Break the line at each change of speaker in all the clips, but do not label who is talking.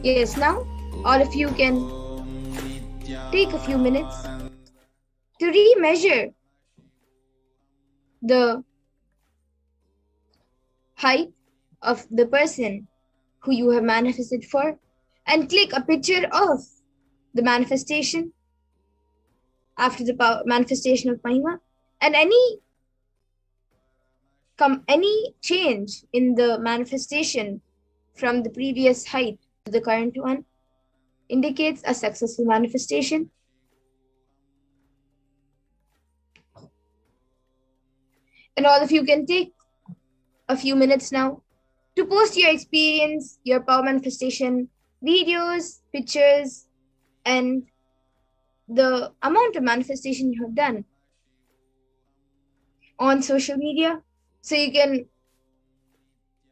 Yes, now all of you can take a few minutes to re-measure the height of the person who you have manifested for and click a picture of the manifestation after the manifestation of Mahima, and any change in the manifestation from the previous height to the current one indicates a successful manifestation. And all of you can take a few minutes now to post your experience, your power manifestation videos, pictures, and the amount of manifestation you have done on social media. So you can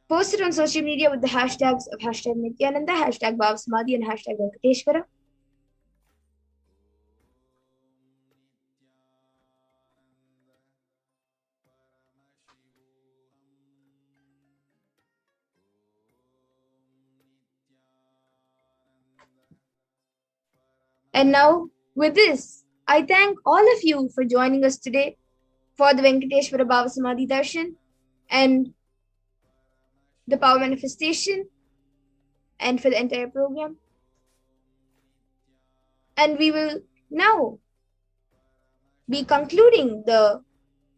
post it on social media with the hashtags of hashtag Nityananda, hashtag Bhava Samadhi, and hashtag Venkateshwara. And now, with this, I thank all of you for joining us today for the Venkateshwara Bhava Samadhi Darshan and the power manifestation and for the entire program. And we will now be concluding the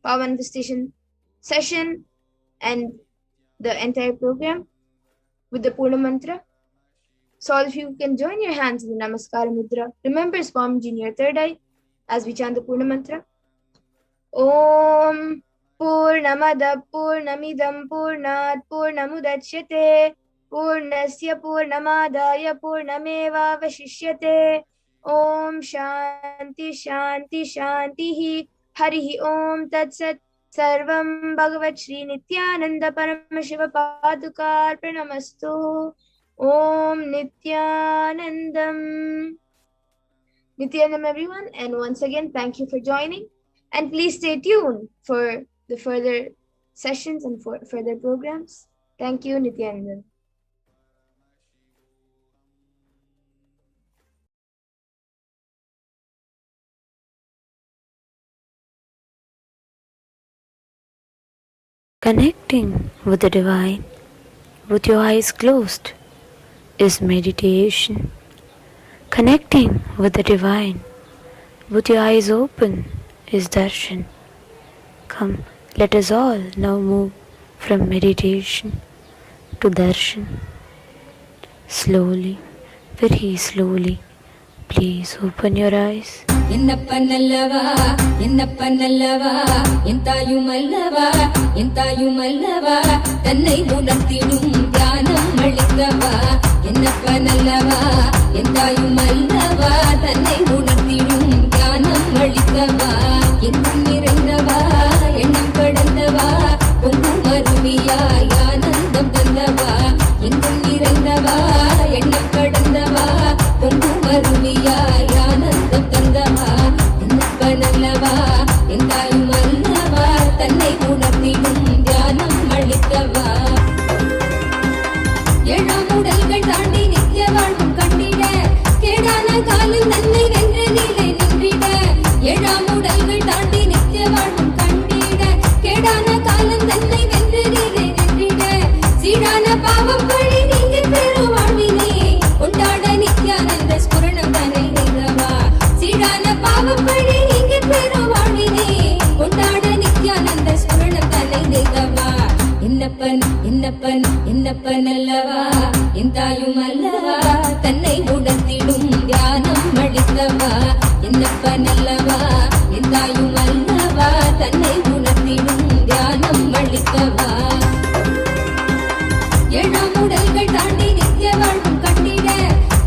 power manifestation session and the entire program with the Purna Mantra. So all of you can join your hands in the Namaskara Mudra. Remember Swamiji in your third eye as we chant the Purna Mantra. Om Purnamada Purnamidam Purnat Purnamudachyate Purnasya Purnamadaya Purnameva Vashishyate. Om Shanti Shanti Shantihi Harihi Om Tat Sat. Sarvam Bhagavat Shri Nityananda Paramashiva Padukar Pranamastu. Om Nityanandam. Nityanandam, everyone, and once again, thank you for joining. And please stay tuned for the further sessions and for further programs. Thank you, Nityanandam.
Connecting with the divine with your eyes closed is meditation. Connecting with the divine with your eyes open is darshan. Come, let us all now move from meditation to darshan. Slowly, very slowly, please open your eyes.
Innappa nallava entayumallava tannai unarthidum dhyanam alitava. Innappa nallava entayumallava tannai unarthidum dhyanam alitava. Engum niraindava எண்ணம் கடந்தவா பொங்கும் அருவியாய் ஆனந்தம் தந்தவா. எங்கும் நிறைந்தவா எண்ணம் கடந்தவா பொங்கும் அருவியாய் ஆனந்தம் தந்தவா. என்னப்ப நல்லவா எந்தாயும் அல்லவா தன்னை உணர்த்திடும் தியானம் அளித்தவா. ஏழாம் உடல்கள் தாண்டி நித்திய வாழ்வும் கண்டிட கேடான காலில் நன்மை வென்ற நிலை நின்றிட. ஏழாம் உடல்கள் தாண்டி நித்திய வாழ்வும் கண்டிட கேடான காலம் தன்னை வென்ற நிலை நின்றிட. சீடான பாவம் பழி நீங்க பெரும் வாழ்வினே கொண்டாட நித்யானந்த ஸ்புரணம் தன்னை நின்றவா. சீடான பாவம் பழி நீங்க பெரும் வாழ்வினே கொண்டாட நித்யானந்த ஸ்புரணம் தன்னை நின்றவா. என்னப்பன் அல்லவா எந்தாயும் அல்லவா தன்னை உணர்த்திடும் தியானம் அளித்தவா. என்னப்பன் அல்லவா எந்தாயும் அல்லவா தன்னை உணர்த்திடும் தியானம் அளித்தவா. ஏழாம் உடல்கள் தாண்டி நித்திய வாழ்வும் கண்டிட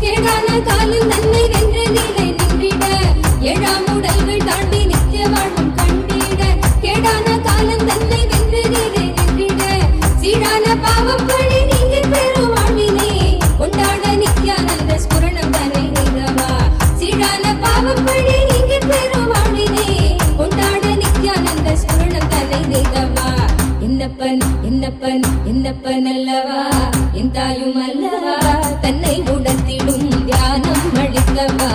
கேடான காலில் நன்மை வென்ற நிலை நின்றிட. ஏழாம் உடல்கள் தாண்டி நித்திய வாழ்வும் கண்டிட கேடான காலம் தன்னை வென்ற நிலை நின்றிட. சீடான பாவம் பழி நீங்க பெரும் வாழ்வினே கொண்டாட என்னப்பன் என்னப்பன் அல்லவா என் தாயும் அல்லவா தன்னை உணர்த்திடும் தியானம் அளிக்கவா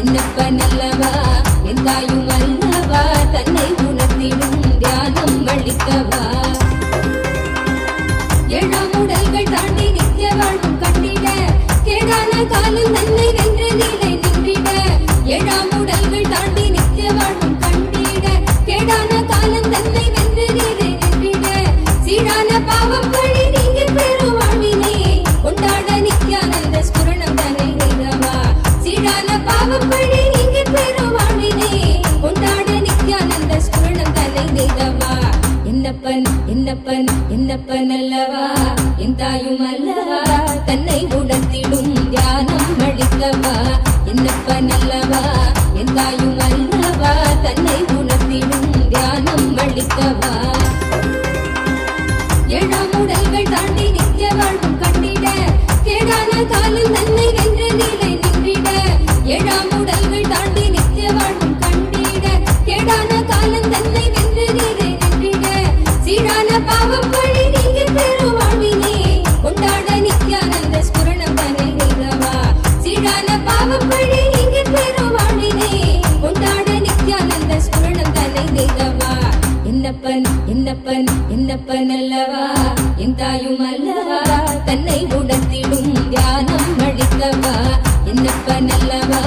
என்னப்பன் அல்லவா என் தாயும் அல்லவா தன்னை உணர்த்திடும் தியானம் அளிக்கவா ஏழாம் உடல்கள் தாண்டி நித்திய வாழ்வும் கண்டிட கேடான காலம் தன்னை வென்ற நிலை நின்றிட ஏழாம் உடல்கள் தாண்டி நித்திய வாழ்வும் கண்டிட கேடான காலம் தன்னை வென்ற நிலை நின்றிட சீடான பாவம் பழி நீங்க பெரும் வாழ்வினை கொண்டாட நித்யானந்த ஸ்புரணம் தன்னை நிகவா சீடான பாவம் பழி நீங்க பெரும் வாழ்வினை கொண்டாட நித்யானந்த ஸ்புரணம் தன்னை நிகவா என்னப்பன் என்னப்பன் என்னப்பன் அல்லவா என் தாயும் அல்லவா தன்னை உணர்த்திடும் தியானம் அளிக்கவா என்னப்பன் அல்லவா என் தாயும் அல்லவா தன்னை உணர்த்திடும் தியானம் அளிக்கவா ஏழாம் உடல்கள் தாண்டி நித்திய வாழ்வும் கண்டிட கேடான காலம் தன்னை வென்ற நிலை நின்றிட ஏழாம் உடல்கள் தாண்டி நித்திய வாழ்வும் கண்டிட கேடான காலம் தன்னை வென்ற நிலை நின்றிட சீடான பாவம் பழி நீங்க பெரும் வாழ்வினை கொண்டாட நித்யானந்த ஸ்புரணம் தன்னை நிகவா சீடான பாவம் பழி நீங்க பெரும் வாழ்வினை கொண்டாட நித்யானந்த ஸ்புரணம் தன்னை நிகவா என்னப்பன் என்னப்பன் என்னப்பன் அல்லவா என் தாயும் அல்லவா தன்னை உணர்த்திடும் தியானம் அளிக்கவா என்னப்பன் அல்லவா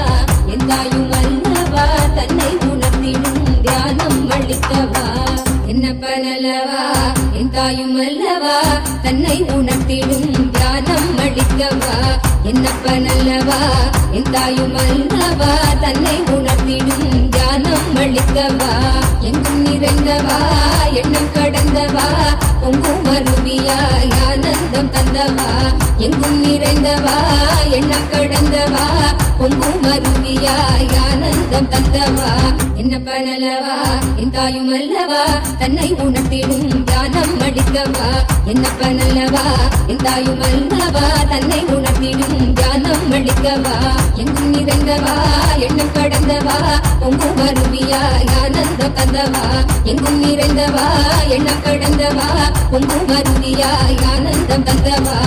என் தாயும் அல்லவா தன்னை உணர்த்திடும் தியானம் அளிக்கவா என்னப்பன் அல்லவா என் தாயும் அல்லவா தன்னை உணர்த்திடும் தியானம் அளிக்கவா என்னப்பன் அல்லவா என் தாயும் அல்லவா தன்னை உணர்த்திடும் தியானம் அளிக்கவா எங்கும் நிறைந்தவா எண்ணம் கடந்தவா பொங்கும் அருவியாய் ஆனந்தம் தந்தவா எங்கும் நிறைந்தவா எண்ணம் கடந்தவா பொங்கும் அருவியாய் ஆனந்தம் தந்தவா என்னப்பன் அல்லவா என் தாயும் அல்லவா தன்னை உணர்த்திடும் தியானம் அளிக்கவா என்னப்பன் அல்லவா என் தாயும் அல்லவா தன்னை உணர்த்திடும் தியானம் அளிக்கவா எங்கும் நிறைந்தவா எண்ணம் கடந்தவா பொங்கும் அருவியாய் ஆனந்தம் தந்தவா எங்கும் நிறைந்தவா எண்ணம் கடந்தவா பொங்கும் அருவியாய் ஆனந்தம் தந்தவா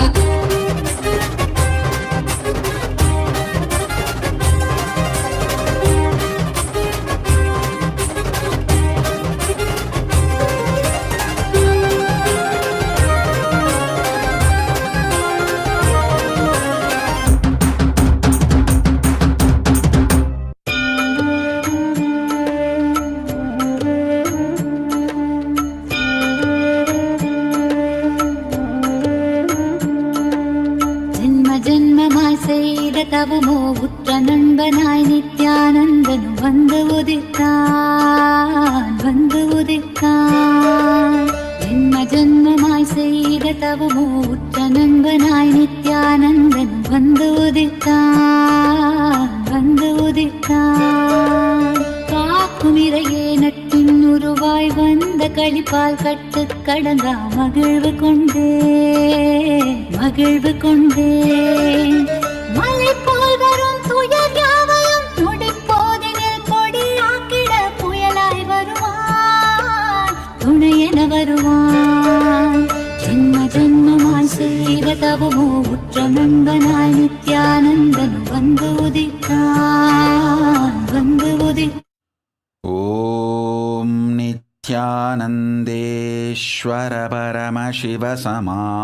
தவமோ உற்ற நண்பனாய் நித்யானந்தனும் வந்து உதித்தான் ஜென்ம ஜென்மமாய் செய்த தவமோ உற்ற நண்பனாய் நித்யானந்தனும் வந்து உதித்தான் காக்கும் இறையே நட்டின் உருவாய் வந்த களிப்பால் கட்டு கடந்தா மகிழ்வு கொண்டேன் மலை போல் வரும் துயர் யாவையும் நொடிப்போதினில் கொடியாக்கிட புயலாய் வருவான் துணையென வருவான் ஜென்ம ஜென்மமாய் செய்த தவமோ உற்ற நண்பனாய் நித்யானந்தனும் வந்து உதித்தான்
ஓம் நித்யானந்தேஸ்வர பரமசிவ சமாரம்பாம்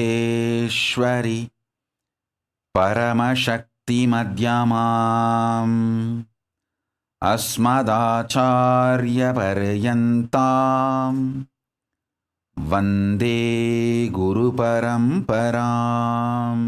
நித்யானந்தேஸ்வரி பரமசக்தி மத்யமாம் அஸ்மதாச்சார்ய பர்யந்தாம் வந்தே குரு பரம்பராம்.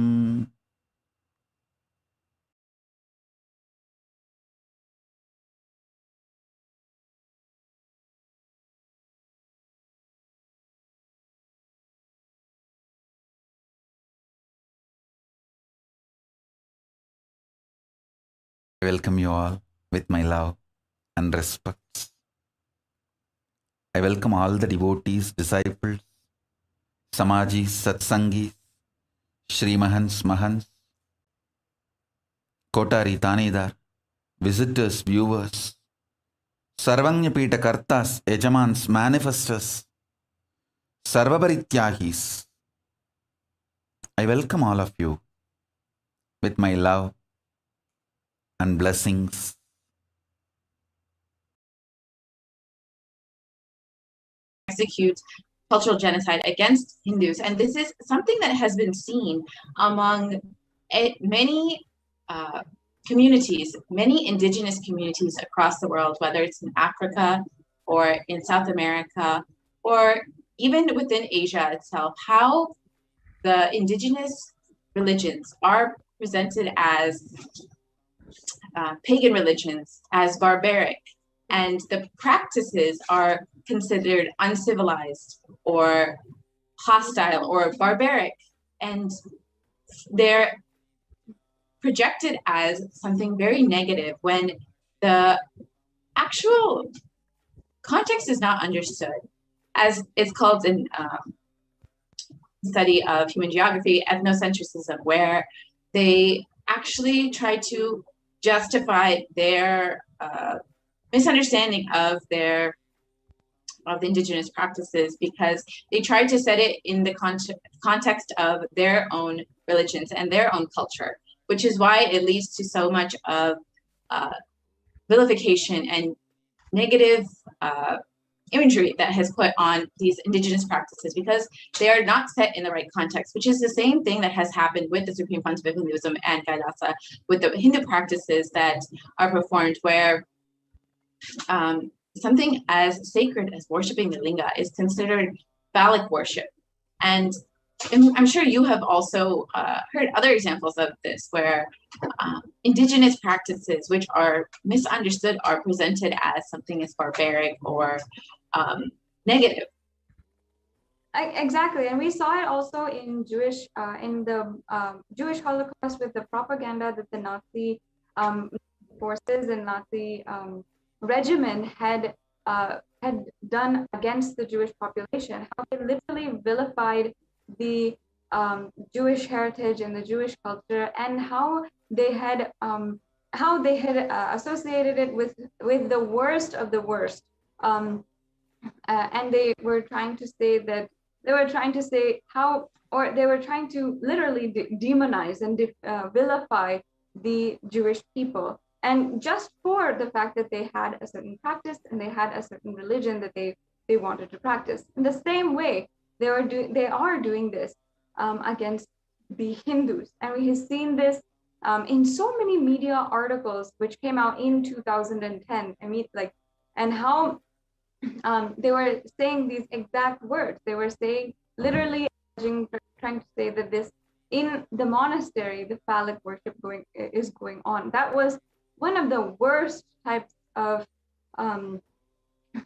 I welcome you all with my love and respect. I welcome all the devotees, disciples, Samajis, Satsangis, Shri Mahans, Mahans, Kotari, Tanedar, visitors, viewers, Sarvanyapita Kartas, Yajamans, Manifestors, Sarvaparityagis. I welcome all of you with my love and blessings.
Execute cultural genocide against Hindus. And this is something that has been seen among many communities, many indigenous communities across the world, whether it's in Africa or in South America, or even within Asia itself, how the indigenous religions are presented as pagan religions, as barbaric, and the practices are considered uncivilized or hostile or barbaric, and they're projected as something very negative when the actual context is not understood. As it's called in study of human geography, ethnocentrism, where they actually try to justify their misunderstanding of the indigenous practices because they tried to set it in the context of their own religions and their own culture, which is why it leads to so much of vilification and negative imagery that has put on these indigenous practices because they are not set in the right context, which is the same thing that has happened with the Supreme Font of Hinduism and Kailasa, with the Hindu practices that are performed where something as sacred as worshiping the linga is considered phallic worship. And I'm sure you have also heard other examples of this where indigenous practices, which are misunderstood, are presented as something as barbaric or negative.
Exactly, and we saw it also in Jewish, in the Jewish Holocaust with the propaganda that the Nazi forces and Nazi regiment had done against the Jewish population. How they literally vilified the Jewish heritage and the Jewish culture, and how they had associated it with the worst of the worst. And they were trying to say literally demonize and vilify the Jewish people. And just for the fact that they had a certain practice and they had a certain religion that they wanted to practice. In the same way, they are doing this against the Hindus. And we have seen this in so many media articles which came out in 2010. And how they were saying these exact words. They were saying, literally trying to say that this, in the monastery, the phallic worship is going on. That was one of the worst types of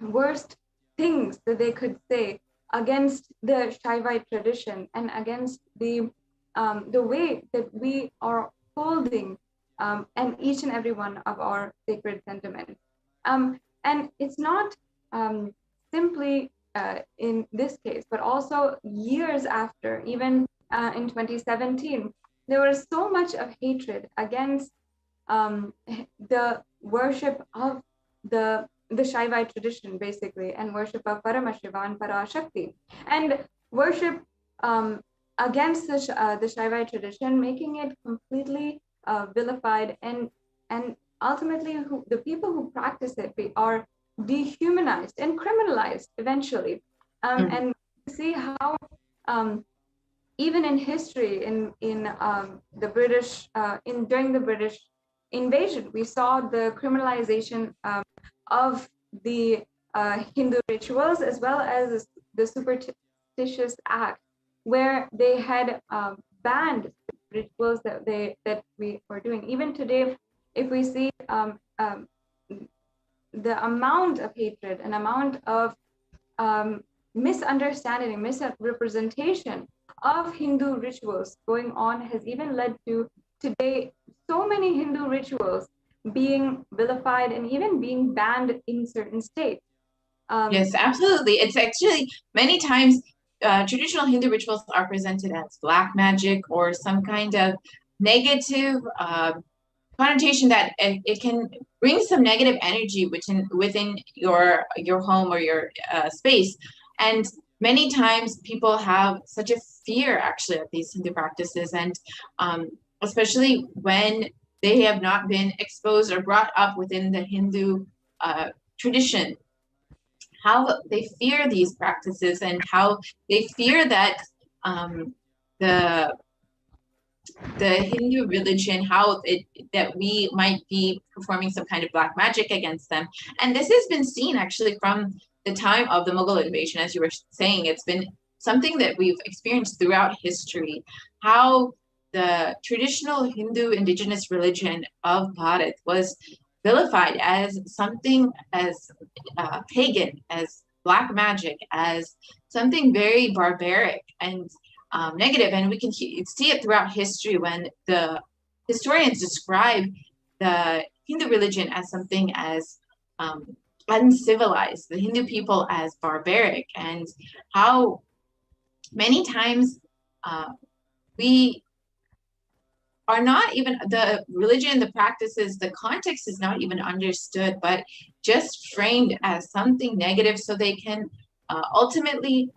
worst things that they could say against the Shaivite tradition and against the way that we are holding and each and every one of our sacred sentiments. And it's not simply in this case, but also years after, even in 2017, there was so much of hatred against the worship of the Shaivite tradition, basically, and worship of Paramashiva and Parashakti, and worship against the Shaivite tradition, making it completely vilified, and ultimately the people who practice it are dehumanized and criminalized eventually. And see how even in history, in the British, during the British invasion, we saw the criminalization of the Hindu rituals, as well as the Superstitious Act, where they had banned rituals that we were doing. Even today, if we see the amount of hatred and amount of misunderstanding, misrepresentation of Hindu rituals going on has even led to today so many Hindu rituals being vilified and even being banned in certain states.
Yes, absolutely. It's actually many times traditional Hindu rituals are presented as black magic or some kind of negative connotation that it can bring some negative energy within your home or your space. And many times people have such a fear actually of these Hindu practices, and especially when they have not been exposed or brought up within the Hindu tradition, how they fear these practices and how they fear that the Hindu religion, that we might be performing some kind of black magic against them. And this has been seen actually from the time of the Mughal invasion, as you were saying. It's been something that we've experienced throughout history, how the traditional Hindu indigenous religion of Bharat was vilified as something as pagan, as black magic, as something very barbaric and negative. And we can see it throughout history when the historians describe the Hindu religion as something as uncivilized, the Hindu people as barbaric, and how many times we are not even, the religion, the practices, the context is not even understood, but just framed as something negative so they can ultimately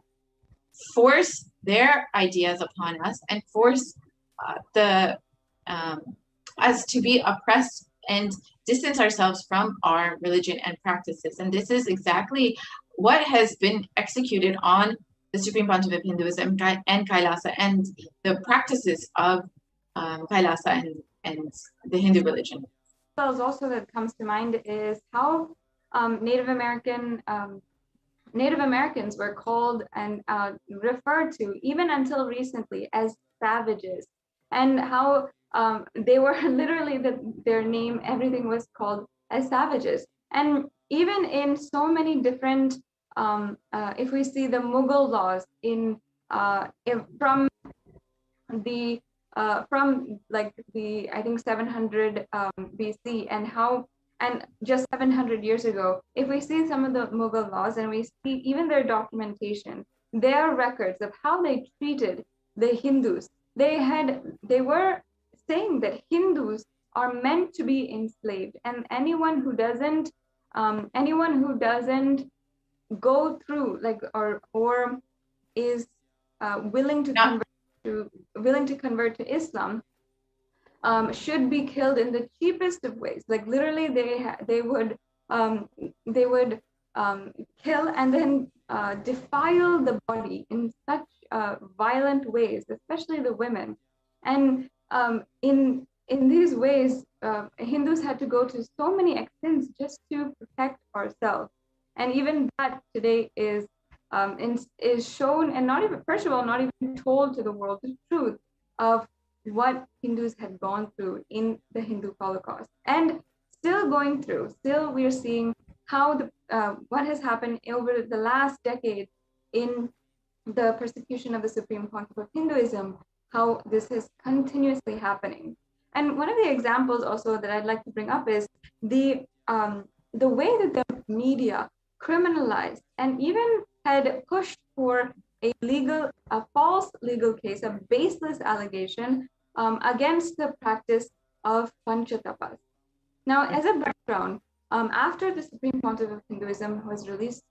force their ideas upon us and force us to be oppressed and distance ourselves from our religion and practices. And this is exactly what has been executed on the Supreme Pontiff of Hinduism and Kailasa and the practices of Kailasa and the Hindu religion.
Also that comes to mind is how Native Americans were called and referred to, even until recently, as savages, and how they were literally their name, everything was called as savages. And even in so many different, if we see the Mughal laws from I think 700 BC, and just 700 years ago, if we see some of the Mughal laws and we see even their documentation, their records of how they treated the Hindus, they were saying that Hindus are meant to be enslaved, and anyone who doesn't go through or is willing to convert to Islam should be killed in the cheapest of ways. Like literally, they would kill and then defile the body in such violent ways, especially the women. And in these ways, Hindus had to go to so many extents just to protect ourselves. And even that today is shown, and not even told to the world the truth of what Hindus had gone through in the Hindu Holocaust, and still going through. Still, we are seeing how what has happened over the last decade in the persecution of the Supreme Pontiff of Hinduism, how this is continuously happening. And one of the examples also that I'd like to bring up is the way that the media criminalized and even had pushed for a false legal case, a baseless allegation against the practice of Panchatapas. Now, as a background, after the Supreme Pontiff of Hinduism was released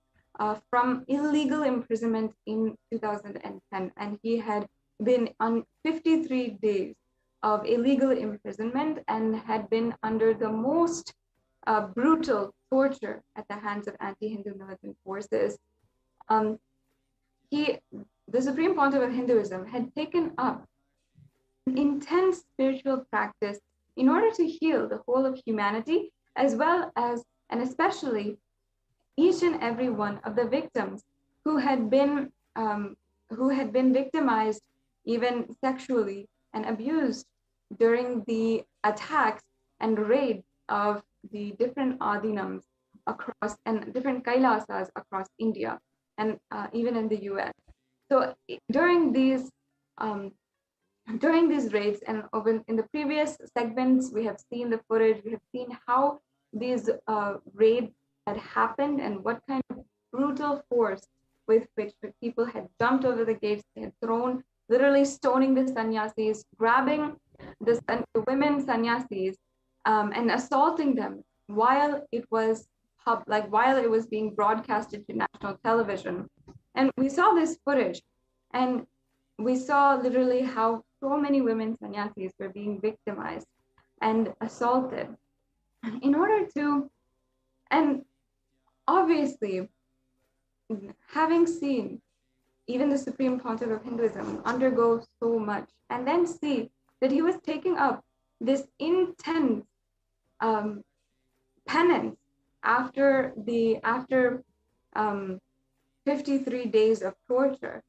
from illegal imprisonment in 2010, and he had been on 53 days of illegal imprisonment and had been under the most brutal torture at the hands of anti-Hindu militant forces. The Supreme Pontiff of Hinduism had taken up an intense spiritual practice in order to heal the whole of humanity, as well as, and especially, each and every one of the victims who had been victimized, even sexually, and abused during the attacks and raids of the different adinams across, and different Kailasas across India, and even in the US. So during these raids, and over in the previous segments, we have seen the footage, we have seen how these raids had happened and what kind of brutal force with which the people had jumped over the gates, they had thrown, literally stoning the sannyasis, grabbing the women sannyasis, and assaulting them while it was while it was being broadcasted to national television. And we saw this footage, and we saw literally how so many women sannyasis were being victimized and assaulted in order to, and obviously, having seen even the Supreme Pontiff of Hinduism undergo so much, and then see that he was taking up this intense penance after 53 days of torture.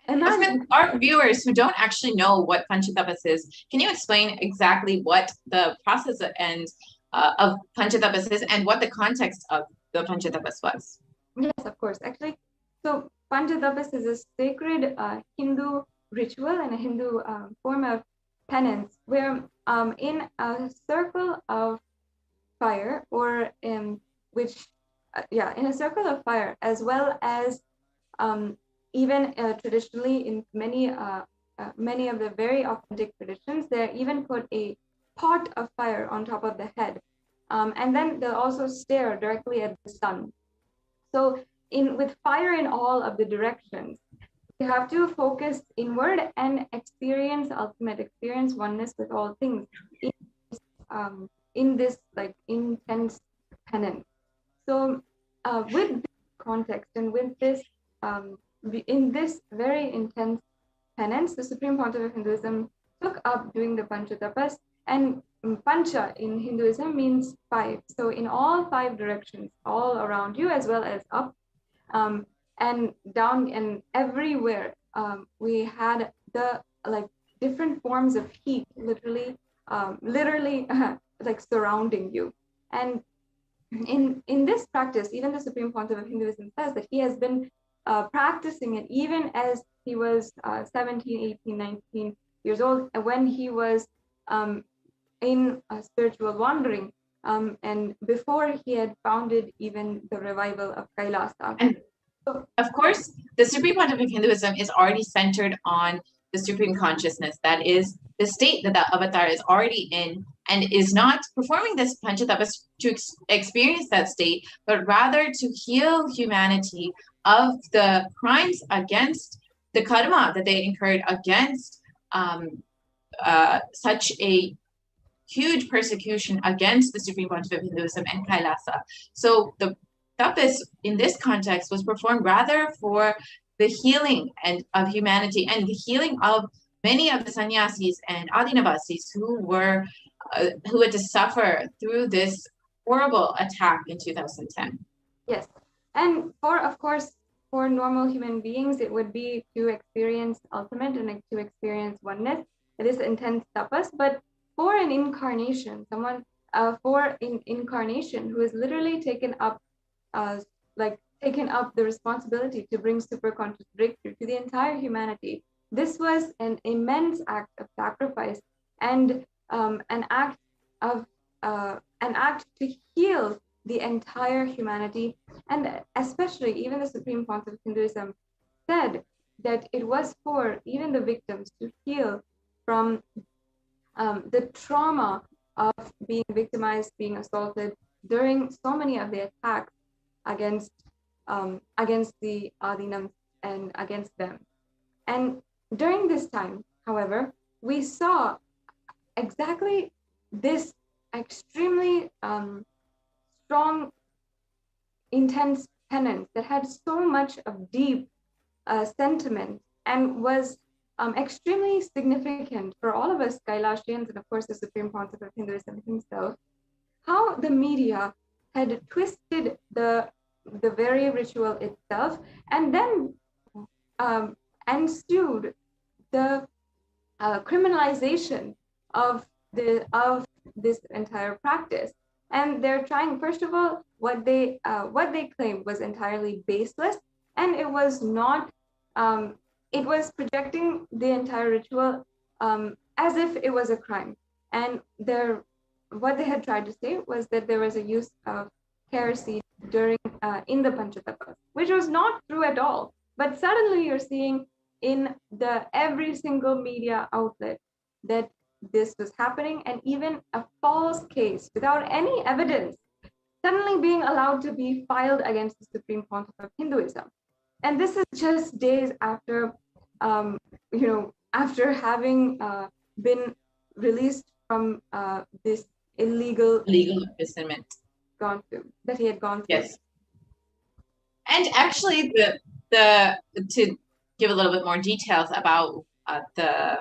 For our viewers who don't actually know what Panchatapas is, can you explain exactly what the process and of Panchatapas is and what the context of the Panchatapas was?
Yes, of course. Actually, so Panchatapas is a sacred Hindu ritual and a Hindu form of penance where in a circle of fire, or in a circle of fire, as well as even traditionally in many of the very authentic traditions, they even put a pot of fire on top of the head, and then they'll also stare directly at the sun. So with fire in all of the directions, you have to focus inward and experience oneness with all things in this like intense penance. So with this context and with this in this very intense penance, the Supreme Pontiff of Hinduism took up doing the Panchatapas, and Pancha in Hinduism means 5. So in all 5 directions, all around you as well as up and down and everywhere, we had the like different forms of heat literally like surrounding you. And in this practice, even the Supreme Pontiff of Hinduism says that he has been practicing it even as he was 17, 18, 19 years old, when he was in spiritual wandering, and before he had founded even the revival of Kailasa.
And of course, the Supreme Pontiff of Hinduism is already centered on the Supreme Consciousness. That is the state that the avatar is already in, and is not performing this Panchatapas to experience that state, but rather to heal humanity of the crimes against the karma that they incurred against such a huge persecution against the Supreme Pontiff of Hinduism and Kailasa. So the tapas in this context was performed rather for the healing of humanity and the healing of many of the sannyasis and adinavasis who had to suffer through this horrible attack in 2010.
Yes, and for normal human beings, it would be to experience ultimate and to experience oneness. It is intense tapas, but for an incarnation, incarnation who has literally taken up the responsibility to bring superconscious breakthrough to the entire humanity, this was an immense act of sacrifice and an act to heal the entire humanity. And especially even the Supreme Pontiff of Hinduism said that it was for even the victims to heal from the trauma of being victimized, being assaulted during so many of the attacks against the Adinams and against them. And during this time, however, we saw exactly this extremely strong, intense penance that had so much of deep sentiment and was extremely significant for all of us Kailasians and of course the Supreme Pontiff of Hinduism himself, how the media had twisted the very ritual itself, and then ensued the criminalization of this entire practice. And they're trying, first of all, what they claimed was entirely baseless, and it was not. It was projecting the entire ritual as if it was a crime. And what they had tried to say was that there was a use of kerosene during in the Panchatapas, which was not true at all. But suddenly you're seeing in every single media outlet that this was happening, and even a false case without any evidence suddenly being allowed to be filed against the Supreme Pontiff of Hinduism. And this is just days after, after having been released from this illegal
imprisonment
that he had gone through.
Yes. And actually, the to give a little bit more details about the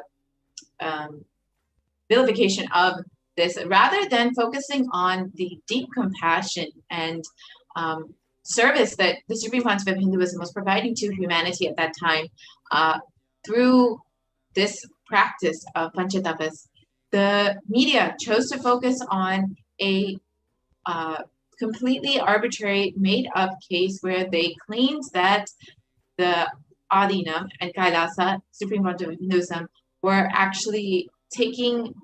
vilification of this, rather than focusing on the deep compassion and service that the Supreme Pontiff of Hinduism was providing to humanity at that time through this practice of panchatapas, the media chose to focus on a completely arbitrary, made-up case where they claimed that the Adina and Kailasa, Supreme Pontiff of Hinduism, were actually stealing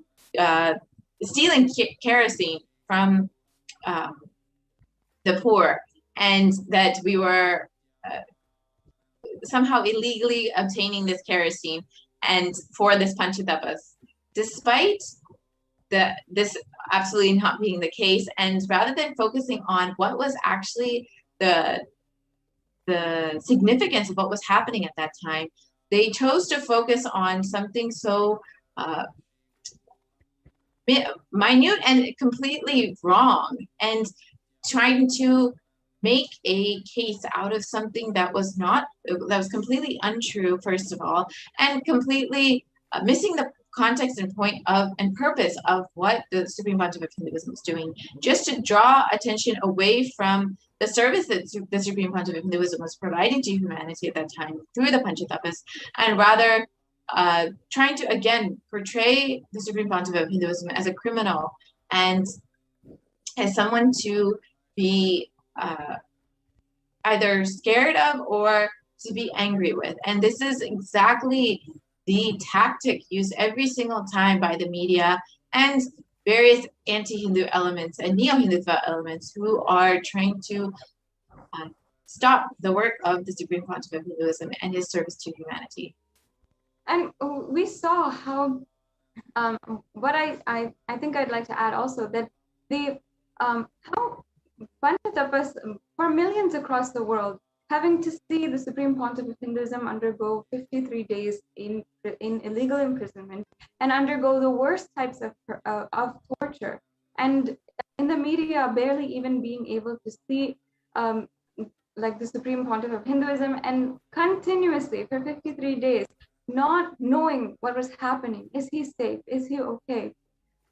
kerosene from the poor, and that we were somehow illegally obtaining this kerosene and for this panchatapas, despite this absolutely not being the case. And rather than focusing on what was actually the significance of what was happening at that time, they chose to focus on something so minute and completely wrong, and trying to make a case out of something that was completely untrue, first of all, and completely missing the context and point of and purpose of what the Supreme Pontiff of Hinduism was doing, just to draw attention away from the service that the Supreme Pontiff of Hinduism was providing to humanity at that time through the Panchatapas, and rather trying to again portray the Supreme Pontiff of Hinduism as a criminal and as someone to be either scared of or to be angry with. And this is exactly the tactic used every single time by the media and various anti-Hindu elements and neo-Hindutva elements who are trying to stop the work of the Supreme Pontiff of Hinduism and his service to humanity.
And we saw how, what I think I'd like to add also, that the how Panchatapas, for millions across the world, having to see the Supreme Pontiff of Hinduism undergo 53 days in illegal imprisonment and undergo the worst types of torture, and in the media barely even being able to see like the Supreme Pontiff of Hinduism, and continuously for 53 days not knowing what was happening. Is he safe? Is he okay?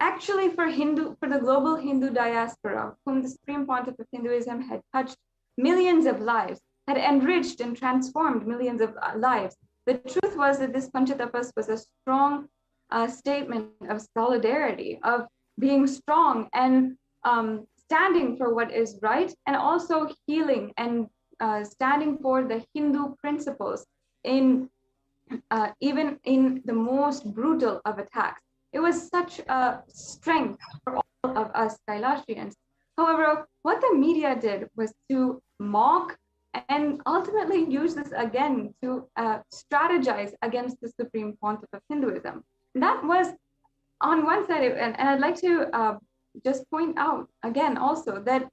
Actually, for the global Hindu diaspora, whom the Supreme Pontiff of Hinduism had touched millions of lives, had enriched and transformed millions of lives, the truth was that this Panchatapas was a strong statement of solidarity, of being strong and standing for what is right, and also healing and standing for the Hindu principles in even in the most brutal of attacks. It was such a strength for all of us Kailasians. However, what the media did was to mock and ultimately use this again to strategize against the Supreme Pontiff of Hinduism. That was on one side, and I'd like to just point out again also that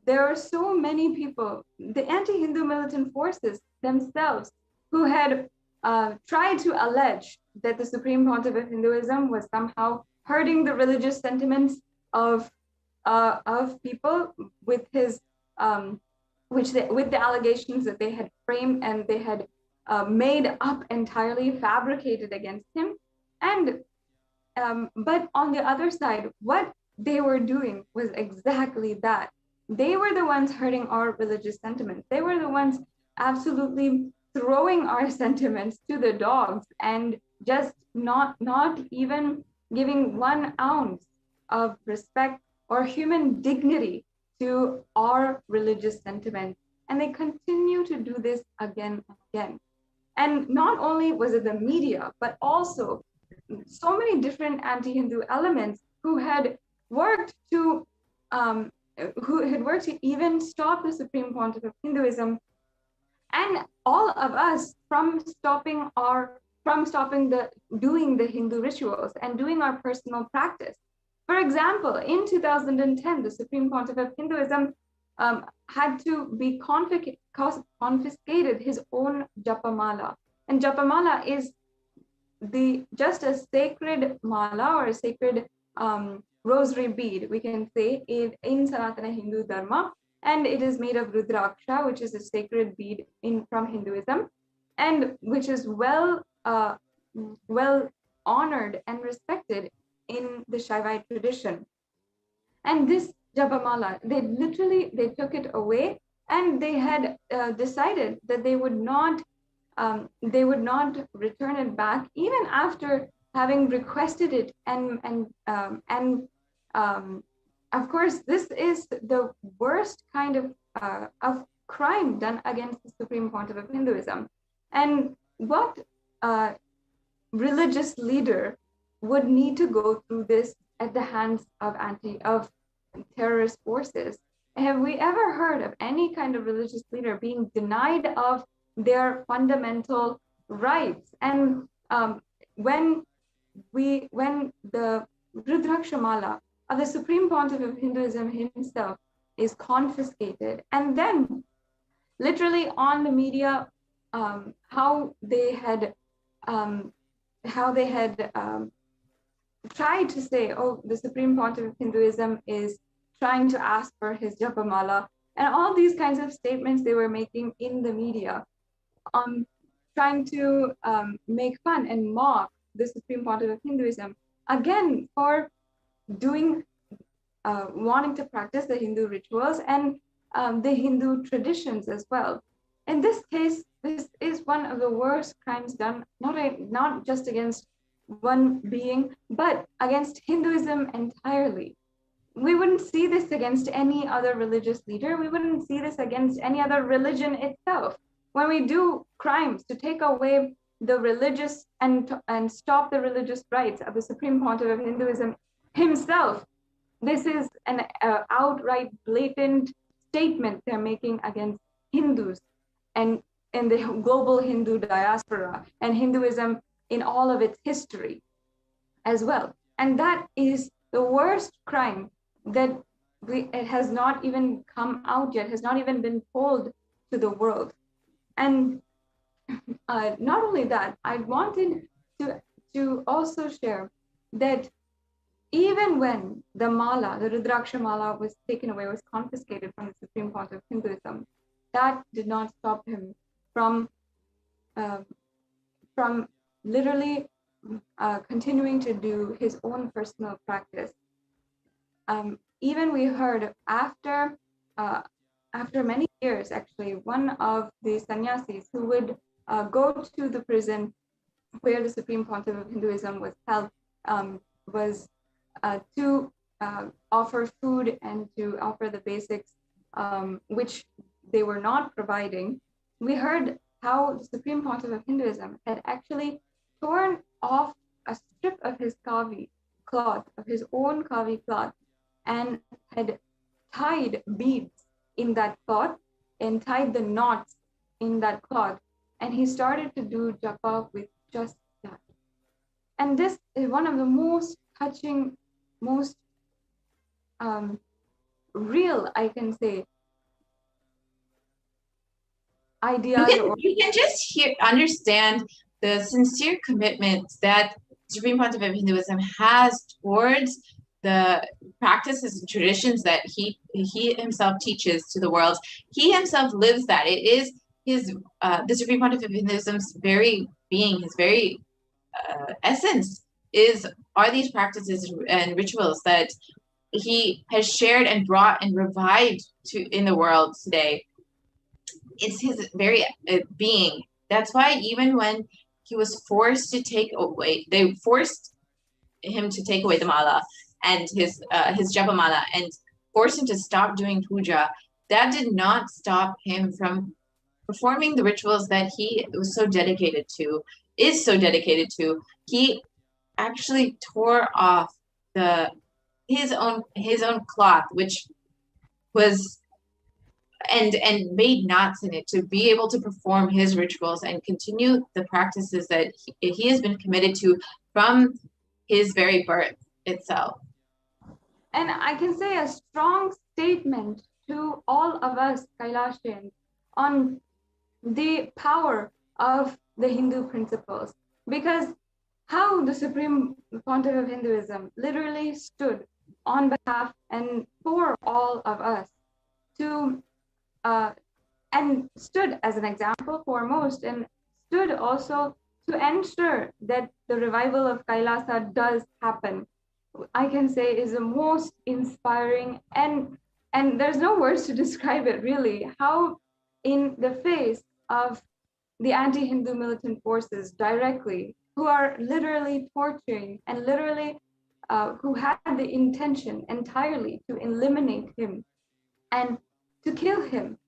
there are so many people, the anti-Hindu militant forces themselves, who had tried to allege that the Supreme Pontiff of Hinduism was somehow hurting the religious sentiments of people with his with the allegations that they had framed and they had made up entirely, fabricated against him. And but on the other side, what they were doing was exactly that. They were the ones hurting our religious sentiments. They were the ones absolutely throwing our sentiments to the dogs and just not even giving 1 ounce of respect or human dignity to our religious sentiments. And they continue to do this again and again. And not only was it the media, but also so many different anti-Hindu elements who had worked to even stop the Supreme Pontiff of Hinduism, and all of us from stopping our from stopping doing the Hindu rituals and doing our personal practice. For example, in 2010, the Supreme Pontiff of Hinduism had to be confiscated his own japamala. And japamala is just a sacred mala or a sacred rosary bead, we can say, in Sanatana Hindu Dharma. And it is made of Rudraksha, which is a sacred bead from Hinduism, and which is well honored and respected in the Shaivite tradition. And this Japamala, they took it away, and they had decided that they would not return it back, even after having requested it. And of course, this is the worst kind of crime done against the Supreme Pontiff of Hinduism. And what religious leader would need to go through this at the hands of terrorist forces? Have we ever heard of any kind of religious leader being denied of their fundamental rights? And when the Rudrakshamala of the Supreme Pontiff of Hinduism himself is confiscated, and then literally on the media, how they had tried to say, oh, the Supreme Pontiff of Hinduism is trying to ask for his japamala, and all these kinds of statements they were making in the media, trying to make fun and mock the Supreme Pontiff of Hinduism, again, for wanting to practice the Hindu rituals and the Hindu traditions as well. In this case, this is one of the worst crimes done, not just against one being, but against Hinduism entirely. We wouldn't see this against any other religious leader. We wouldn't see this against any other religion itself. When we do crimes to take away the religious and stop the religious rights of the Supreme Pontiff of Hinduism himself, this is an outright blatant statement they're making against Hindus and the global Hindu diaspora and Hinduism in all of its history as well. And that is the worst crime that it has not even come out yet, has not even been told to the world. And not only that, I wanted to also share that even when the mala, the Rudraksha mala, was taken away, was confiscated from the Supreme Pontiff of Hinduism, that did not stop him from literally continuing to do his own personal practice. Even we heard after many years, actually, one of the sannyasis who would go to the prison where the Supreme Pontiff of Hinduism was held was to offer food and to offer the basics, which they were not providing. We heard how the Supreme Pontiff of Hinduism had actually torn off a strip of his kavi cloth, of his own kavi cloth, and had tied beads in that cloth and tied the knots in that cloth. And he started to do japa with just that. And this is one of the most touching, most real, I can say, ideas.
You can just understand the sincere commitment that Supreme Pontiff of Hinduism has towards the practices and traditions that he himself teaches to the world. He himself lives that. It is his the Supreme Pontiff of Hinduism's very being, his very essence are these practices and rituals that he has shared and brought and revived in the world today. It's his very being. That's why even when he was forced to they forced him to take away the mala and his japa mala and forced him to stop doing puja, that did not stop him from performing the rituals that he was so dedicated to, is so dedicated to. He actually tore off his own cloth, which was and made knots in it to be able to perform his rituals and continue the practices that he has been committed to from his very birth itself.
And I can say a strong statement to all of us Kailasians on the power of the Hindu principles, because how the Supreme Pontiff of Hinduism literally stood on behalf and for all of us to and stood as an example foremost, and stood also to ensure that the revival of Kailasa does happen, I can say is the most inspiring, and there's no words to describe it really, how in the face of the anti-Hindu militant forces directly, who are literally torturing and literally who had the intention entirely to eliminate him and to kill him,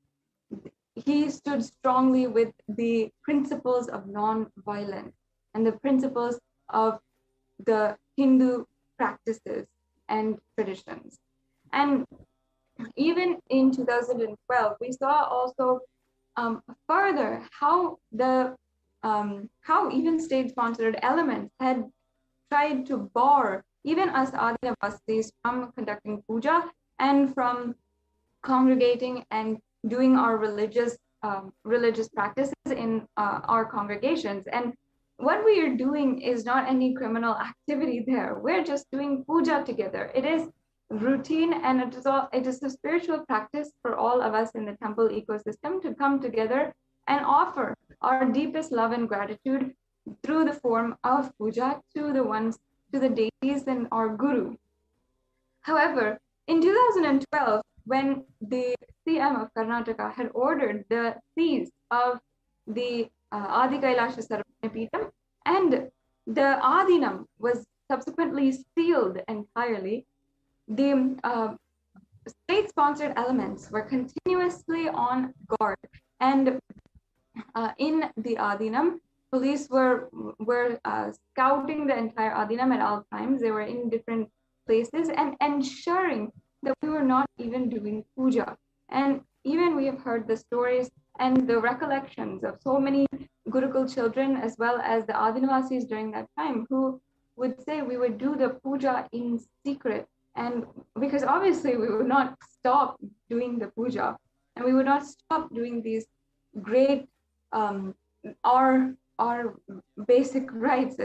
he stood strongly with the principles of non-violence and the principles of the Hindu practices and traditions. And even in 2012, we saw also further how how even state-sponsored elements had tried to bar even us Adinavasis from conducting puja and from congregating and doing our religious practices in our congregations. And what we are doing is not any criminal activity there. We're just doing puja together. It is routine, and it is a spiritual practice for all of us in the temple ecosystem to come together and offer our deepest love and gratitude through the form of puja to the deities and our guru. However, in 2012, when the CM of Karnataka had ordered the seize of the Adi Kailasha Sarvanapeetham, and the Adinam was subsequently sealed entirely, the state-sponsored elements were continuously on guard, and in the Adinam, police were scouting the entire Adinam at all times. They were in different places and ensuring that we were not even doing puja. And even we have heard the stories and the recollections of so many Gurukul children, as well as the Adinavasis during that time, who would say we would do the puja in secret. And because obviously we would not stop doing the puja, and we would not stop doing these great our basic rites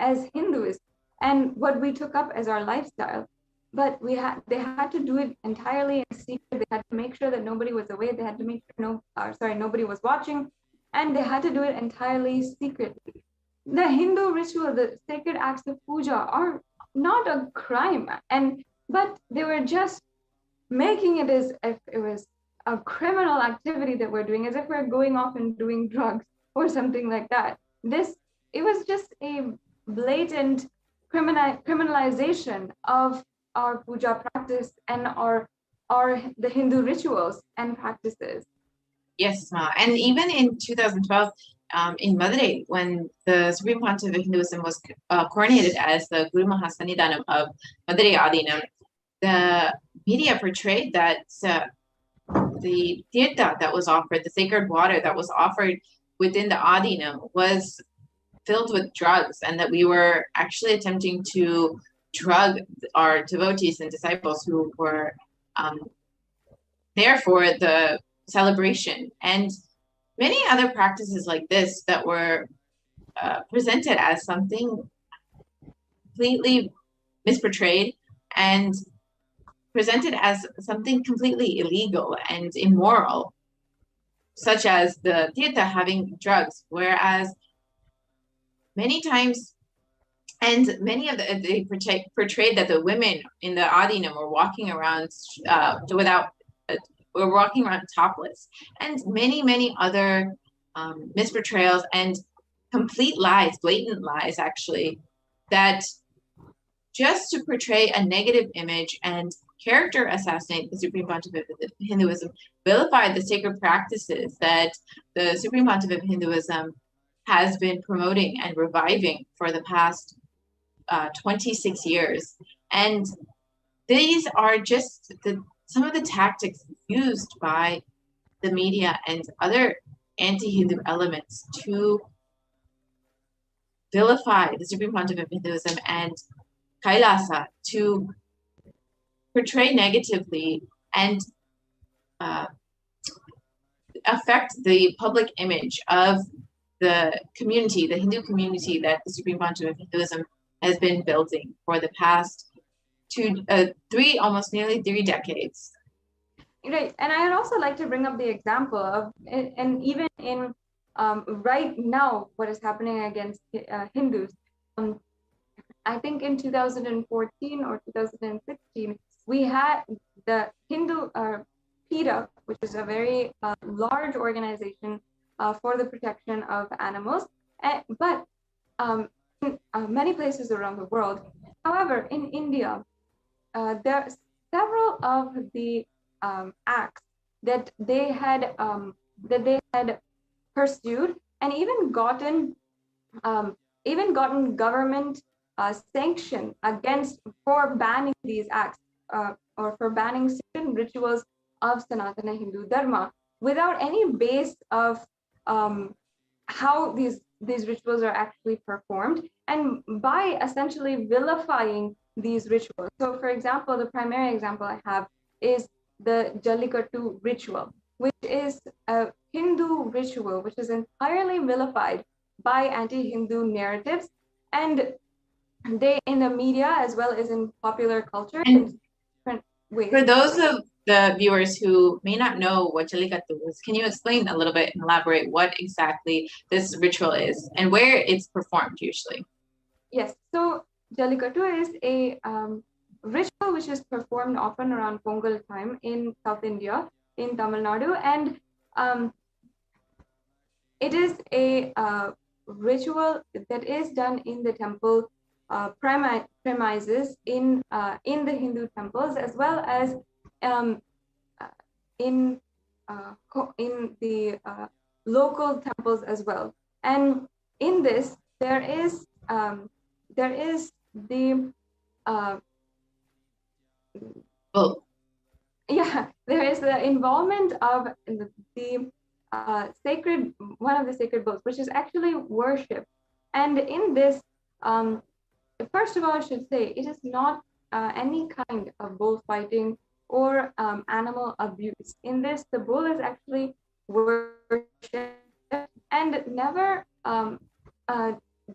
as Hindus, and what we took up as our lifestyle. But they had to do it entirely in secret. They had to make sure that nobody was away. They had to make sure nobody was watching, and they had to do it entirely secretly. The Hindu ritual, the sacred acts of puja, are not a crime, but they were just making it as if it was a criminal activity that we're doing, as if we're going off and doing drugs or something like that. It was just a blatant criminalization of our puja practice and the Hindu rituals and practices.
Yes, Ma. And even in 2012, in Madurai, when the Supreme Pontiff of Hinduism was coronated as the Guru Mahasannidhanam of Madurai Adinam, the media portrayed that the tirtha that was offered, the sacred water that was offered within the Adinam, was filled with drugs, and that we were actually attempting to drug our devotees and disciples who were there for the celebration. And many other practices like this that were presented as something completely misportrayed and presented as something completely illegal and immoral, such as the tirtha having drugs, whereas many times, and many of they portrayed that the women in the Adinam were walking around were walking around topless, and many other misportrayals and complete lies, blatant lies actually, that just to portray a negative image and character assassinate the Supreme Pontiff of Hinduism, vilified the sacred practices that the Supreme Pontiff of Hinduism has been promoting and reviving for the past 26 years. And these are just some of the tactics used by the media and other anti-Hindu elements to vilify the Supreme Pontiff of Hinduism and Kailasa, to portray negatively and affect the public image of the community, the Hindu community that the Supreme Pontiff of Hinduism has been building for the past almost nearly 3 decades.
Right, and I'd also like to bring up the example of, and even in right now, what is happening against Hindus. I think in 2014 or 2016, we had the Hindu PETA, which is a very large organization for the protection of animals, but in many places around the world. However, in India, there are several of the acts that they had pursued and even gotten government sanction against for banning these acts or for banning certain rituals of Sanatana Hindu Dharma without any base of how these rituals are actually performed, and by essentially vilifying these rituals. So, for example, the primary example I have is the Jallikattu ritual, which is a Hindu ritual which is entirely vilified by anti-Hindu narratives, and they in the media as well as in popular culture in different ways.
For those of the viewers who may not know what Jallikattu is, can you explain a little bit and elaborate what exactly this ritual is and where it's performed usually?
Yes, so Jallikattu is a ritual which is performed often around Pongal time in South India, in Tamil Nadu, and it is a ritual that is done in the temple premises in the Hindu temples, as well as in the local temples as well. And in this, there is the there is the involvement of the sacred, one of the sacred bulls, which is actually worship. And in this, first of all, I should say it is not any kind of bullfighting or animal abuse. In this, the bull is actually worshipped and never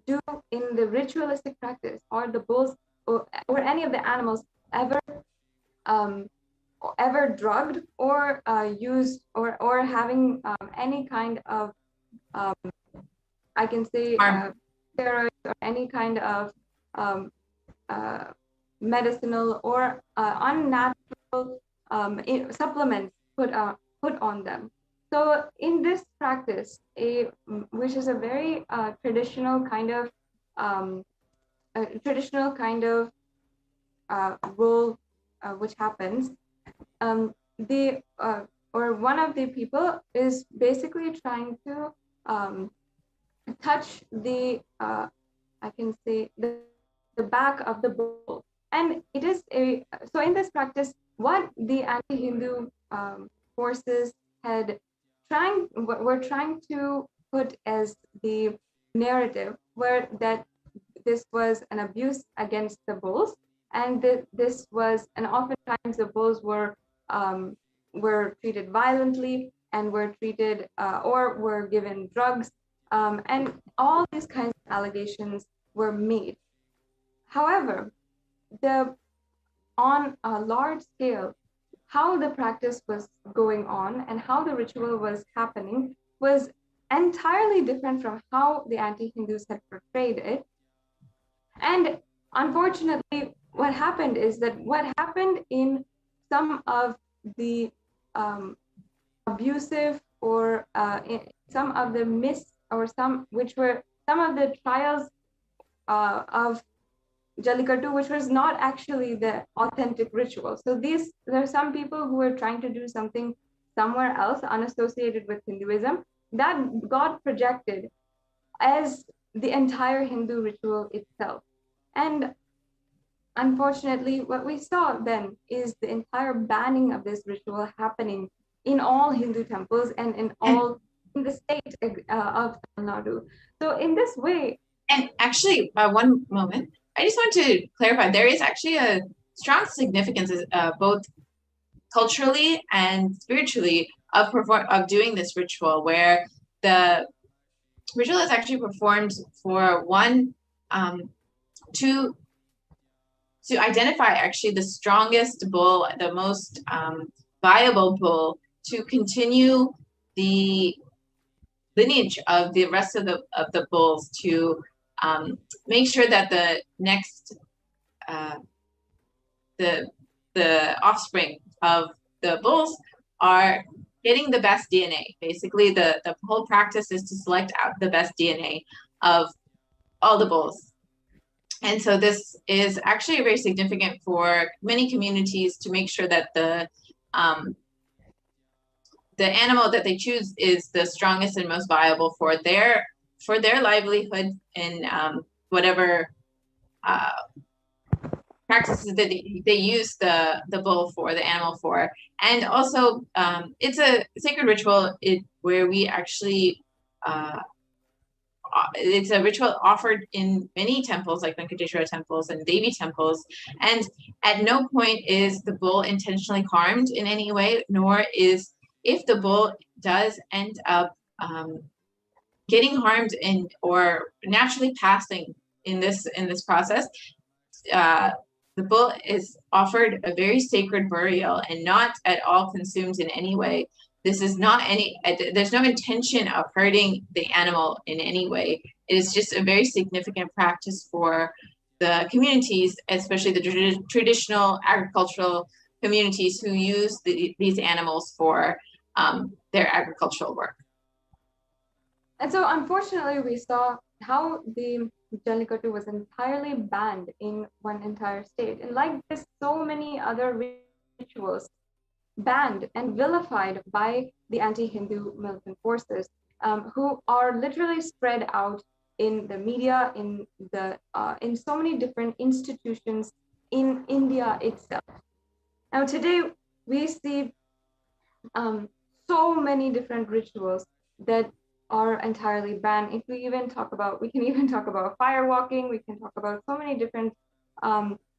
do in the ritualistic practice or the bulls or any of the animals ever drugged or used or having any kind of I can say steroids or any kind of medicinal or unnatural supplements put on them. So in this practice, which is a very traditional kind of role which happens, or one of the people is basically trying to touch the I can say the back of the bull, and it is so in this practice, what the anti-Hindu forces were trying to put as the narrative were that this was an abuse against the bulls, and this was, and oftentimes the bulls were treated violently and were treated or were given drugs, and all these kinds of allegations were made. However, on a large scale, how the practice was going on and how the ritual was happening was entirely different from how the anti-Hindus had portrayed it. And unfortunately, what happened is that what happened in some of the abusive or some of the some of the trials of Jallikattu, which was not actually the authentic ritual. So there are some people who were trying to do something somewhere else unassociated with Hinduism that got projected as the entire Hindu ritual itself. And unfortunately, what we saw then is the entire banning of this ritual happening in all Hindu temples and in the state of Tamil Nadu. So in this way,
and actually, one moment, I just want to clarify, there is actually a strong significance, both culturally and spiritually, of doing this ritual, where the ritual is actually performed for one, to identify actually the strongest bull, the most viable bull, to continue the lineage of the rest of the bulls, to make sure that the next the offspring of the bulls are getting the best DNA. Basically, the whole practice is to select out the best DNA of all the bulls. And so this is actually very significant for many communities, to make sure that the animal that they choose is the strongest and most viable for their livelihood, and whatever practices that they use the bull for, the animal for. And also, it's a sacred ritual where we actually it's a ritual offered in many temples, like VENKATESHWARA temples and Devi temples, and at no point is the bull intentionally harmed in any way, nor is, if the bull does end up getting harmed or naturally passing in this process, the bull is offered a very sacred burial and not at all consumed in any way. This is not there's no intention of hurting the animal in any way. It is just a very significant practice for the communities, especially the traditional agricultural communities who use these animals for their agricultural work.
And so unfortunately, we saw how the Jallikattu was entirely banned in one entire state. And like this, so many other rituals banned and vilified by the anti-Hindu militant forces, who are literally spread out in the media, in so many different institutions in India itself. Now today we see so many different rituals that are entirely banned. If we can even talk about fire walking. We can talk about so many different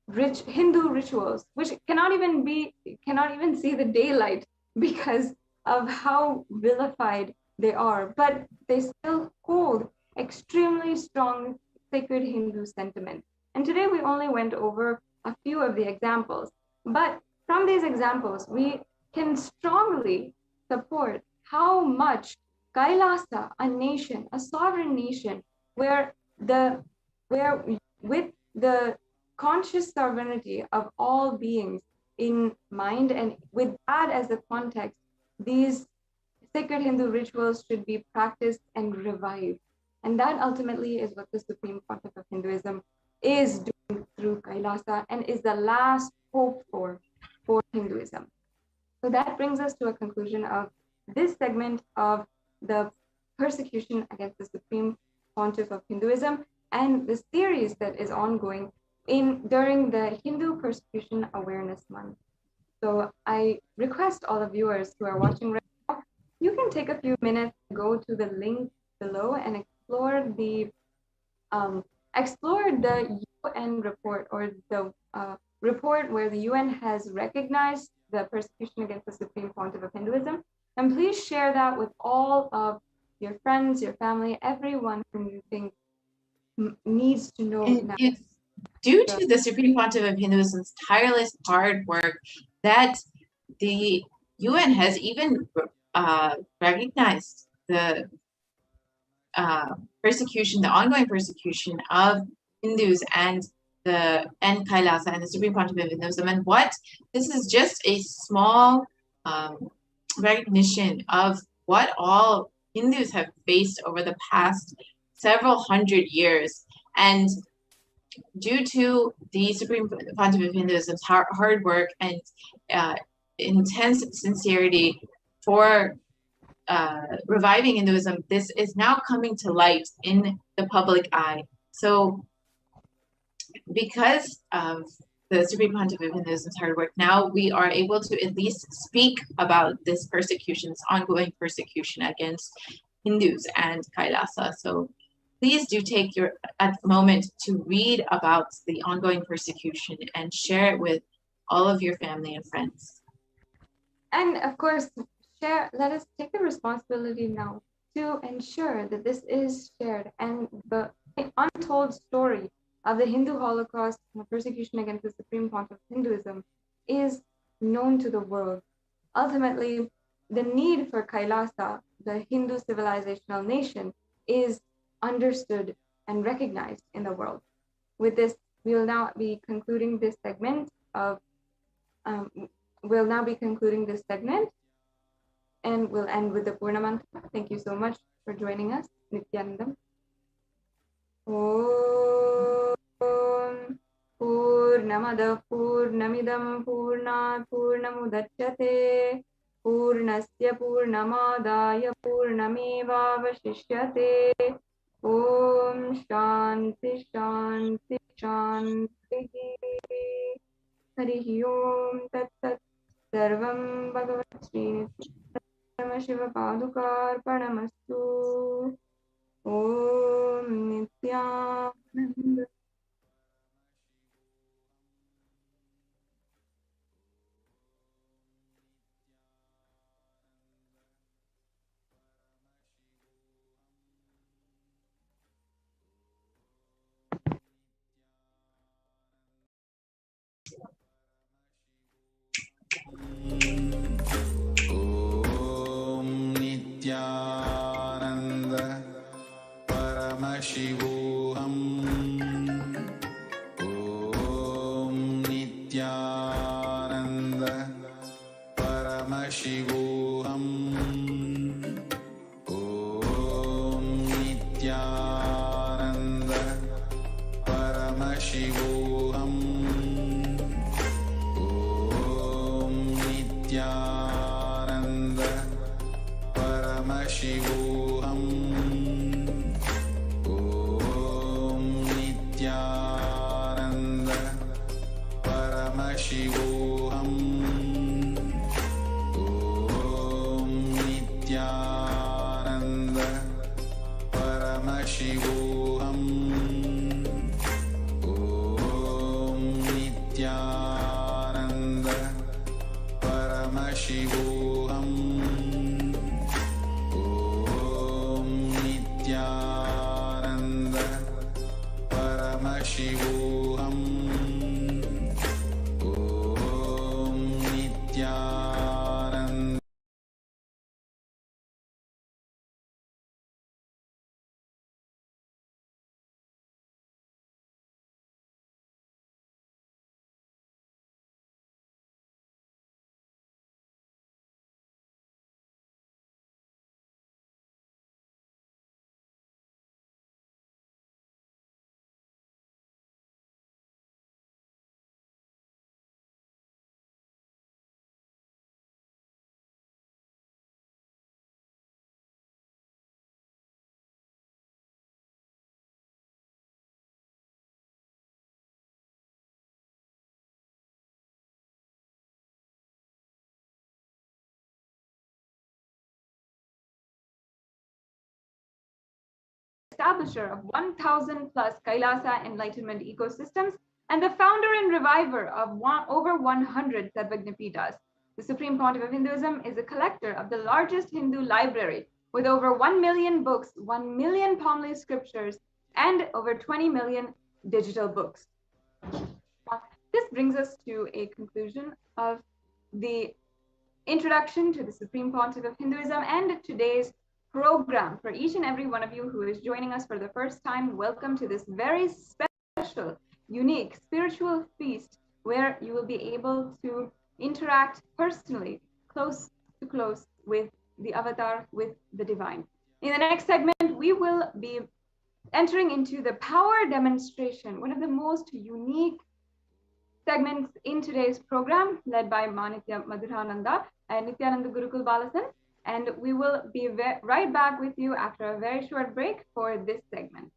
rich Hindu rituals, which cannot even see the daylight because of how vilified they are. But they still hold extremely strong sacred Hindu sentiment. And today we only went over a few of the examples. But from these examples, we can strongly support how much Kailasa, a nation, a sovereign nation, where with the conscious sovereignty of all beings in mind, and with that as the context, these sacred Hindu rituals should be practiced and revived. And that ultimately is what the Supreme Pontiff of Hinduism is doing through Kailasa, and is the last hope for Hinduism. So that brings us to a conclusion of this segment of the persecution against the Supreme Pontiff of Hinduism, and the series that is ongoing during the Hindu Persecution Awareness Month. So I request all the viewers who are watching right now, you can take a few minutes to go to the link below and explore the UN report, or the report where the UN has recognized the persecution against the Supreme Pontiff of Hinduism. And please share that with all of your friends, your family, everyone whom you think needs to know.
It's due to the Supreme Pontiff of Hinduism's tireless hard work that the UN has even recognized the persecution, the ongoing persecution of Hindus and Kailasa and the Supreme Pontiff of Hinduism. And this is just a small recognition of what all Hindus have faced over the past several hundred years. And due to the Supreme Pontiff of Hinduism's hard work and intense sincerity for reviving Hinduism, this is now coming to light in the public eye. So because of the Supreme Pontiff of Hinduism's hard work, now we are able to at least speak about this persecution, this ongoing persecution against Hindus and Kailasa. So please do take a moment to read about the ongoing persecution and share it with all of your family and friends.
And of course, let us take the responsibility now to ensure that this is shared and the untold story of the Hindu Holocaust and the persecution against the Supreme Pontiff of Hinduism is known to the world. Ultimately, the need for Kailasa, the Hindu civilizational nation, is understood and recognized in the world. With this, we will now be concluding this segment and we'll end with the Purna Mantra. Thank you so much for joining us. Nityanandam. Om Purnamada Purnamidam Purnat Purnamudachyate Purnasya Purnamadaya Purnameva Vashishyate. Om Shanti Shanti Shanti. Harihi Om Tat Tat. Sarvam Bhagavat Sri Shiva Padukarpanamastu. Om Nityananda.
Nityananda Paramashivoham. Om Nityananda Paramashivoham. Om Nityananda Paramashivoham. Om Nityananda Paramashivoham. Om Nityananda Paramashivoham. Om Nityananda Paramashivoham. Om Nityananda Paramashivoham. Om Nityananda Paramashivoham. Om Nityananda.
Establisher of 1,000 plus Kailasa enlightenment ecosystems and the founder and reviver of over 100 Sarvagnapitas. The Supreme Pontiff of Hinduism is a collector of the largest Hindu library with over 1 million books, 1 million Pali scriptures, and over 20 million digital books. This brings us to a conclusion of the introduction to the Supreme Pontiff of Hinduism and today's program. For each and every one of you who is joining us for the first time, welcome to this very special, unique spiritual feast where you will be able to interact personally, close to close with the avatar, with the divine. In the next segment, we will be entering into the power demonstration, one of the most unique segments in today's program, led by Manitya Madhurananda and Nityananda Gurukul Balasan. And we will be right back with you after a very short break for this segment.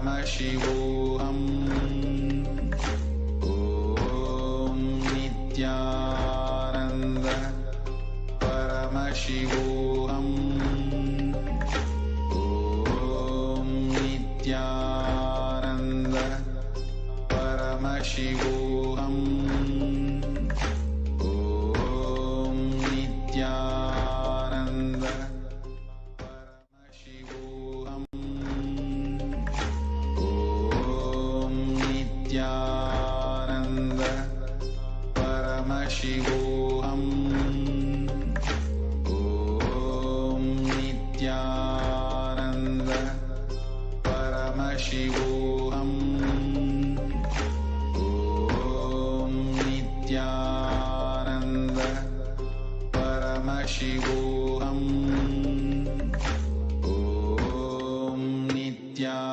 Paramashivoham. Om Nityananda Paramashivoham. Om Nityananda Paramashivoham. Om Nityananda Paramashivoham. Om Nityananda Paramashivoham. Om Nityananda Paramashivoham. Om Nityananda Paramashivoham. Om Nityananda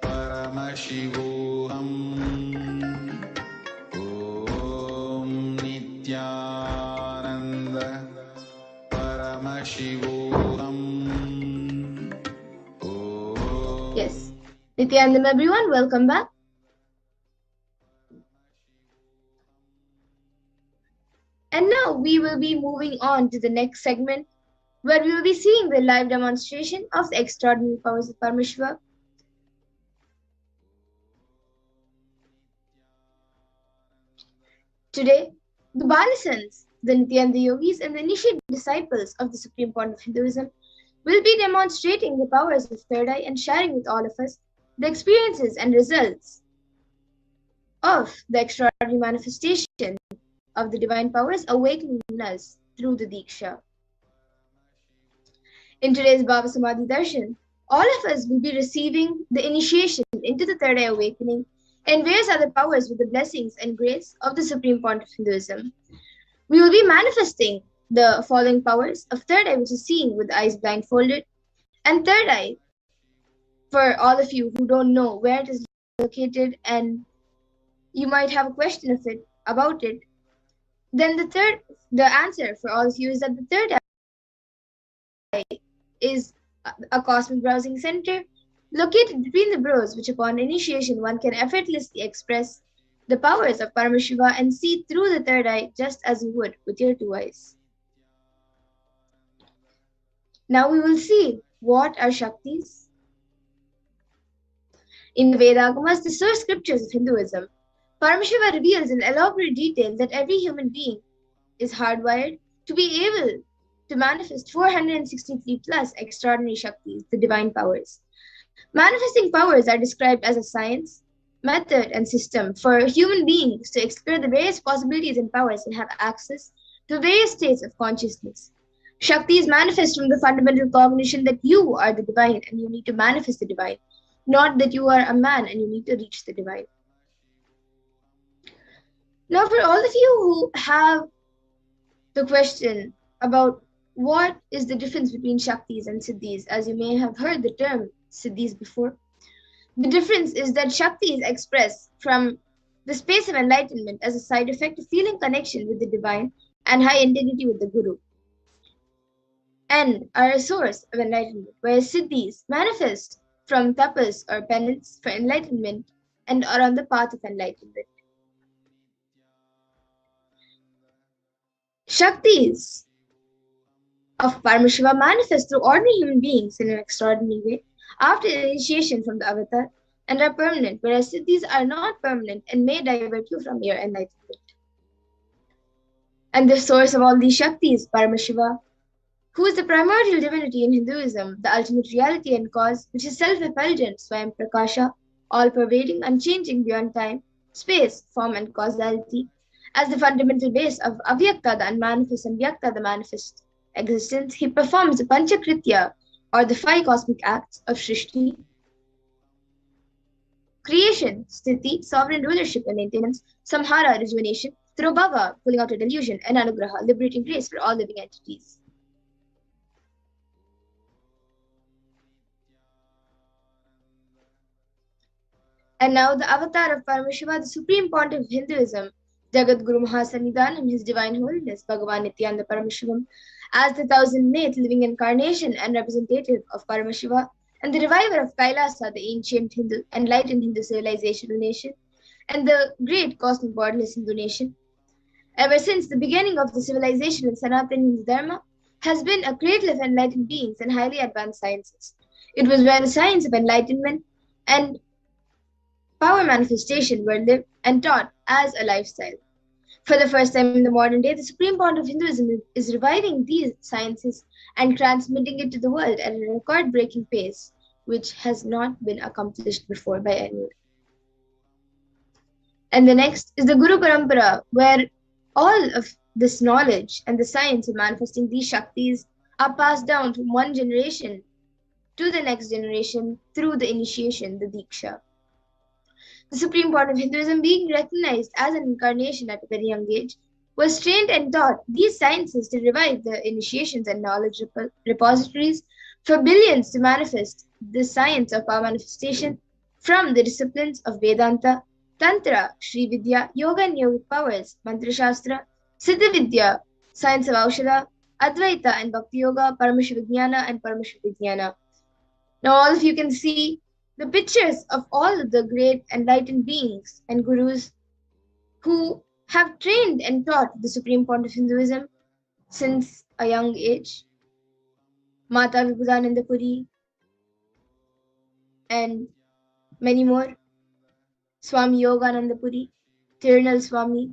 Paramashivoham. Om Nityananda Paramashivoham.
Yes. Nityanandam, everyone, welcome back. And now we will be moving on to the next segment, where we will be seeing the live demonstration of the extraordinary powers of Paramashiva. Today, the Balasans, the Nityananda yogis, and the initiate disciples of the Supreme Point of Hinduism will be demonstrating the powers of third eye and sharing with all of us the experiences and results of the extraordinary manifestation of the divine powers awakening in us through the Diksha. In today's Bhava Samadhi Darshan, all of us will be receiving the initiation into the third eye awakening and various other powers with the blessings and grace of the Supreme Point of Hinduism. We will be manifesting the following powers of third eye, which is seeing with the eyes blindfolded, and third eye, for all of you who don't know where it is located and you might have a question about it, then the answer for all of you is that the third eye is a cosmic browsing center located between the brows, which upon initiation one can effortlessly express the powers of Paramashiva and see through the third eye just as you would with your two eyes. Now we will see what are Shaktis. In the Vedagamas, the source scriptures of Hinduism, Paramashiva reveals in elaborate detail that every human being is hardwired to be able to manifest 463 plus extraordinary Shaktis, the divine powers. Manifesting powers are described as a science, method, and system for human beings to explore the various possibilities and powers and have access to various states of consciousness. Shaktis manifest from the fundamental cognition that you are the divine and you need to manifest the divine, not that you are a man and you need to reach the divine. Now, for all of you who have the question about what is the difference between Shaktis and Siddhis, as you may have heard the term Siddhis before, the difference is that Shaktis express from the space of enlightenment as a side effect of feeling connection with the divine and high integrity with the Guru, and are a source of enlightenment, whereas Siddhis manifest from tapas or penance for enlightenment and are on the path of enlightenment. Shaktis of Paramashiva manifest through ordinary human beings in an extraordinary way after initiation from the avatar and are permanent, whereas Siddhis are not permanent and may divert you from your enlightenment. And the source of all these Shaktis, Paramashiva, who is the primordial divinity in Hinduism, the ultimate reality and cause, which is self-effulgent, Swayam Prakasha, all-pervading, unchanging beyond time, space, form, and causality, as the fundamental base of Avyakta, the unmanifest, and Vyakta, the manifest existence. He performs the Panchakritya, or the 5 cosmic acts of Shrishti, creation, Sthiti, sovereign rulership and maintenance, Samhara, rejuvenation, through Bhava, pulling out a delusion, and Anugraha, liberating grace for all living entities. And now the avatar of Paramashiva, the supreme point of Hinduism, Jagat Guru Mahasannidhanam, His Divine Holiness, Bhagavan Nityananda Paramashivam, as the 1008th living incarnation and representative of Paramashiva, and the reviver of Kailasa, the ancient Hindu, enlightened Hindu civilizational nation, and the great cosmic borderless Hindu nation. Ever since the beginning of the civilization in Sanatana Hindu Dharma has been a cradle of enlightened beings and highly advanced sciences. It was where the science of enlightenment and power manifestation were lived and taught as a lifestyle. For the first time in the modern day, the supreme point of Hinduism is reviving these sciences and transmitting it to the world at a record-breaking pace, which has not been accomplished before by anyone. And the next is the Guru Parampara, where all of this knowledge and the science of manifesting these Shaktis are passed down from one generation to the next generation through the initiation, the Diksha. The supreme point of Hinduism, being recognized as an incarnation at a very young age, was trained and taught these sciences to revive the initiations and knowledge repositories for billions to manifest the science of power manifestation from the disciplines of Vedanta, Tantra, Sri Vidya, Yoga and Yogic powers, Mantra Shastra, Siddha Vidya, science of Aushadha, Advaita and Bhakti Yoga, Paramashiva Vijnana and Paramashiva Vijnana. Now all of you can see the pictures of all of the great enlightened beings and gurus who have trained and taught the supreme point of Hinduism since a young age. Mata Vibhudananda Puri and many more. Swami Yogananda Puri, Tirunal Swami.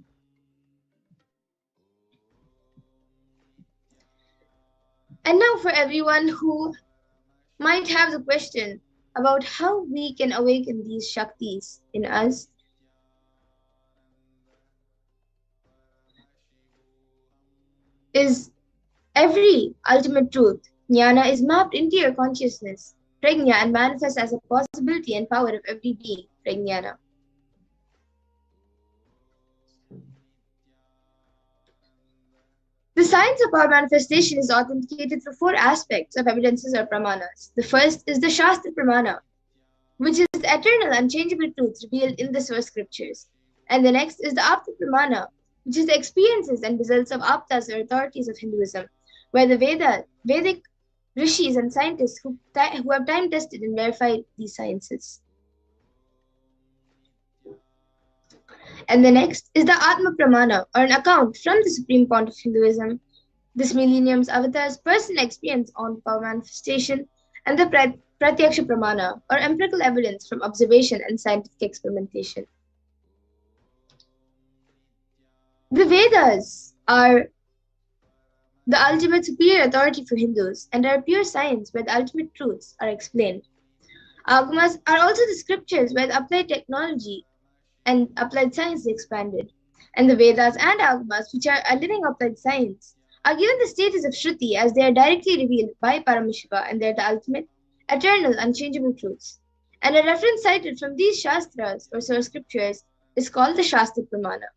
And now for everyone who might have the question about how we can awaken these Shaktis in us. Is every ultimate truth, jnana, is mapped into your consciousness, prajna, and manifests as a possibility and power of every being, prajnana. The science of power manifestation is authenticated through four aspects of evidences or pramanas. The first is the Shastra Pramana, which is the eternal, unchangeable truth revealed in the source scriptures. And the next is the Apta Pramana, which is the experiences and results of Aptas or authorities of Hinduism, where the Vedic rishis and scientists who have time tested and verified these sciences. And the next is the Atma Pramana, or an account from the supreme point of Hinduism, this millennium's avatar's personal experience on power manifestation, and the Pratyaksha Pramana, or empirical evidence from observation and scientific experimentation. The Vedas are the ultimate superior authority for Hindus and are pure science where the ultimate truths are explained. Agamas are also the scriptures where the applied technology and applied science is expanded. And the Vedas and Agamas, which are a living applied science, are given the status of Shruti as they are directly revealed by Paramashiva and they are the ultimate, eternal, unchangeable truths. And a reference cited from these Shastras or source scriptures is called the Shastra Pramana.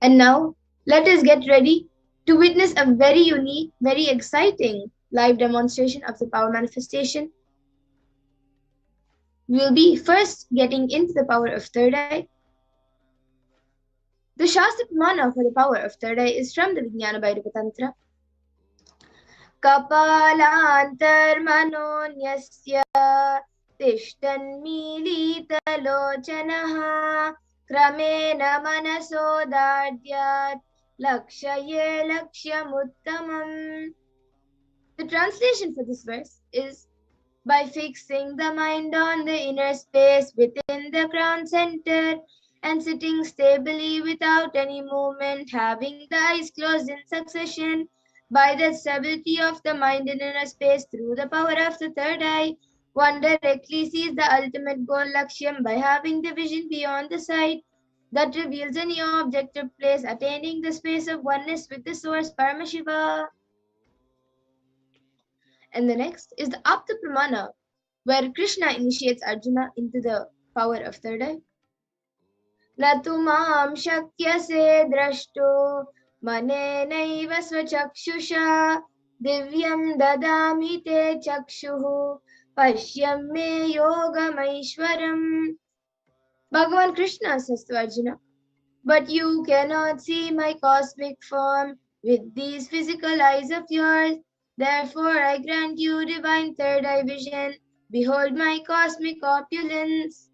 And now, let us get ready to witness a very unique, very exciting live demonstration of the power manifestation. We will be first getting into the power of third eye. The Shastra Pramana for the power of third eye is from the Vijnana Bhairava Tantra. Kapalantar manonyasya tishtan milita lochanaha kramena manasodadyat lakshaye lakshyamuttamam. The translation for this verse is, by fixing the mind on the inner space within the crown center and sitting stably without any movement, having the eyes closed in succession, by the stability of the mind in inner space through the power of the third eye, one directly sees the ultimate goal Lakshyam by having the vision beyond the sight that reveals a new objective place, attaining the space of oneness with the source Paramashiva. And the next is the Apta Pramana, where Krishna initiates Arjuna into the power of third eye. Natumam shakyase drashto manenaiva svachakshisha divyam dadami te chakshuhu pashyam me yogamaishwaram. Bhagavan Krishna says to Arjuna, but you cannot see my cosmic form with these physical eyes of yours. Therefore I grant you divine third eye vision. Behold my cosmic opulence.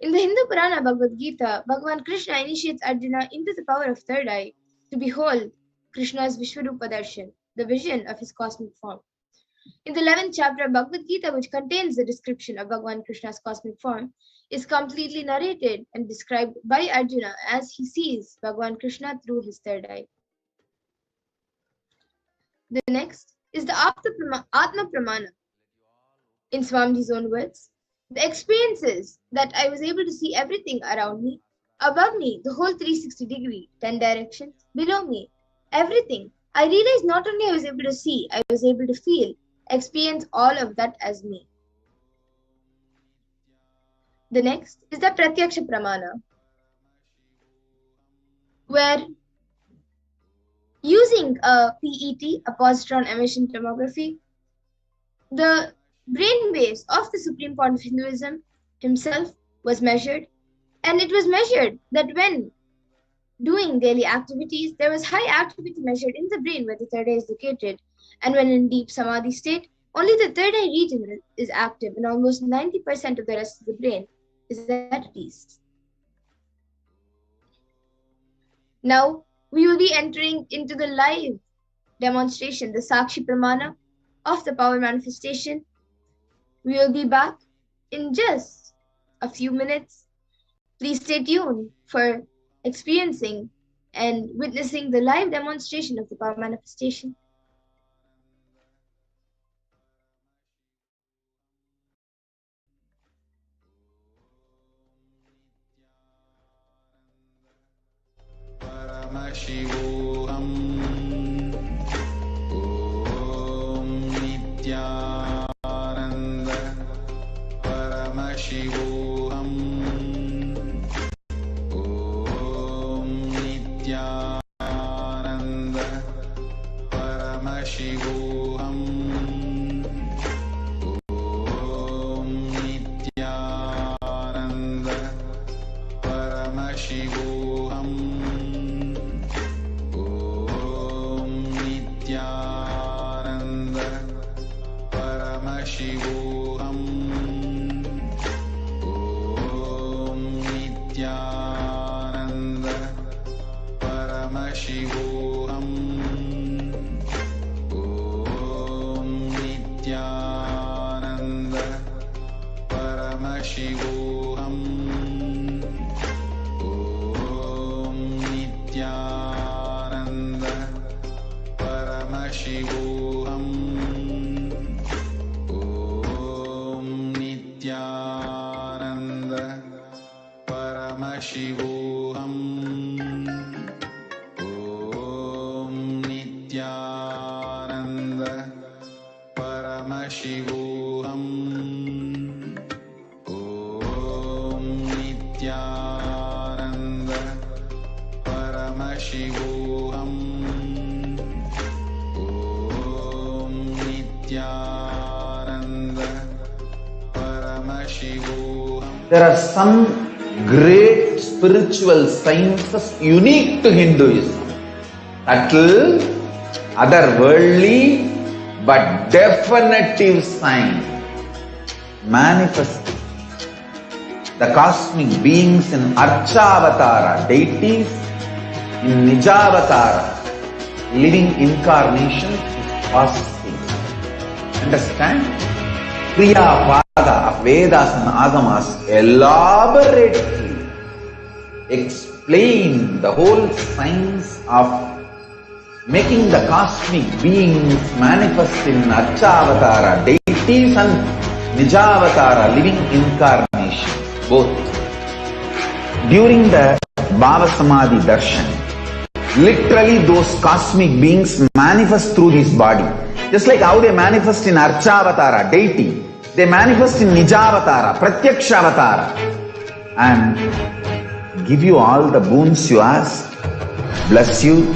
In the Hindu Purana Bhagavad Gita, Bhagavan Krishna initiates Arjuna into the power of third eye to behold Krishna's Vishwarupa Darshan, the vision of his cosmic form. In the 11th chapter of Bhagavad Gita, which contains the description of Bhagavan Krishna's cosmic form, is completely narrated and described by Arjuna as he sees Bhagavan Krishna through his third eye. The next is the Atma Pramana. In Swamiji's own words, the experience is that I was able to see everything around me, above me, the whole 360 degree, 10 directions, below me, everything. I realized not only I was able to see, I was able to feel, experience all of that as me. The next is the Pratyaksha Pramana, where using a PET, a positron emission tomography, the brain waves of the Supreme Point of Hinduism himself was measured, and it was measured that when doing daily activities, there was high activity measured in the brain where the third eye is located, and when in deep samadhi state, only the third eye region is active and almost 90% of the rest of the brain is at peace. Now, we will be entering into the live demonstration, the Sakshi Pramana of the power manifestation. We will be back in just a few minutes. Please stay tuned for experiencing and witnessing the live demonstration of the power manifestation.
Shivoham Om Nityananda Paramashivoham Om Nityananda Paramashivoham Om Nityananda Paramashivoham Shivoham Om Nityananda Paramashivoham Om Nityananda Paramashivoham Om Nityananda Paramashivoham Nityananda Paramashivoham Om Nityananda Paramashivoham Om Nityananda Paramashivoham Om Nityananda There are some great spiritual sciences unique to Hinduism. Subtle, otherworldly, but definitive sign. Manifesting the cosmic beings in Archavatara, deities in Nijavatara, living incarnations is possible. Understand? Kriya Pada of Vedas and Agamas elaborately explain the whole science of making the cosmic beings manifest in Archavatara, deities and Nijavatara, living incarnations, both. During the Bhava Samadhi Darshan, literally those cosmic beings manifest through his body. Just like how they manifest in Archavatara, deity, they manifest in Nijavatara, Pratyakshavatara, and give you all the boons you ask, bless you.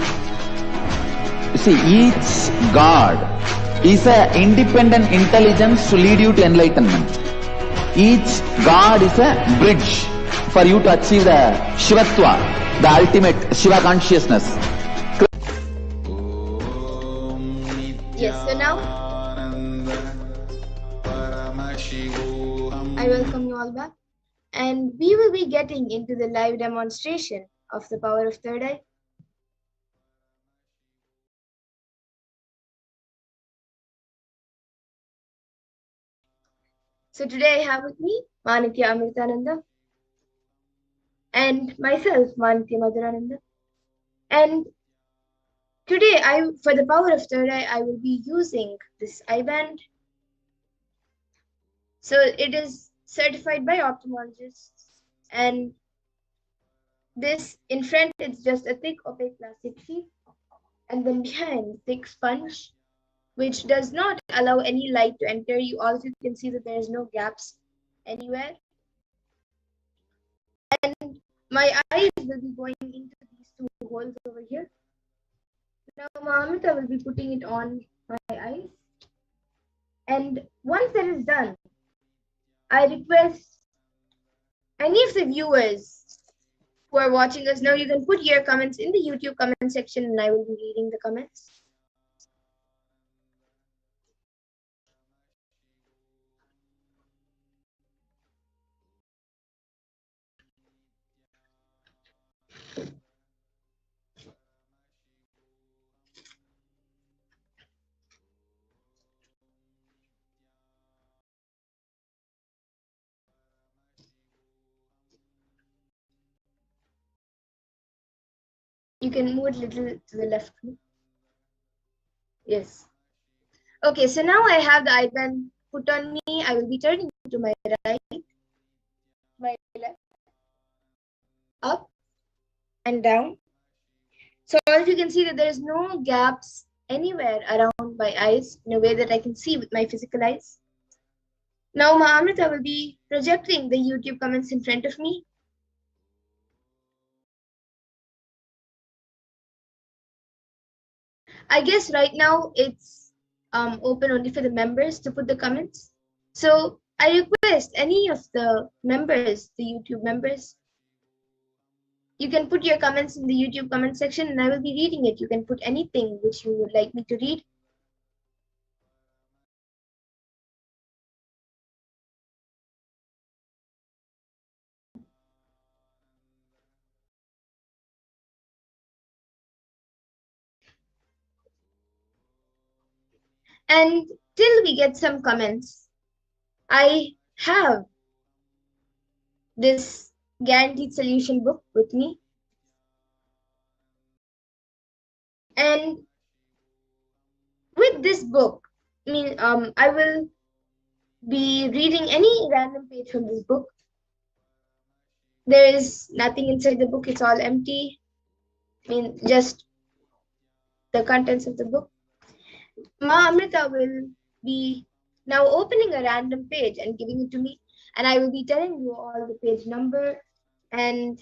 You see, each God is an independent intelligence to lead you to enlightenment. Each God is a bridge for you to achieve the Shivatva, the ultimate Shiva consciousness.
Yes, so now I welcome you all back. And we will be getting into the live demonstration of the power of third eye. So today I have with me Manitya Amritananda and myself, Manitya Madhurananda. And today, for the power of third eye, I will be using this eye band. So it is certified by ophthalmologists, and this in front it's just a thick opaque plastic sheet, and then behind thick sponge, which does not allow any light to enter. You also can see that there is no gaps anywhere. And my eyes will be going into these two holes over here. Now Mamita will be putting it on my eyes. And once that is done, I request any of the viewers who are watching us now, you can put your comments in the YouTube comment section and I will be reading the comments. You can move it a little to the left. Yes. Okay, so now I have the eye band put on me. I will be turning to my right, my left, up and down. So as you can see that there is no gaps anywhere around my eyes in a way that I can see with my physical eyes. Now Amrita will be projecting the YouTube comments in front of me. I guess right now it's open only for the members to put the comments. So I request any of the members, the YouTube members, you can put your comments in the YouTube comment section and I will be reading it. You can put anything which you would like me to read. And till we get some comments, I have this guaranteed solution book with me. And with this book, I will be reading any random page from this book. There is nothing inside the book, it's all empty. Just the contents of the book. Ma Amrita will be now opening a random page and giving it to me, and I will be telling you all the page number and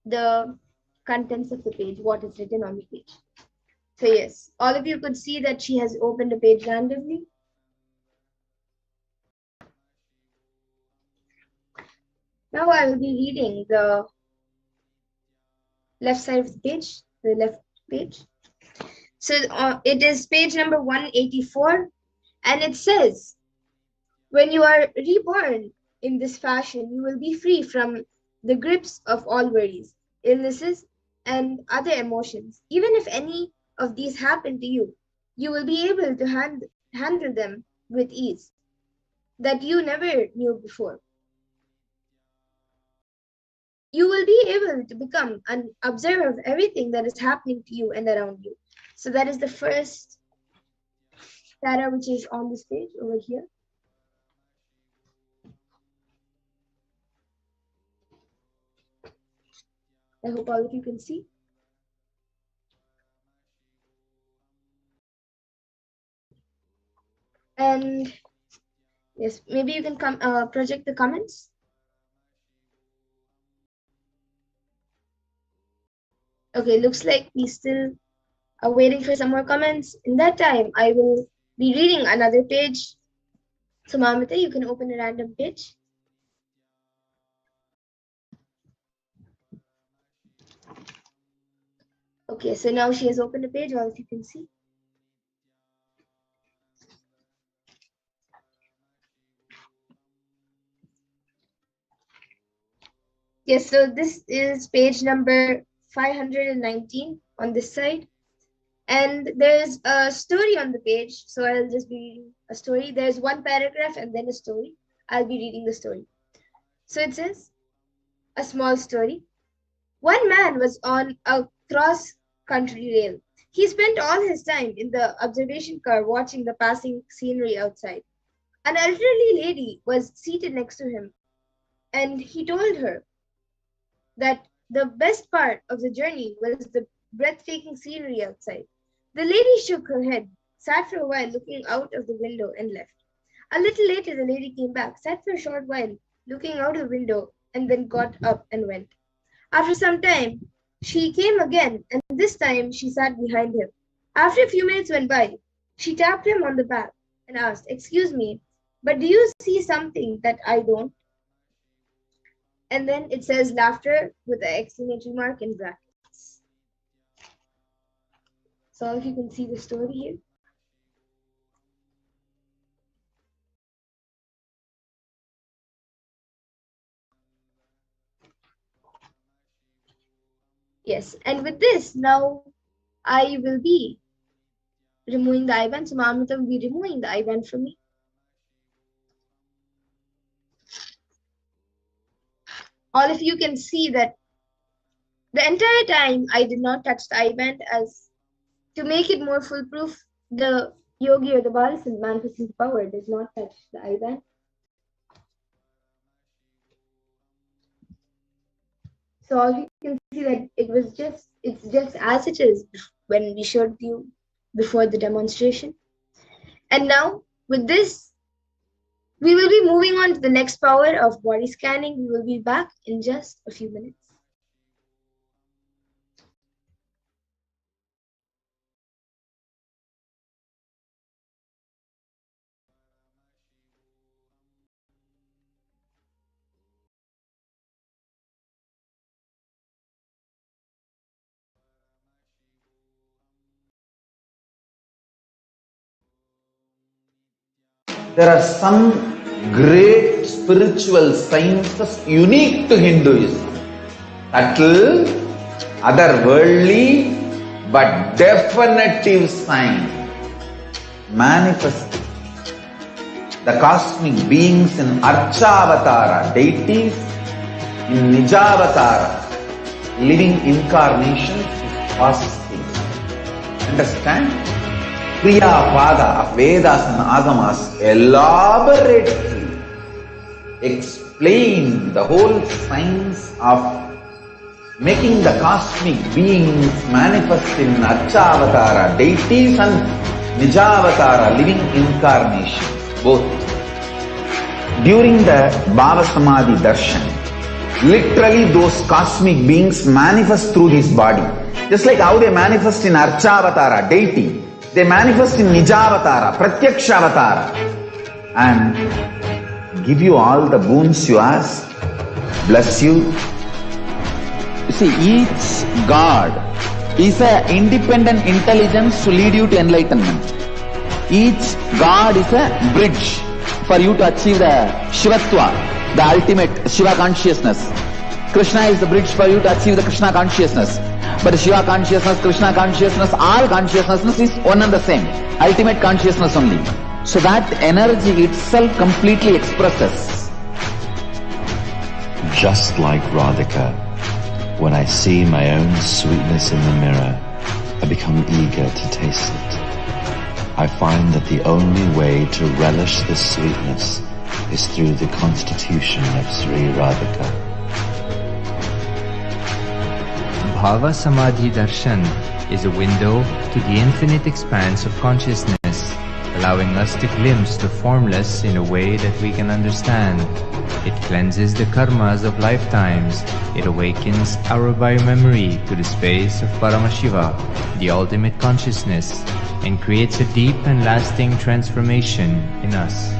the contents of the page, what is written on the page. So yes, all of you could see that she has opened a page randomly. Now I will be reading the left side of the page, the left page. So it is page number 184, and it says, when you are reborn in this fashion, you will be free from the grips of all worries, illnesses, and other emotions. Even if any of these happen to you, you will be able to handle them with ease that you never knew before. You will be able to become an observer of everything that is happening to you and around you. So that is the first para which is on this page over here. I hope all of you can see. And yes, maybe you can project the comments. Okay, looks like we still are waiting for some more comments. In that time, I will be reading another page. So Mamita, you can open a random page. Okay, so now she has opened a page, all of you can see. Yes, so this is page number 519 on this side. And there's a story on the page, so I'll just be reading a story. There's one paragraph and then a story. I'll be reading the story. So it says, a small story. One man was on a cross country rail. He spent all his time in the observation car watching the passing scenery outside. An elderly lady was seated next to him, and he told her that the best part of the journey was the breathtaking scenery outside. The lady shook her head, sat for a while looking out of the window, and left. A little later, the lady came back, sat for a short while looking out of the window, and then got up and went. After some time, she came again, and this time she sat behind him. After a few minutes went by, she tapped him on the back and asked, "Excuse me, but do you see something that I don't?" And then it says laughter with an exclamation mark in brackets. So if you can see the story here. Yes, and with this, now I will be removing the IBAN. So Mamita will be removing the IBAN from me. All of you can see that the entire time I did not touch the IBAN, as to make it more foolproof, the yogi or the Balasan manifesting power does not touch the IBAN. So all you can see that it's just as it is when we showed you before the demonstration. And now with this, we will be moving on to the next power of body scanning. We will be back in just a few minutes.
There are some great spiritual sciences unique to Hinduism. Subtle, otherworldly, but definitive sign. Manifesting the cosmic beings in Archavatara, deities, in Nijavatara, living incarnations is fasting. Understand? Kriya Pada of Vedas and Agamas elaborately explain the whole science of making the cosmic beings manifest in Archavatara, deities, and Nijavatara, living incarnations, both. During the Bhava Samadhi Darshan, literally those cosmic beings manifest through his body. Just like how they manifest in Archavatara, deity, they manifest in Nijavatara, Pratyakshavatara, and give you all the boons you ask, bless you. You see, each God is an independent intelligence to lead you to enlightenment. Each God is a bridge for you to achieve the Shivatva, the ultimate Shiva consciousness. Krishna is the bridge for you to achieve the Krishna consciousness. But the Shiva consciousness, Krishna consciousness, all consciousness is one and the same. Ultimate consciousness only. So that energy itself completely expresses.
Just like Radhika, when I see my own sweetness in the mirror, I become eager to taste it. I find that the only way to relish the sweetness is through the constitution of Sri Radhika.
Bhava Samadhi Darshan is a window to the infinite expanse of consciousness, allowing us to glimpse the formless in a way that we can understand. It cleanses the karmas of lifetimes. It awakens our biomemory to the space of Paramashiva, the ultimate consciousness, and creates a deep and lasting transformation in us.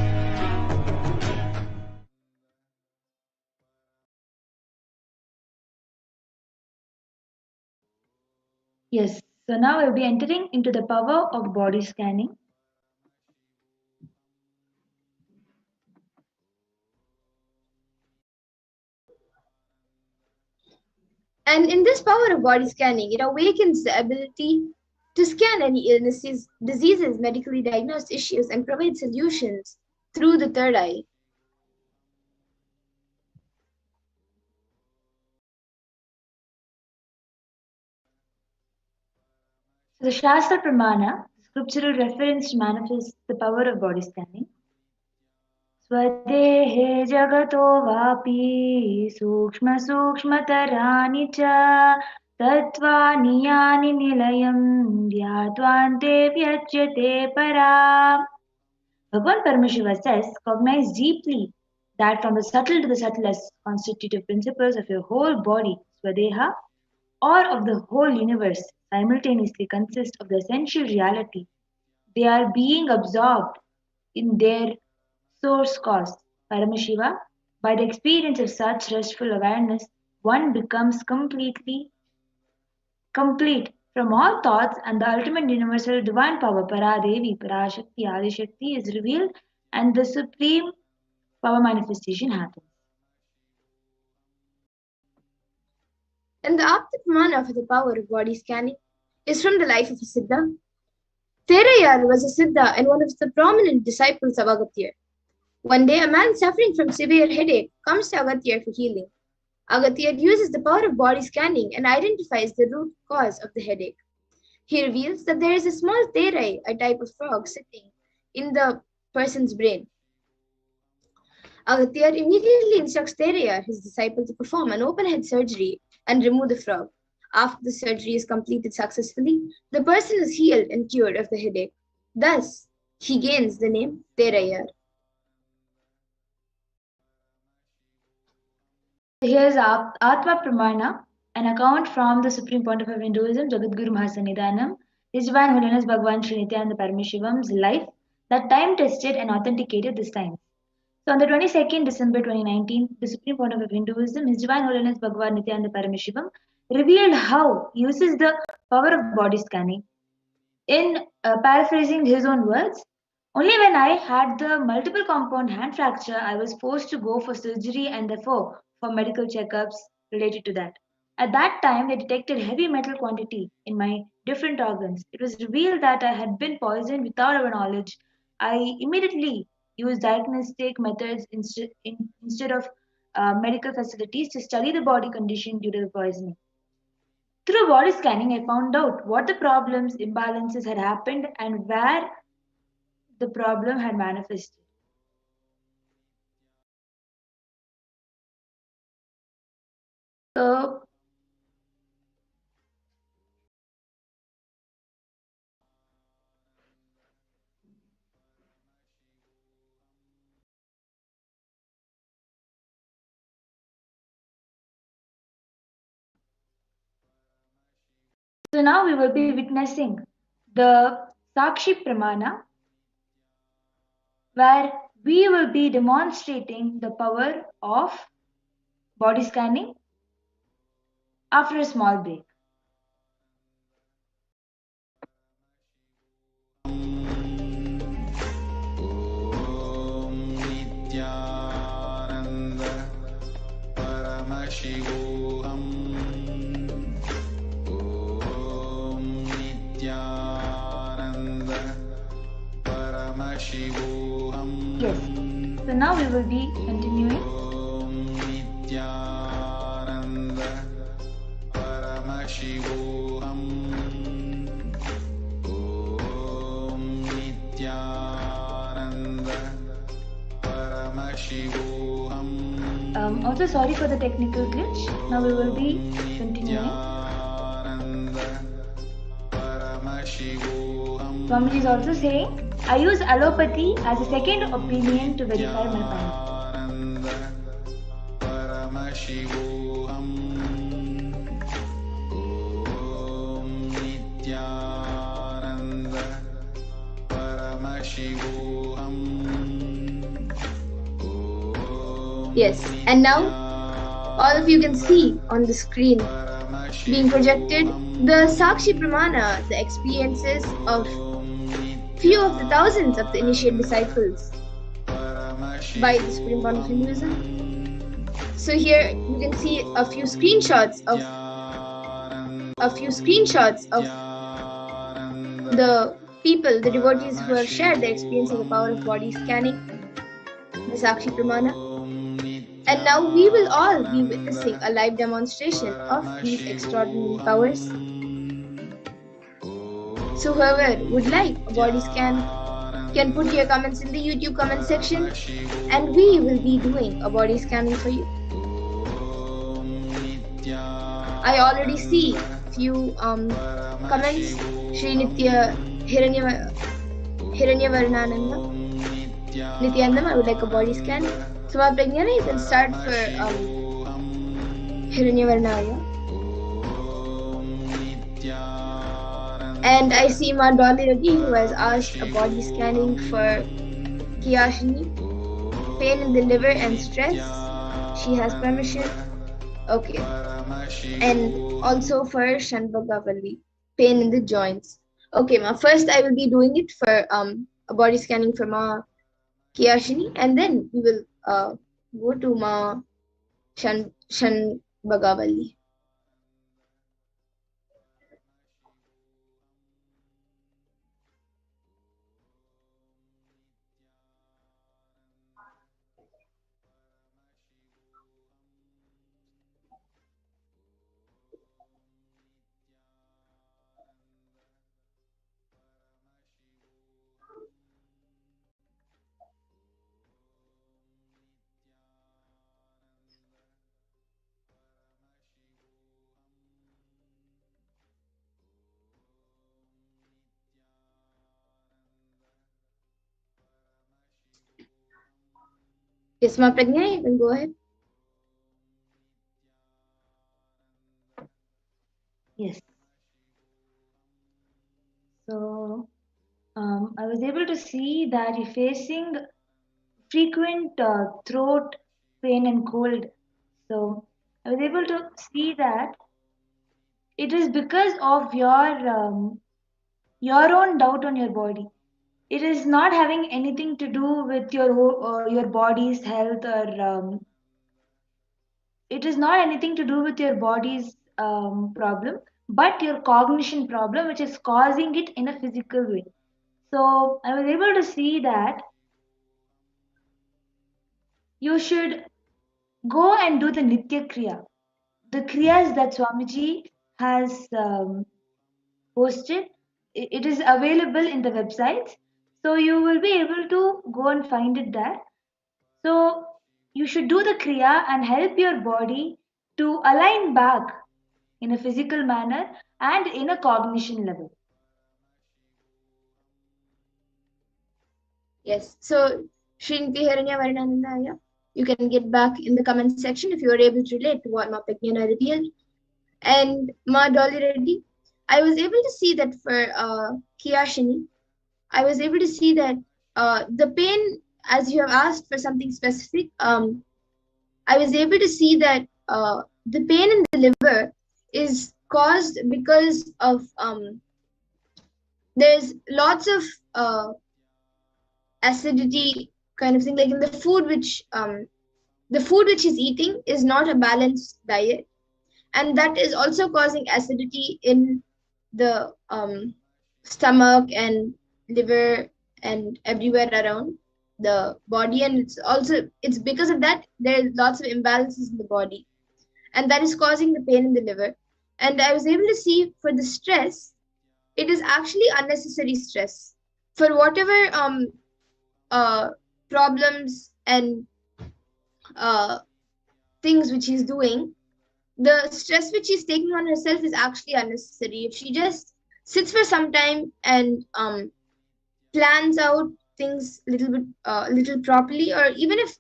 Yes, so now we'll be entering into the power of body scanning.
And in this power of body scanning, it awakens the ability to scan any illnesses, diseases, medically diagnosed issues, and provide solutions through the third eye.
So the Shastra Pramana, scriptural reference to manifest the power of body scanning. Swadehe jagato vapi sukshma sukshmataraani cha tattvani yani nilayam dhyatvante vyachyate para. Bhagavan Paramashiva says, cognize deeply that from the subtle to the subtlest constitutive principles of your whole body, Swadeha, or of the whole universe, simultaneously consist of the essential reality. They are being absorbed in their source cause, Paramashiva. By the experience of such restful awareness, one becomes completely complete from all thoughts, and the ultimate universal divine power, Paradevi, Parashakti, Adishakti, is revealed, and the supreme power manifestation happens.
And the Apta Pramana for the power of body scanning is from the life of a Siddha. Therayar was a Siddha and one of the prominent disciples of Agatyar. One day, a man suffering from severe headache comes to Agatyar for healing. Agatyar uses the power of body scanning and identifies the root cause of the headache. He reveals that there is a small therai, a type of frog, sitting in the person's brain. Agatyar immediately instructs Therayar, his disciple, to perform an open-head surgery and remove the frog. After the surgery is completed successfully, the person is healed and cured of the headache. Thus, he gains the name Therayar.
Here's Atma Pramana, an account from the Supreme Pontiff of Hinduism, Jagadguru Mahasannidhanam, His Divine Holiness Bhagavan Sri Nityananda Parameshivam's life that time tested and authenticated this time. So on the 22nd December 2019, the Supreme Pontiff of Hinduism, His Divine Holiness Bhagavan Nityananda Parameshivam, revealed how he uses the power of body scanning. In paraphrasing his own words, only when I had the multiple compound hand fracture, I was forced to go for surgery and therefore for medical checkups related to that. At that time, they detected heavy metal quantity in my different organs. It was revealed that I had been poisoned without our knowledge. I immediately used diagnostic methods instead of medical facilities to study the body condition due to the poisoning. Through body scanning, I found out what the problems, imbalances had happened and where the problem had manifested. So now we will be witnessing the Sakshi Pramana, where we will be demonstrating the power of body scanning after a small break. Yes, so now we will be continuing. Also sorry for the technical glitch. Now we will be continuing. Swamiji is also saying, I use allopathy as a second opinion to verify my findings.
Yes, and now all of you can see on the screen being projected the Sakshi Pramana, the experiences of few of the thousands of the initiate disciples by the Supreme Pontiff of Hinduism. So here you can see a few screenshots of a few screenshots of the people, the devotees who have shared their experience of the power of body scanning, the Sakshi Pramana. And now we will all be witnessing a live demonstration of these extraordinary powers. So whoever would like a body scan can put your comments in the YouTube comment section, and we will be doing a body scanning for you. I already see few comments. Shri Nitya Hiranyavarnananda Nityanandam, I would like a body scan. So Ma Pragnana, you can start for Hiranyavarnaya. And I see Ma Dolly Reddy, who has asked a body scanning for Kiyashini, pain in the liver and stress. She has permission. Okay. And also for Shanbhagavalli, pain in the joints. Okay, Ma. First, I will be doing it for a body scanning for Ma Kiyashini, and then we will go to Ma Shanbhagavalli. Yes, Ma Pragna, you can go ahead.
Yes. So I was able to see that you're facing frequent throat pain and cold. So I was able to see that it is because of your own doubt on your body. It is not having anything to do with your body's health, or it is not anything to do with your body's problem, but your cognition problem, which is causing it in a physical way. So I was able to see that you should go and do the Nitya Kriya. The Kriyas that Swamiji has posted, it is available in the websites. So you will be able to go and find it there. So you should do the Kriya and help your body to align back in a physical manner and in a cognition level.
Yes. So Srinti Hiranyavarnananda, you can get back in the comment section if you are able to relate to what Ma Pragnana revealed. And Ma Dolly Reddy, I was able to see that for Kiyashini, I was able to see that the pain, as you have asked for something specific, I was able to see that the pain in the liver is caused because of there's lots of acidity kind of thing, like in the food which he's eating is not a balanced diet, and that is also causing acidity in the stomach and liver and everywhere around the body. And it's because of that there are lots of imbalances in the body, and that is causing the pain in the liver. And I was able to see for the stress, it is actually unnecessary stress for whatever problems and things which he's doing. The stress which she's taking on herself is actually unnecessary. If she just sits for some time and plans out things little properly, or even if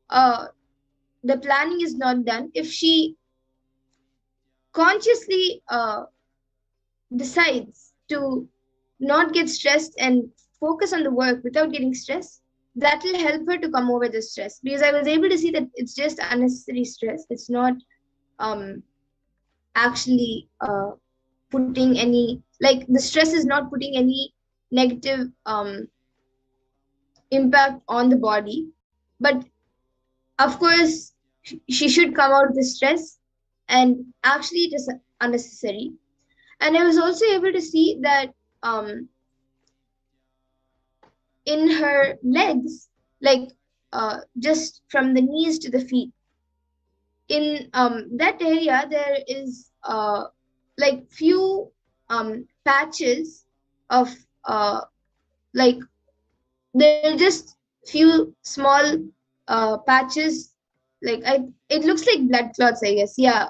the planning is not done, if she consciously decides to not get stressed and focus on the work without getting stressed, that will help her to come over the stress. Because I was able to see that it's just unnecessary stress. It's not actually putting any, like, the stress is not putting any negative impact on the body. But of course she should come out of the stress, and actually it is unnecessary. And I was also able to see that in her legs, like just from the knees to the feet, in that area there is like few patches of like there are just few small patches, like it looks like blood clots, I guess. Yeah,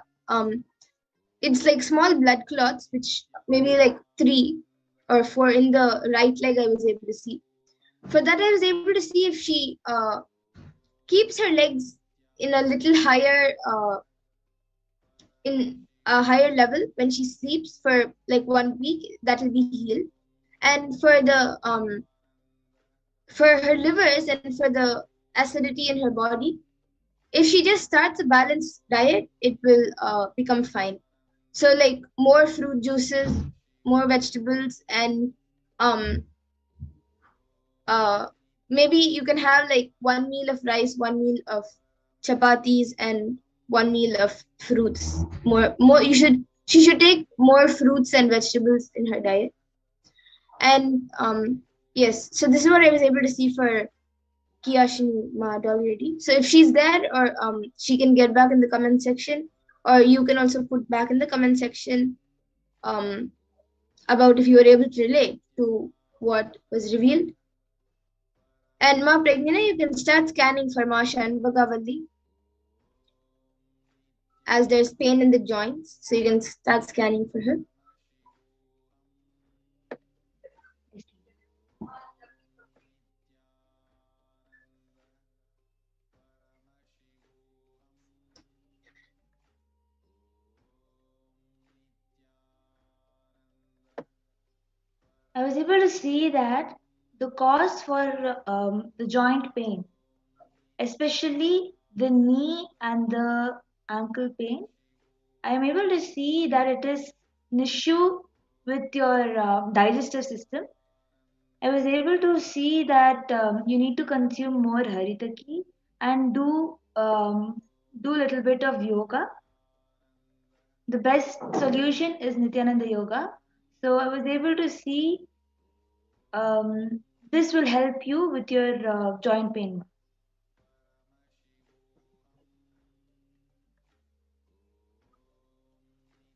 it's like small blood clots, which maybe like 3 or 4 in the right leg I was able to see. For that I was able to see if she keeps her legs in a little higher in a higher level when she sleeps for like 1 week, that will be healed. And for her livers and for the acidity in her body, if she just starts a balanced diet, it will become fine. So like more fruit juices, more vegetables, and um uh maybe you can have like 1 meal of rice, 1 meal of chapatis, and 1 meal of fruits. More she should take more fruits and vegetables in her diet. And yes, so this is what I was able to see for Kiyashini Ma already. So if she's there, or she can get back in the comment section, or you can also put back in the comment section about if you were able to relate to what was revealed. And Ma Pragnana, you can start scanning for Ma Shanbhagavati, as there's pain in the joints, so you can start scanning for her.
I was able to see that the cause for the joint pain, especially the knee and the ankle pain, I am able to see that it is an issue with your digestive system. I was able to see that you need to consume more haritaki and do little bit of yoga. The best solution is Nityananda Yoga. So I was able to see this will help you with your joint pain.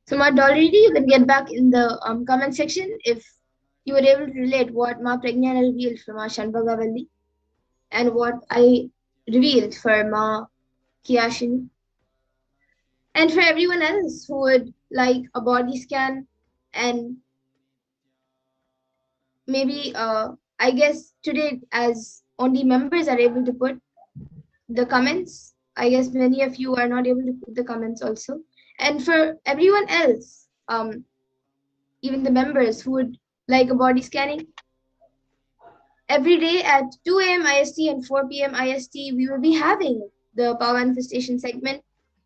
So Ma already, you can get back in the comment section if you were able to relate what Ma Pragnana revealed for Ma Shanbhagavali and what I revealed for Ma Kiyashini. And for everyone else who would like a body scan, and maybe I guess today, as only members are able to put the comments, I guess many of you are not able to put the comments also. And for everyone else, even the members who would like a body scanning, every day at 2 a.m. IST and 4 p.m. IST, we will be having the Power Manifestation segment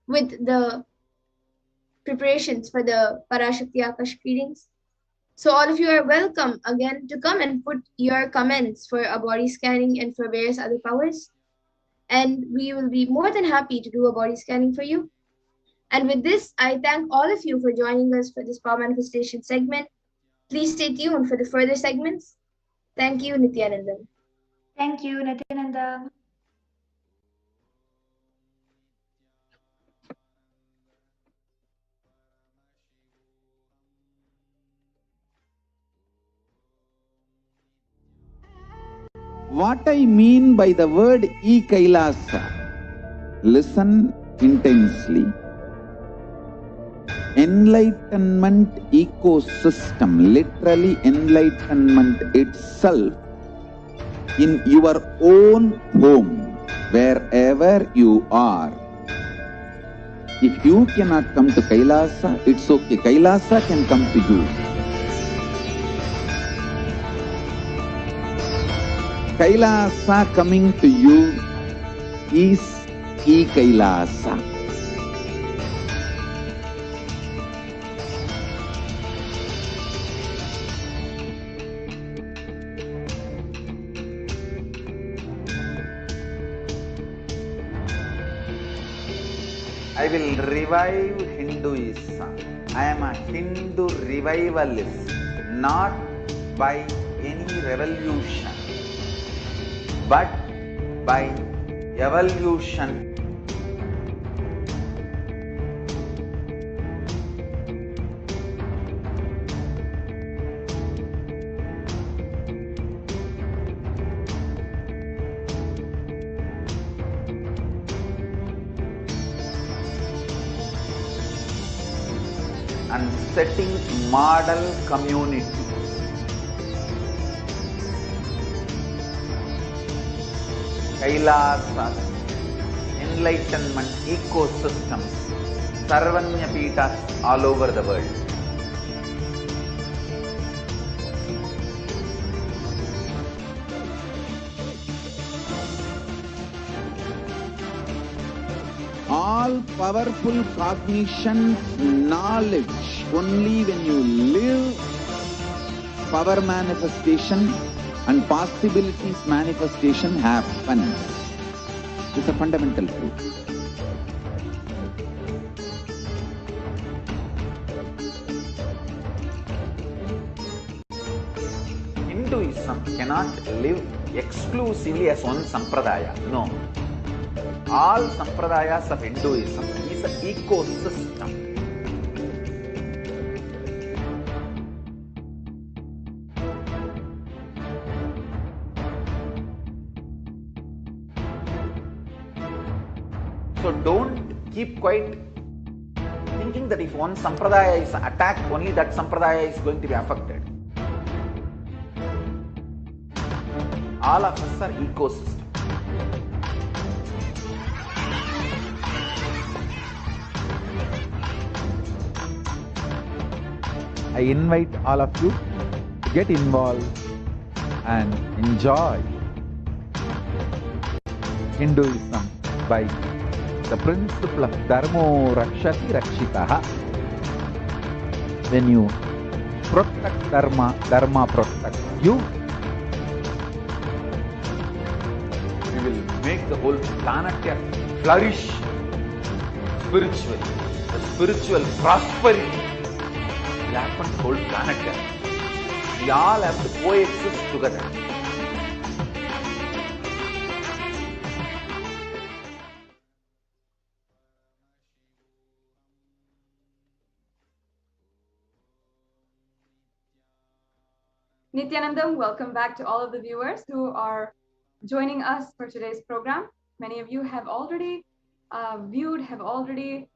with the preparations for the Parashakti Akash readings. So all of you are welcome again to come and put your comments for a body scanning and for various other powers. And we will be more than happy to do a body scanning for you. And with this, I thank all of you for joining us for this Power Manifestation segment. Please stay tuned for the further segments. Thank you, Nityananda.
Thank you, Nityananda.
What I mean by the word Kailasa, listen intensely. Enlightenment ecosystem, literally enlightenment itself, in your own home, wherever you are. If you cannot come to Kailasa, it's okay. Kailasa can come to you. Kailasa coming to you is Kailasa. I will revive Hinduism. I am a Hindu revivalist, not by any revolution, but by evolution. And setting model community. Kailasa, enlightenment ecosystems, Sarvanya Peethas all over the world. All powerful cognition, knowledge, only when you live, power manifestation and possibilities manifestation happen. It's a fundamental truth. Hinduism cannot live exclusively as one sampradaya. No. All sampradayas of Hinduism is an ecosystem. So don't keep quiet thinking that if one sampradaya is attacked, only that sampradaya is going to be affected. All of us are ecosystems. I invite all of you to get involved and enjoy Hinduism by the principle of Dharmo Rakshati Rakshitaha. When you protect Dharma, Dharma protects you. We will make the whole planet flourish spiritually. The spiritual prosperity will happen to the whole planet. We all have to coexist together.
Nityanandam, welcome back to all of the viewers who are joining us for today's program. Many of you have already viewed, have already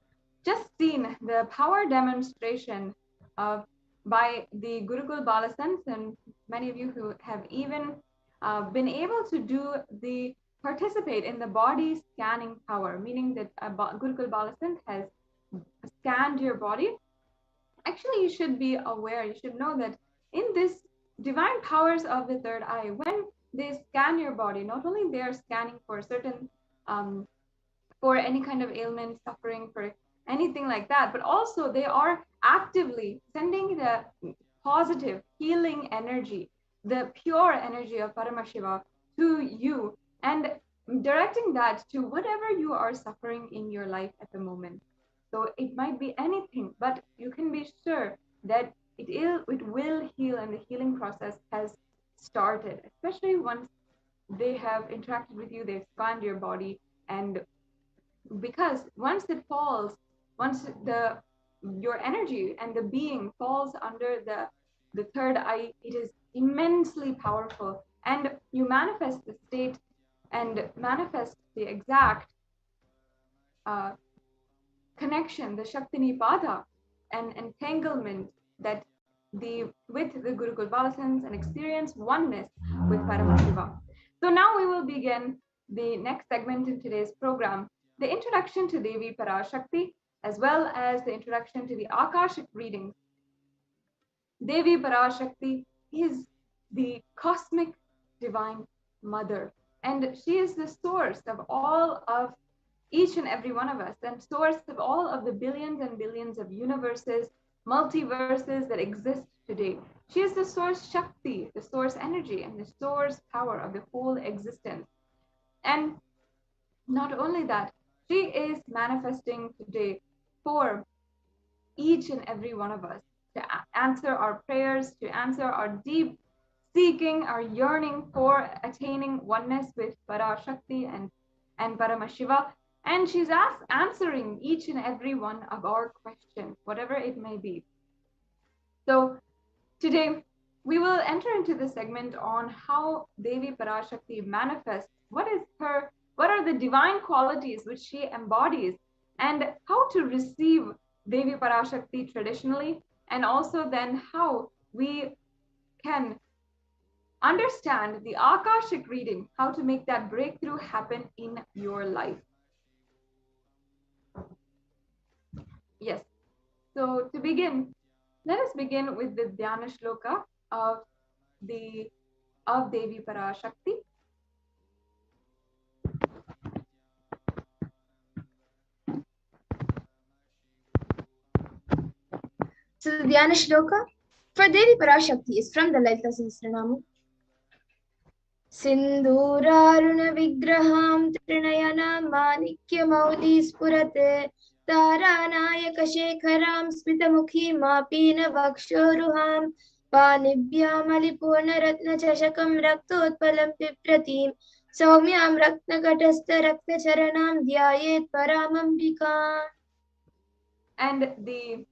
just seen the power demonstration by the Gurukul Balasants, and many of you who have even been able to participate in the body scanning power, meaning that Gurukul Balasant has scanned your body. Actually, you should be aware, you should know that in this divine powers of the third eye, when they scan your body, not only they are scanning for certain for any kind of ailment, suffering, for anything like that, but also they are actively sending the positive healing energy, the pure energy of Paramashiva to you and directing that to whatever you are suffering in your life at the moment. So it might be anything, but you can be sure that it will heal, and the healing process has started, especially once they have interacted with you, they've scanned your body. And because once it falls, once your energy and the being falls under the third eye, it is immensely powerful, and you manifest the state and manifest the exact connection, the Shaktini Pada and entanglement that with the Gurukul Balasants, and experience oneness with Paramashiva. So now we will begin the next segment in today's program, the introduction to Devi Parashakti, as well as the introduction to the Akashic readings. Devi Parashakti is the cosmic divine mother, and she is the source of all of each and every one of us, and source of all of the billions and billions of universes, multiverses that exist today. She is the source Shakti, the source energy, and the source power of the whole existence. And not only that, she is manifesting today for each and every one of us to answer our prayers, to answer our deep seeking, our yearning for attaining oneness with Parashakti and Paramashiva. And she's answering each and every one of our questions, whatever it may be. So today, we will enter into the segment on how Devi Parashakti manifests. What are the divine qualities which she embodies, and how to receive Devi Parashakti traditionally, and also then how we can understand the Akashic reading, how to make that breakthrough happen in your life. Yes. So to begin, let us begin with the Dhyana Shloka of Devi Parashakti.
So the Dhyana Shloka for Devi Parashakti is from the Lalita Sahasranama. Sindhuraruna Vigraham Trinayana Manikya Maudi Spurate Taranayaka Shekharam Smitamukhi Mapina Vakshoruham Panibhyam Alipurna Ratna Chashakam Raktotpalam Pipratim Saumyam Ratna Katastha Rakta Charanam Dhyayet Paramambika.
And the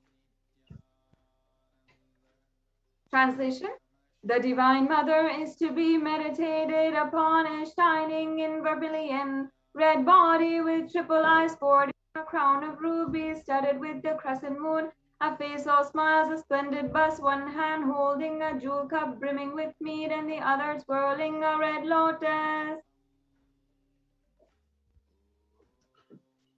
translation: the Divine Mother is to be meditated upon as shining in vermilion red body with triple eyes sporting a crown of rubies studded with the crescent moon, a face all smiles, a splendid bust, one hand holding a jewel cup brimming with mead and the other twirling a red lotus.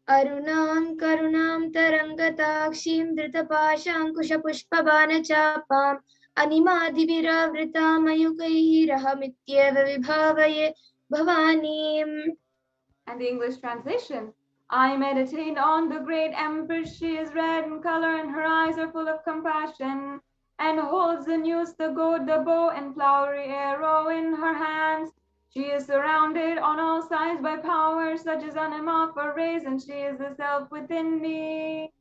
Arunam Karunam Tarangatakshim Dritapashankusha Chapam Animadiviravrita Mayukai Rahamityeva Vibhavaye Bhavanim.
And the English translation: I meditate on the great Empress. She is red in color and her eyes are full of compassion, and holds the noose, the goad, the bow, and flowery arrow in her hands. She is surrounded on all sides by power such as anima for rays, and she is the self within me.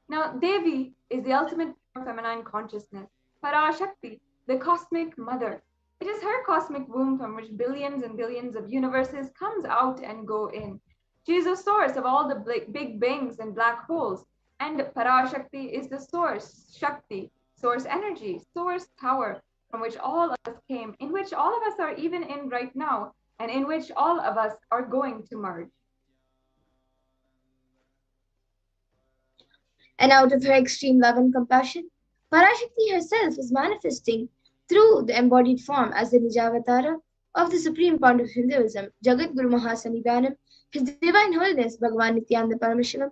Now, Devi is the ultimate feminine consciousness. Parashakti, the cosmic mother. It is her cosmic womb from which billions and billions of universes comes out and go in. She is the source of all the big bangs and black holes. And Parashakti is the source, Shakti, source energy, source power, from which all of us came, in which all of us are even in right now, and in which all of us are going to merge.
And out of her extreme love and compassion, Parashakti herself is manifesting through the embodied form as the Nijavatara of the Supreme Founder of Hinduism, Jagat Guru Mahasanidhanam, His Divine Holiness Bhagavan Nityananda Paramashivam,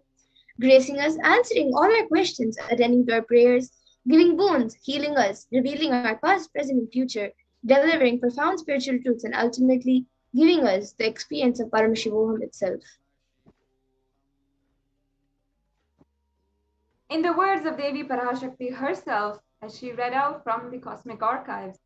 gracing us, answering all our questions, attending to our prayers, giving boons, healing us, revealing our past, present, and future, delivering profound spiritual truths, and ultimately giving us the experience of Paramashivoham itself.
In the words of Devi Parashakti herself, as she read out from the cosmic archives,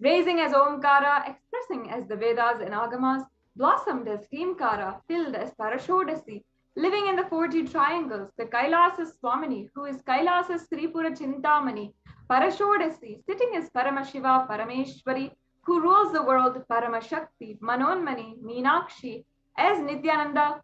raising as Omkara, expressing as the Vedas and Agamas, blossomed as Himkara, filled as Parashodasi, living in the 40 triangles, the Kailasa Swamini, who is Kailasa Sripura Chintamani, Parashodasi, sitting as Paramashiva Parameshwari, who rules the world, Paramashakti, Manonmani, Meenakshi, as Nityananda.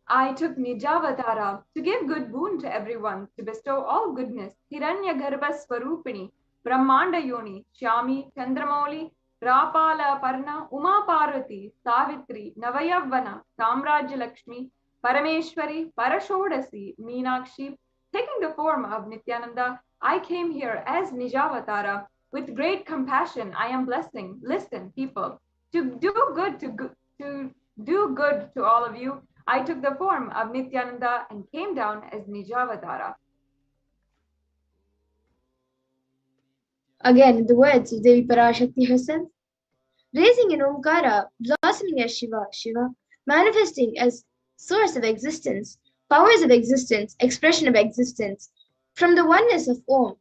I took Nijavatara to give good boon to everyone, to bestow all goodness. Hiranya Garbha Swarupini, Brahmanda Yoni, Shyami, Chandramoli, Rapala Parna, Uma Parvati, Savitri, Navayavana, Samrajya Lakshmi, Parameshwari, Parashodasi, Meenakshi. Taking the form of Nityananda, I came here as Nijavatara. With great compassion, I am blessing. Listen, people, to do good to all of you. I took the form of Nityananda and came down as Nijavatara.
Again, in the words of Devi Parashakti herself, raising in Omkara, blossoming as Shiva, manifesting as source of existence, powers of existence, expression of existence, from the oneness of Om,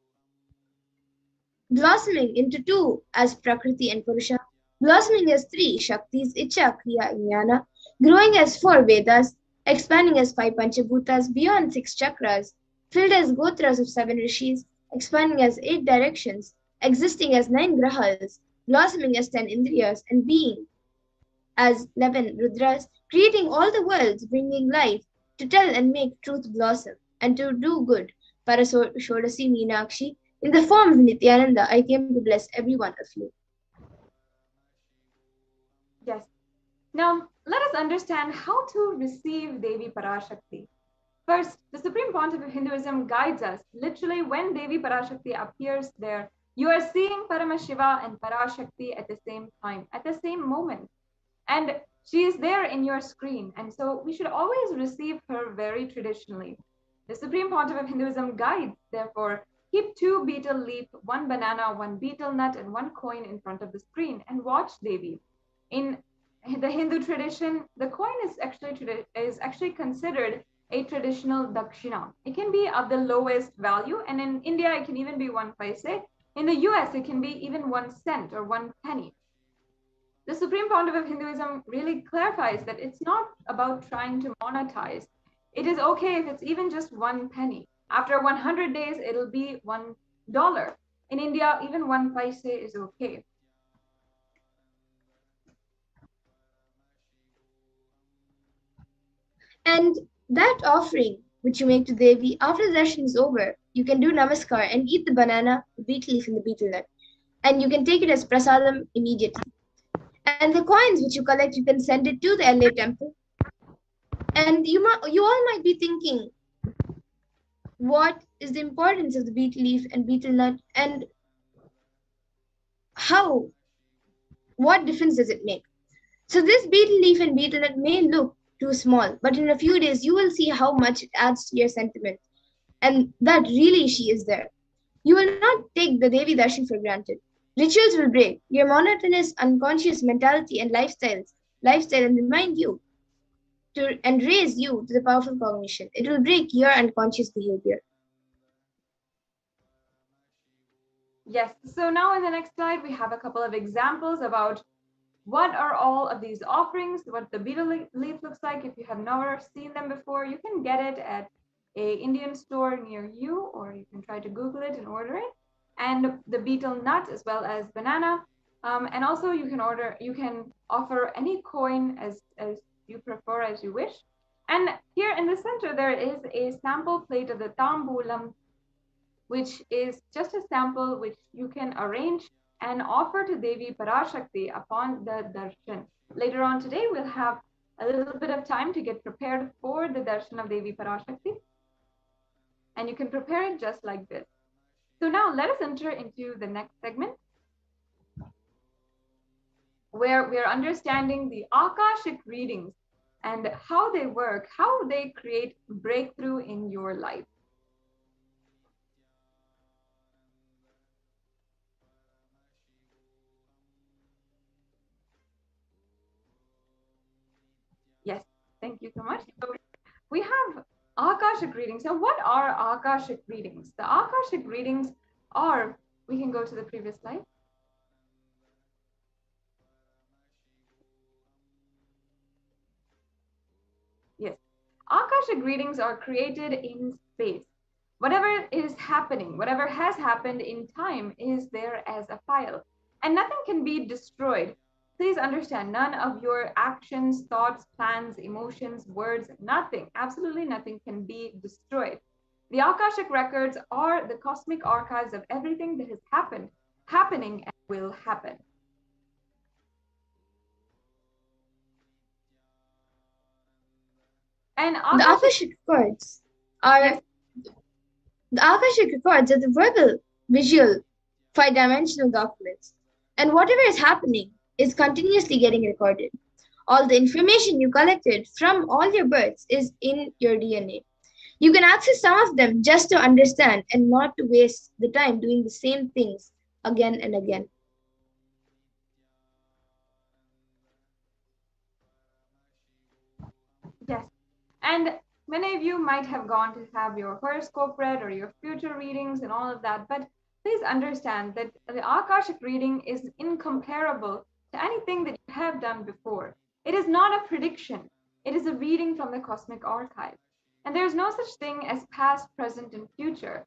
blossoming into two as Prakriti and Purusha, blossoming as three Shaktis, Icha, Kriya, and Jnana, growing as four Vedas, expanding as 5 Panchabhutas beyond 6 chakras, filled as gotras of 7 rishis, expanding as 8 directions, existing as 9 grahas, blossoming as 10 indriyas, and being as 11 rudras, creating all the worlds, bringing life, to tell and make truth blossom, and to do good. Parashodasi Meenakshi, in the form of Nityananda, I came to bless every one of you.
Yes. Now, let us understand how to receive Devi Parashakti. First, the Supreme Pontiff of Hinduism guides us. Literally, when Devi Parashakti appears there, you are seeing Paramashiva and Parashakti at the same time, at the same moment. And she is there in your screen. And so we should always receive her very traditionally. The Supreme Pontiff of Hinduism guides, therefore, keep 2 betel leaf, 1 banana, 1 betel nut, and 1 coin in front of the screen and watch Devi. In the Hindu tradition, the coin is actually considered a traditional dakshina. It can be of the lowest value, and in India, it can even be 1 paise. In the US, it can be even 1 cent or 1 penny. The Supreme Pontiff of Hinduism really clarifies that it's not about trying to monetize. It is okay if it's even just 1 penny. After 100 days, it'll be $1. In India, even 1 paise is okay.
And that offering which you make to Devi after the darshan is over, you can do namaskar and eat the banana, the betel leaf, and the betel nut. And you can take it as prasadam immediately. And the coins which you collect, you can send it to the LA temple. And you all might be thinking, what is the importance of the betel leaf and betel nut, and what difference does it make? So this betel leaf and betel nut may look too small, but in a few days you will see how much it adds to your sentiment, and that really she is there. You will not take the Devi Darshan for granted. Rituals will break your monotonous, unconscious mentality and lifestyle and remind you and raise you to the powerful cognition. It will break your unconscious behavior.
Yes, so now in the next slide, we have a couple of examples about what are all of these offerings, what the betel leaf looks like. If you have never seen them before, you can get it at a Indian store near you, or you can try to Google it and order it. And the betel nut as well as banana. And also you can offer any coin as you prefer, as you wish. And here in the center, there is a sample plate of the tambulam, which is just a sample which you can arrange and offer to Devi Parashakti upon the darshan. Later on today, we'll have a little bit of time to get prepared for the darshan of Devi Parashakti. And you can prepare it just like this. So now let us enter into the next segment, where we are understanding the Akashic readings and how they work, how they create breakthrough in your life. Yes, thank you so much. So we have Akashic readings. Now, what are Akashic readings? The Akashic readings are, we can go to the previous slide. Yes, Akashic readings are created in space. Whatever is happening, whatever has happened in time is there as a file, and nothing can be destroyed. Please understand, none of your actions, thoughts, plans, emotions, words, nothing, absolutely nothing can be destroyed. The Akashic records are the cosmic archives of everything that has happened, happening, and will happen. And
The Akashic records are the verbal, visual, 5-dimensional documents. And whatever is happening is continuously getting recorded. All the information you collected from all your births is in your DNA. You can access some of them just to understand and not to waste the time doing the same things again and again.
Yes, and many of you might have gone to have your horoscope read or your future readings and all of that, but please understand that the Akashic reading is incomparable to anything that you have done before. It is not a prediction. It is a reading from the cosmic archive. And there is no such thing as past, present, and future.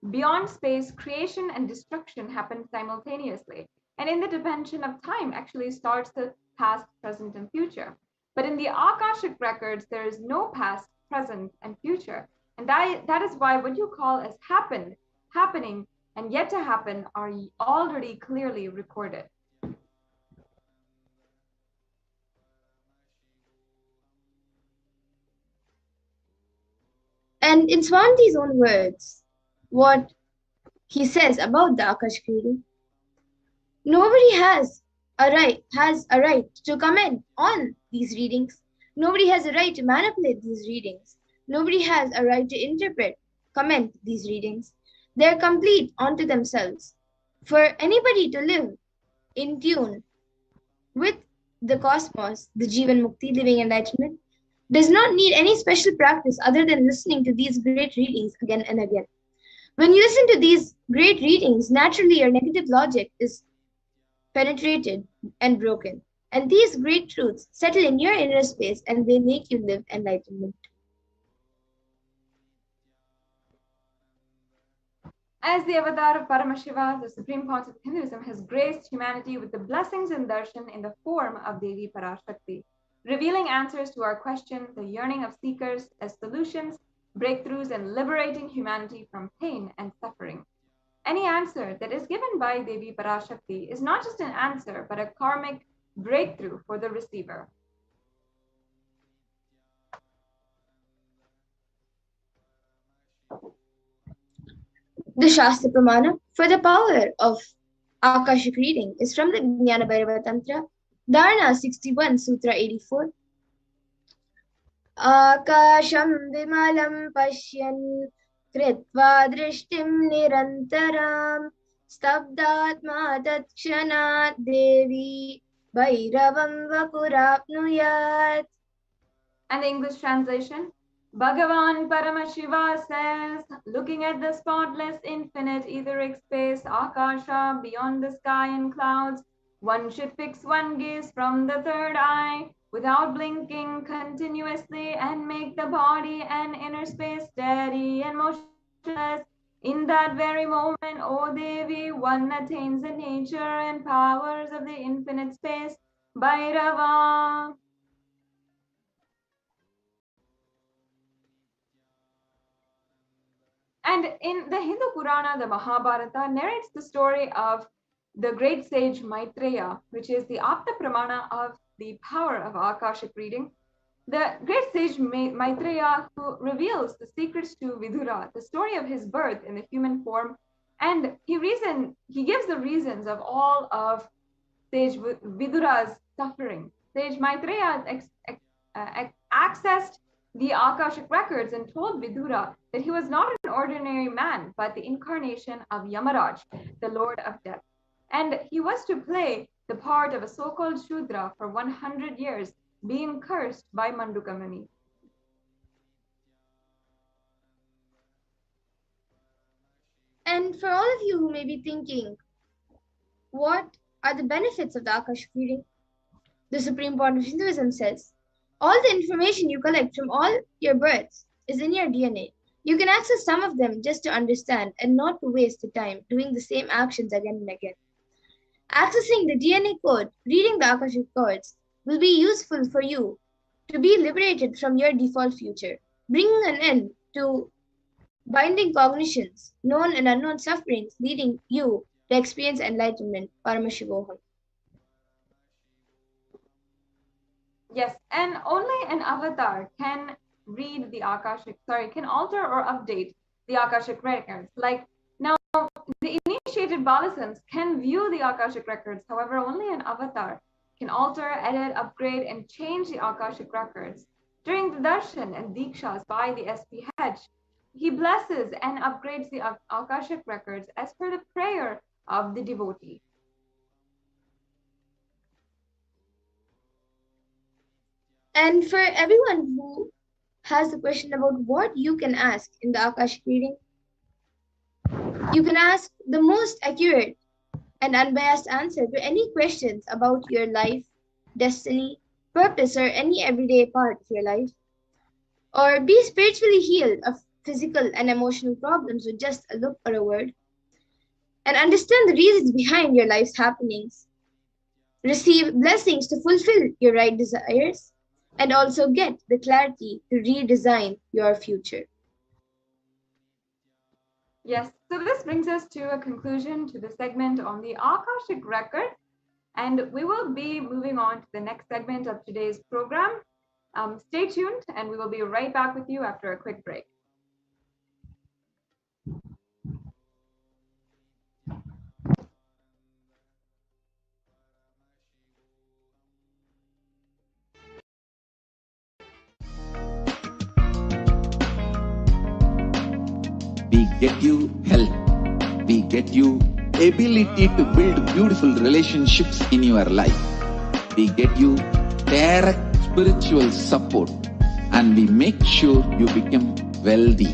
Beyond space, creation and destruction happen simultaneously. And in the dimension of time actually starts the past, present, and future. But in the Akashic records, there is no past, present, and future. And that is why what you call as happened, happening, and yet to happen are already clearly recorded.
And in Swanti's own words, what he says about the Akashic reading, nobody has a right to comment on these readings. Nobody has a right to manipulate these readings. Nobody has a right to interpret, comment these readings. They're complete unto themselves. For anybody to live in tune with the cosmos, the Jivan Mukti, living enlightenment, does not need any special practice other than listening to these great readings again and again. When you listen to these great readings, naturally your negative logic is penetrated and broken. And these great truths settle in your inner space and they make you live enlightenment.
As the avatar of Paramashiva, the supreme point of Hinduism has graced humanity with the blessings and darshan in the form of Devi Parashakti, revealing answers to our question, the yearning of seekers as solutions, breakthroughs, and liberating humanity from pain and suffering. Any answer that is given by Devi Parashakti is not just an answer, but a karmic breakthrough for the receiver.
The Shastra Pramana for the power of Akashic reading is from the Jnana Bhairava Tantra, Dharana 61, Sutra 84. Akasham vimalam pashyan kritva drishtim nirantaram stabdatma tatshanat devi bhairavam vapurapnuyat.
And the English translation, Bhagavan Paramashiva says, looking at the spotless infinite etheric space, Akasha, beyond the sky and clouds, one should fix one gaze from the third eye, without blinking continuously, and make the body and inner space steady and motionless. In that very moment, O Devi, one attains the nature and powers of the infinite space, Bhairava. And in the Hindu Purana, the Mahabharata narrates the story of the great sage Maitreya, which is the Apta Pramana of the power of Akashic reading. The great sage Maitreya, who reveals the secrets to Vidura, the story of his birth in the human form, and he gives the reasons of all of sage Vidura's suffering. Sage Maitreya accessed the Akashic records and told Vidura that he was not an ordinary man, but the incarnation of Yamaraj, the Lord of Death. And he was to play the part of a so-called Shudra for 100 years, being cursed by Mandukamani.
And for all of you who may be thinking, what are the benefits of the Akashic reading? The Supreme Point of Hinduism says, all the information you collect from all your births is in your DNA. You can access some of them just to understand and not to waste the time doing the same actions again and again. Accessing the DNA code, reading the Akashic codes, will be useful for you to be liberated from your default future, bringing an end to binding cognitions, known and unknown sufferings, leading you to experience enlightenment, Paramashivoham.
Yes, and only an avatar can read the Akashic, can alter or update the Akashic records. Like now, the initiated Balasans can view the Akashic records. However, only an avatar can alter, edit, upgrade, and change the Akashic records. During the darshan and dikshas by the SP Hedge, he blesses and upgrades the Akashic records as per the prayer of the devotee.
And for everyone who has a question about what you can ask in the Akashic reading, you can ask the most accurate and unbiased answer to any questions about your life, destiny, purpose, or any everyday part of your life. Or be spiritually healed of physical and emotional problems with just a look or a word. And understand the reasons behind your life's happenings. Receive blessings to fulfill your right desires. And also get the clarity to redesign your future.
Yes, so this brings us to a conclusion to the segment on the Akashic record, and we will be moving on to the next segment of today's program. Stay tuned, and we will be right back with you after a quick break.
We get you health. We get you ability to build beautiful relationships in your life. We get you direct spiritual support, and we make sure you become wealthy.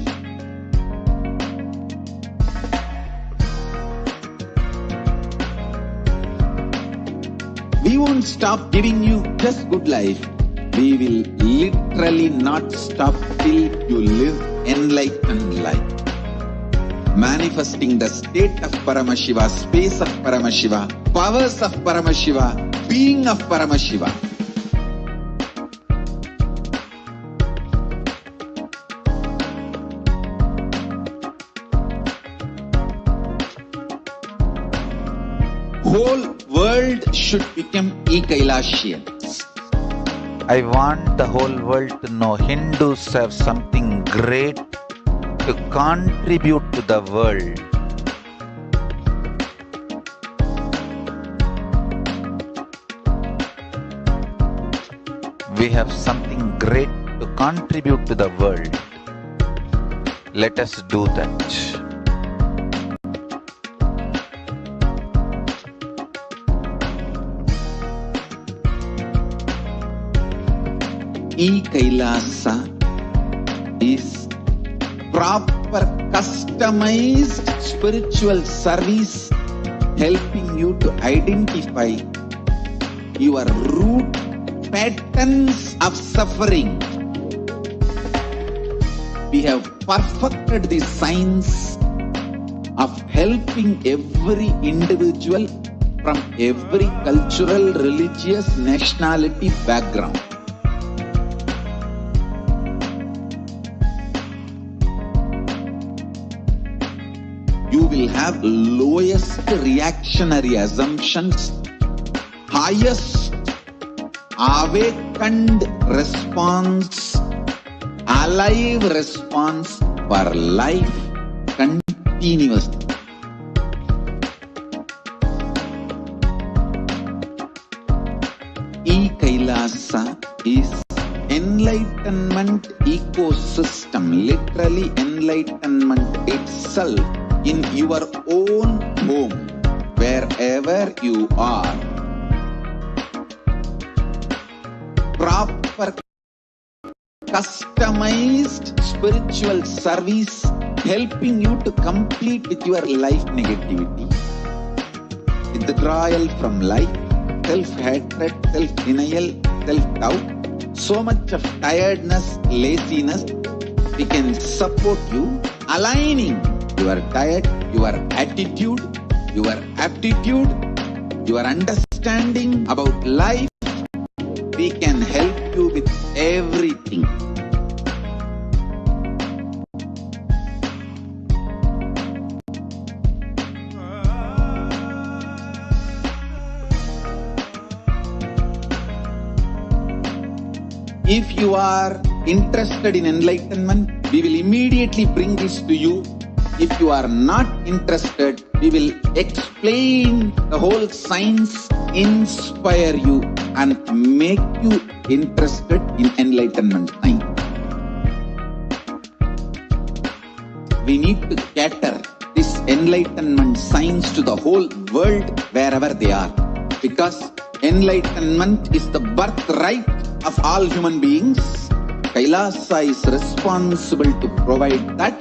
We won't stop giving you just good life. We will literally not stop till you live enlightened life. Manifesting the state of Paramashiva, space of Paramashiva, powers of Paramashiva, being of Paramashiva. Whole world should become Kailasians.
I want the whole world to know Hindus have something great to contribute to the world. We have something great to contribute to the world. Let us do that.
Kailasa is proper customized spiritual service helping you to identify your root patterns of suffering. We have perfected the science of helping every individual from every cultural, religious, nationality background. You will have lowest reactionary assumptions, highest awakened response, alive response for life continuously. Kailasa is enlightenment ecosystem, literally enlightenment itself in your own home, wherever you are. Proper customized spiritual service helping you to complete with your life negativity, withdrawal from life, self-hatred, self-denial, self-doubt, so much of tiredness, laziness. We can support you aligning your diet, your attitude, your aptitude, your understanding about life. We can help you with everything. If you are interested in enlightenment, we will immediately bring this to you. If you are not interested, we will explain the whole science, inspire you, and make you interested in enlightenment science. We need to cater this enlightenment science to the whole world wherever they are, because enlightenment is the birthright of all human beings. Kailasa is responsible to provide that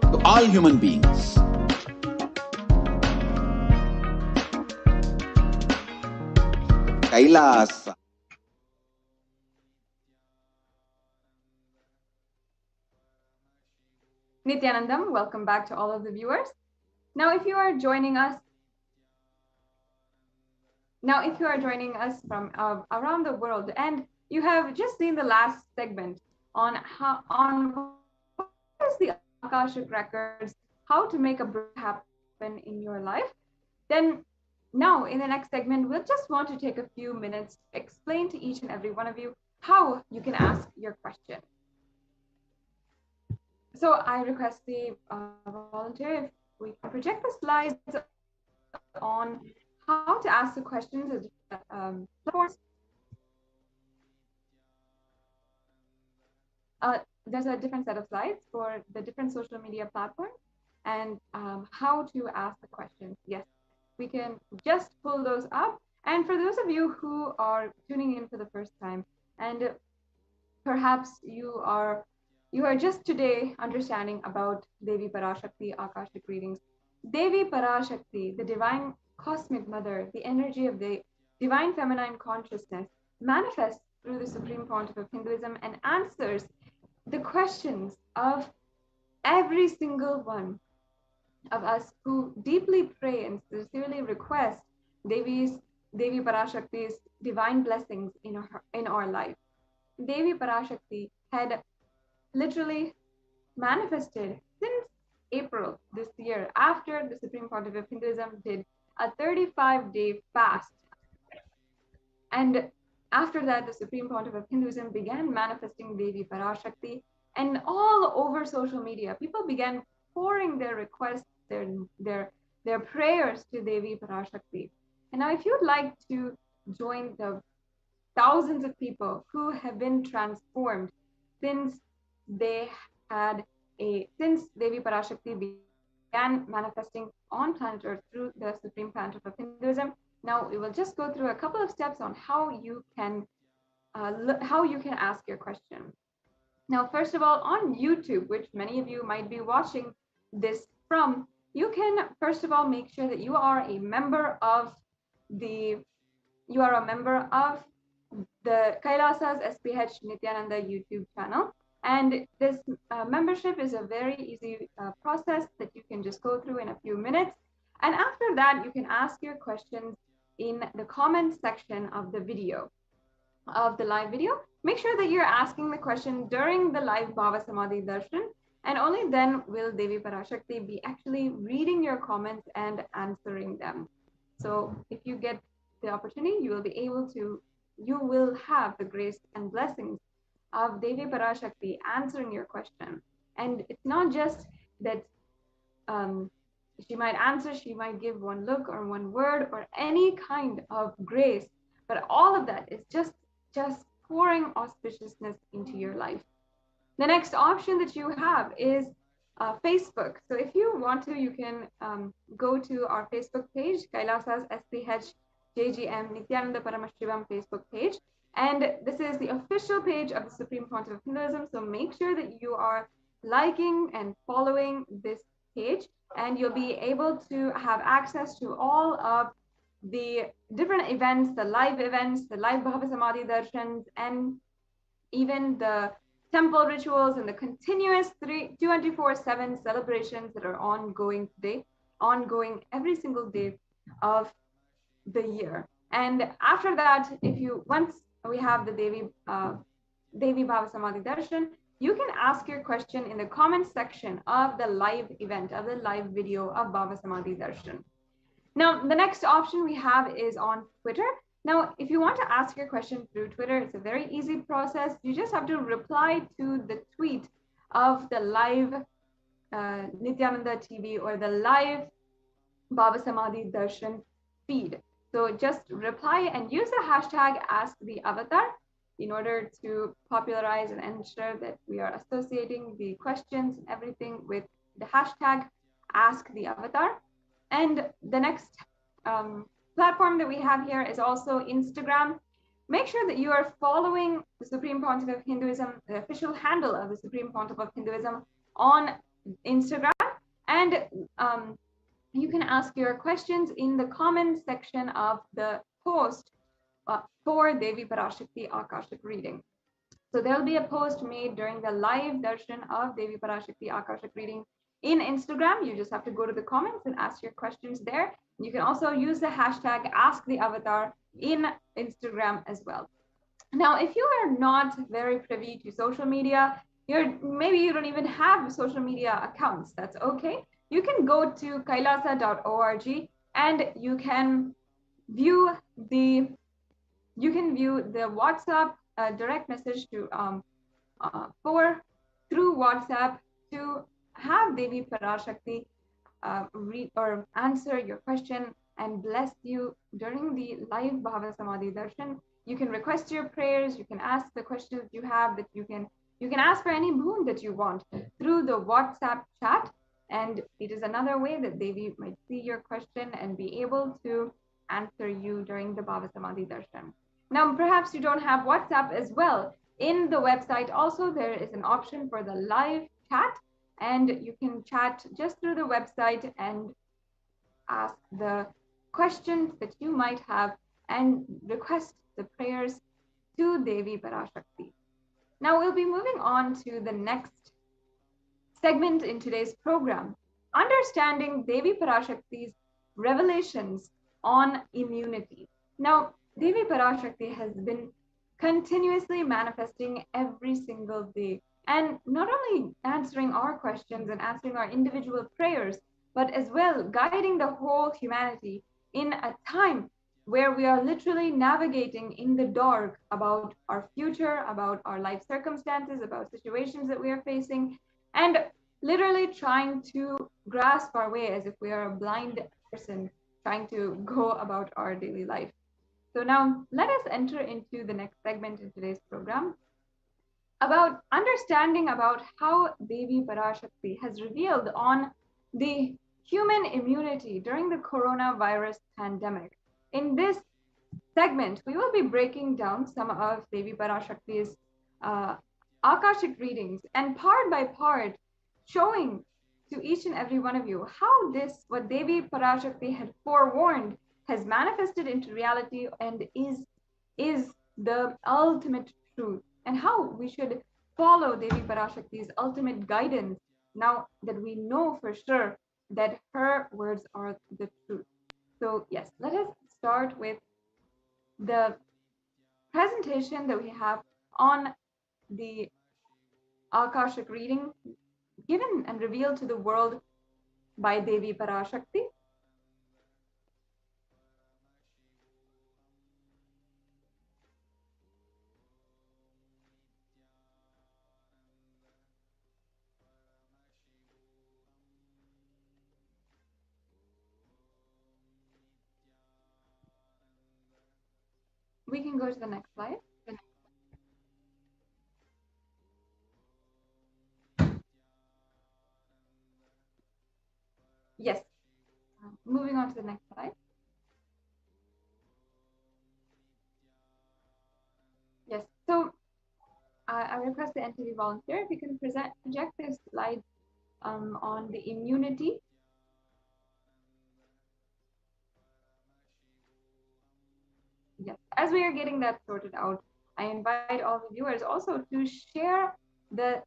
to all human beings. Kailasa.
Nityanandam, welcome back to all of the viewers. Now, if you are joining us from around the world and you have just seen the last segment on what is the Akashic records, how to make a breakthrough happen in your life, then now in the next segment, we'll just want to take a few minutes to explain to each and every one of you how you can ask your question. So I request the volunteer if we can project the slides on how to ask the questions of platforms. There's a different set of slides for the different social media platforms and how to ask the questions. Yes, we can just pull those up. And for those of you who are tuning in for the first time, and perhaps you are just today understanding about Devi Parashakti Akashic readings. Devi Parashakti, the divine cosmic mother, the energy of the divine feminine consciousness, manifests through the Supreme Pontiff of Hinduism and answers the questions of every single one of us who deeply pray and sincerely request Devi Parashakti's divine blessings in our life. Devi Parashakti had literally manifested since April this year after the Supreme Pontiff of Hinduism did a 35-day fast. And after that, the Supreme Pontiff of Hinduism began manifesting Devi Parashakti, and all over social media, people began pouring their requests, their prayers to Devi Parashakti. And now if you'd like to join the thousands of people who have been transformed since since Devi Parashakti began manifesting on planet Earth through the Supreme Pontiff of Hinduism. Now we will just go through a couple of steps on how you can ask your question. Now, first of all, on YouTube, which many of you might be watching this from, you can first of all make sure that you are a member of the Kailasa's SPH Nityananda YouTube channel. And this membership is a very easy process that you can just go through in a few minutes. And after that, you can ask your questions in the comment section of the live video. Make sure that you're asking the question during the live Bhava Samadhi Darshan, and only then will Devi Parashakti be actually reading your comments and answering them. So if you get the opportunity, you will have the grace and blessings of Devi Parashakti answering your question. And it's not just that she might answer, she might give one look or one word or any kind of grace, but all of that is just pouring auspiciousness into your life. The next option that you have is Facebook. So if you want to, you can go to our Facebook page, Kailasa's SPH JGM Nityananda Paramashivam Facebook page. And this is the official page of the Supreme Pontiff of Hinduism. So make sure that you are liking and following this page, and you'll be able to have access to all of the different events, the live Bhava Samadhi Darshans, and even the temple rituals and the continuous 24/7 celebrations that are ongoing every single day of the year. And after that, once we have the Devi Bhava Samadhi Darshan, you can ask your question in the comment section of the live event, of the live video of Bhava Samadhi Darshan. Now, the next option we have is on Twitter. Now, if you want to ask your question through Twitter, it's a very easy process. You just have to reply to the tweet of the live Nityananda TV or the live Bhava Samadhi Darshan feed. So just reply and use the hashtag #AskTheAvatar in order to popularize and ensure that we are associating the questions and everything with the hashtag #AskTheAvatar. And the next platform that we have here is also Instagram. Make sure that you are following the Supreme Pontiff of Hinduism, the official handle of the Supreme Pontiff of Hinduism on Instagram. And you can ask your questions in the comment section of the post for Devi Parashakti Akashic reading. So there'll be a post made during the live darshan of Devi Parashakti Akashak reading in Instagram. You just have to go to the comments and ask your questions there. You can also use the hashtag AskTheAvatar in Instagram as well. Now, if you are not very privy to social media, maybe you don't even have social media accounts, that's okay. You can go to kailasa.org and you can view the WhatsApp direct message to through WhatsApp to have Devi Parashakti read or answer your question and bless you during the live Bhava Samadhi Darshan. You can request your prayers, you can ask the questions you have, that you can ask for any boon that you want through the WhatsApp chat. And it is another way that Devi might see your question and be able to answer you during the Bhava Samadhi Darshan. Now, perhaps you don't have WhatsApp as well. In the website also, there is an option for the live chat, and you can chat just through the website and ask the questions that you might have and request the prayers to Devi Parashakti. Now we'll be moving on to the next segment in today's program, understanding Devi Parashakti's revelations on immunity. Now, Devi Parashakti has been continuously manifesting every single day, and not only answering our questions and answering our individual prayers, but as well guiding the whole humanity in a time where we are literally navigating in the dark about our future, about our life circumstances, about situations that we are facing, and literally trying to grasp our way as if we are a blind person trying to go about our daily life. So now let us enter into the next segment in today's program about understanding about how Devi Parashakti has revealed on the human immunity during the coronavirus pandemic. In this segment, we will be breaking down some of Devi Parashakti's Akashic readings, and part by part showing to each and every one of you how this, what Devi Parashakti had forewarned, has manifested into reality and is the ultimate truth, and how we should follow Devi Parashakti's ultimate guidance now that we know for sure that her words are the truth. So yes, let us start with the presentation that we have on the Akashic reading given and revealed to the world by Devi Parashakti. We can go to the next slide. Yes. Moving on to the next slide. Yes. So I request the NTV volunteer if you can project this slide on the immunity. Yes. As we are getting that sorted out, I invite all the viewers also to share this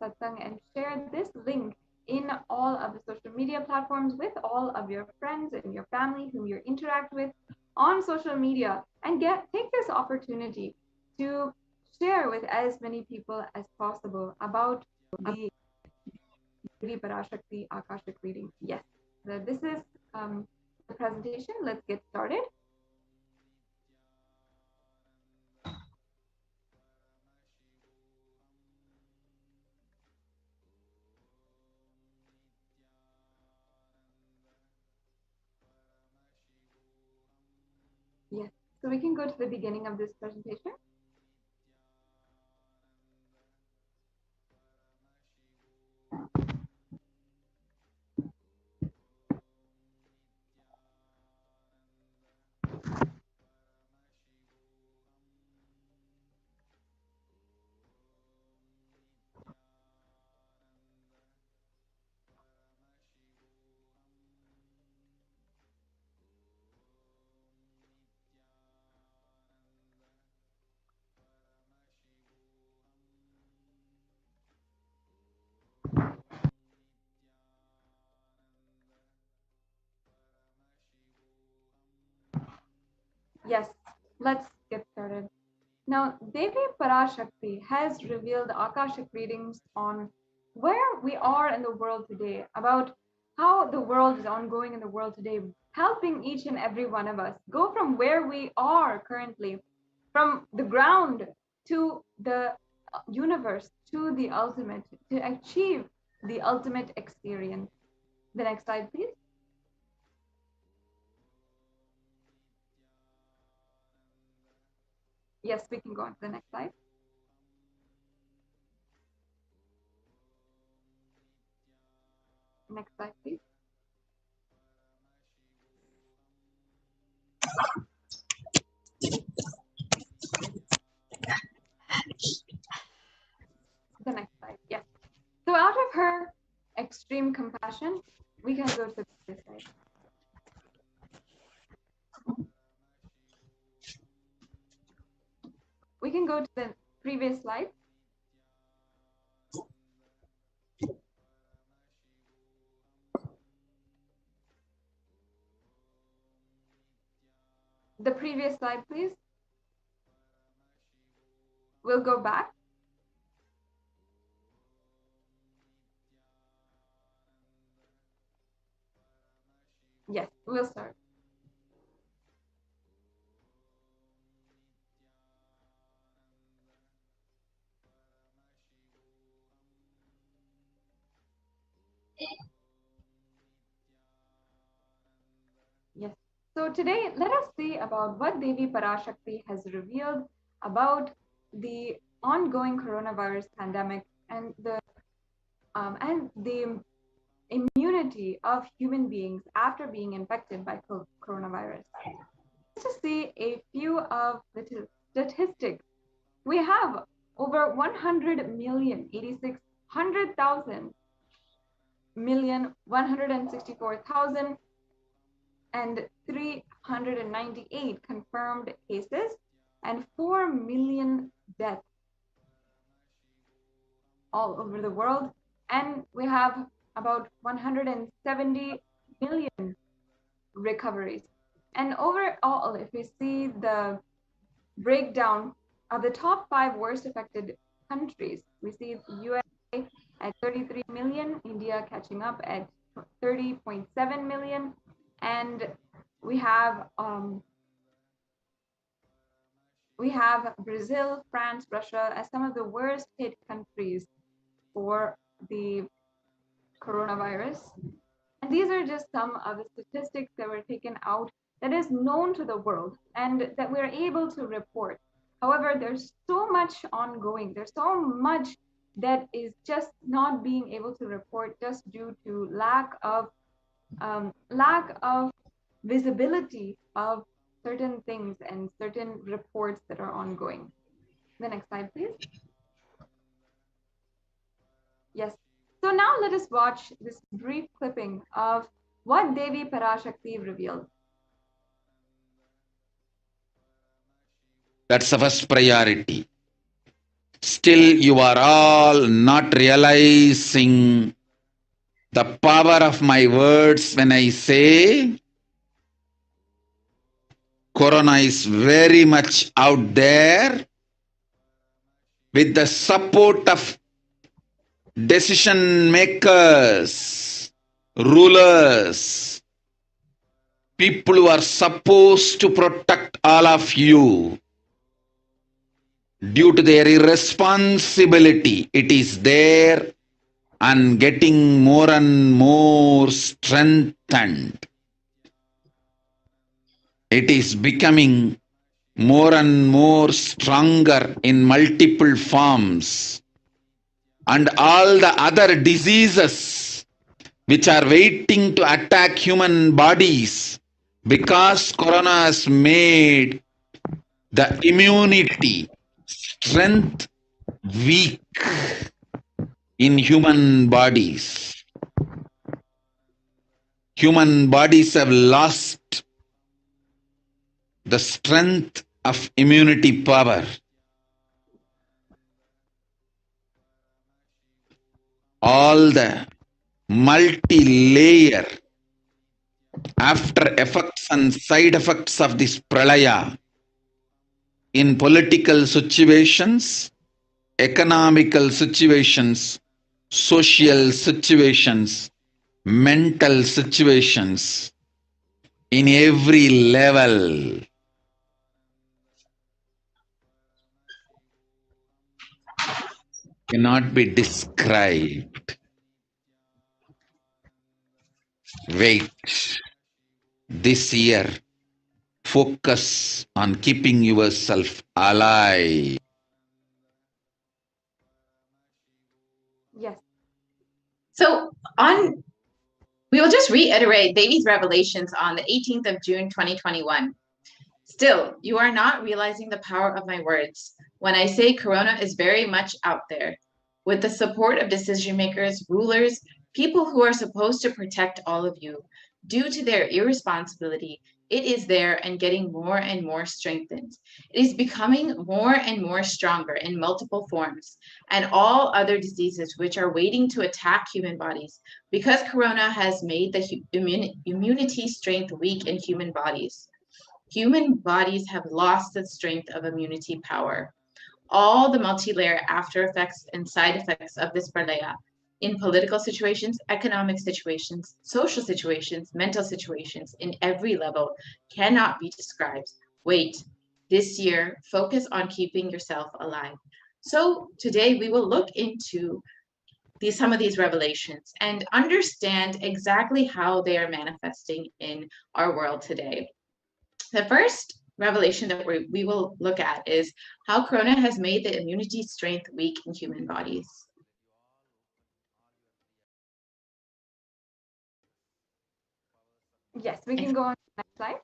satsang and share this link in all of the social media platforms with all of your friends and your family whom you interact with on social media, and take this opportunity to share with as many people as possible about the Devi Parashakti Akashic reading. Yes, this is the presentation. Let's get started. Yes, so we can go to the beginning of this presentation. Yes, let's get started. Now, Devi Parashakti has revealed Akashic readings on where we are in the world today, about how the world is ongoing in the world today, helping each and every one of us go from where we are currently, from the ground to the universe, to the ultimate, to achieve the ultimate experience. The next slide, please. Yes, we can go on to the next slide. Next slide, please. The next slide, yes. So out of her extreme compassion, we can go to this slide. We can go to the previous slide. The previous slide, please. We'll go back. Yes, we'll start. Yes. So today, let us see about what Devi Parashakti has revealed about the ongoing coronavirus pandemic and the immunity of human beings after being infected by coronavirus. Let's see a few of the statistics. We have over 100 million, 86,000 million, 164,000 and 398 confirmed cases and 4 million deaths all over the world. And we have about 170 million recoveries. And overall, if we see the breakdown of the top 5 worst affected countries, we see the USA at 33 million, India catching up at 30.7 million, and we have Brazil, France, Russia as some of the worst hit countries for the coronavirus. And these are just some of the statistics that were taken out that is known to the world and that we're able to report. However, there's so much ongoing. There's so much that is just not being able to report just due to lack of visibility of certain things and certain reports that are ongoing. The next slide, please. Yes. So now let us watch this brief clipping of what Devi Parashakti revealed.
That's the first priority. Still, you are all not realizing the power of my words when I say Corona is very much out there with the support of decision makers, rulers, people who are supposed to protect all of you. Due to their irresponsibility, it is there and getting more and more strengthened. It is becoming more and more stronger in multiple forms. And all the other diseases which are waiting to attack human bodies, because Corona has made the immunity strength weak in human bodies. Human bodies have lost the strength of immunity power. All the multi-layer after effects and side effects of this pralaya in political situations, economical situations, social situations, mental situations, in every level. Cannot be described. Wait. This year, focus on keeping yourself alive.
Yes.
So we will just reiterate Devi's revelations on the 18th of June, 2021. Still, you are not realizing the power of my words when I say Corona is very much out there. With the support of decision makers, rulers, people who are supposed to protect all of you, due to their irresponsibility, it is there and getting more and more strengthened. It is becoming more and more stronger in multiple forms, and all other diseases which are waiting to attack human bodies, because Corona has made the immunity strength weak in human bodies. Human bodies have lost the strength of immunity power. All the multi-layer after effects and side effects of this pralaya in political situations, economic situations, social situations, mental situations, in every level cannot be described. Wait, this year, focus on keeping yourself alive. So today we will look into some of these revelations and understand exactly how they are manifesting in our world today. The first revelation that we will look at is how Corona has made the immunity strength weak in human bodies.
Yes, we can go on to the next slide.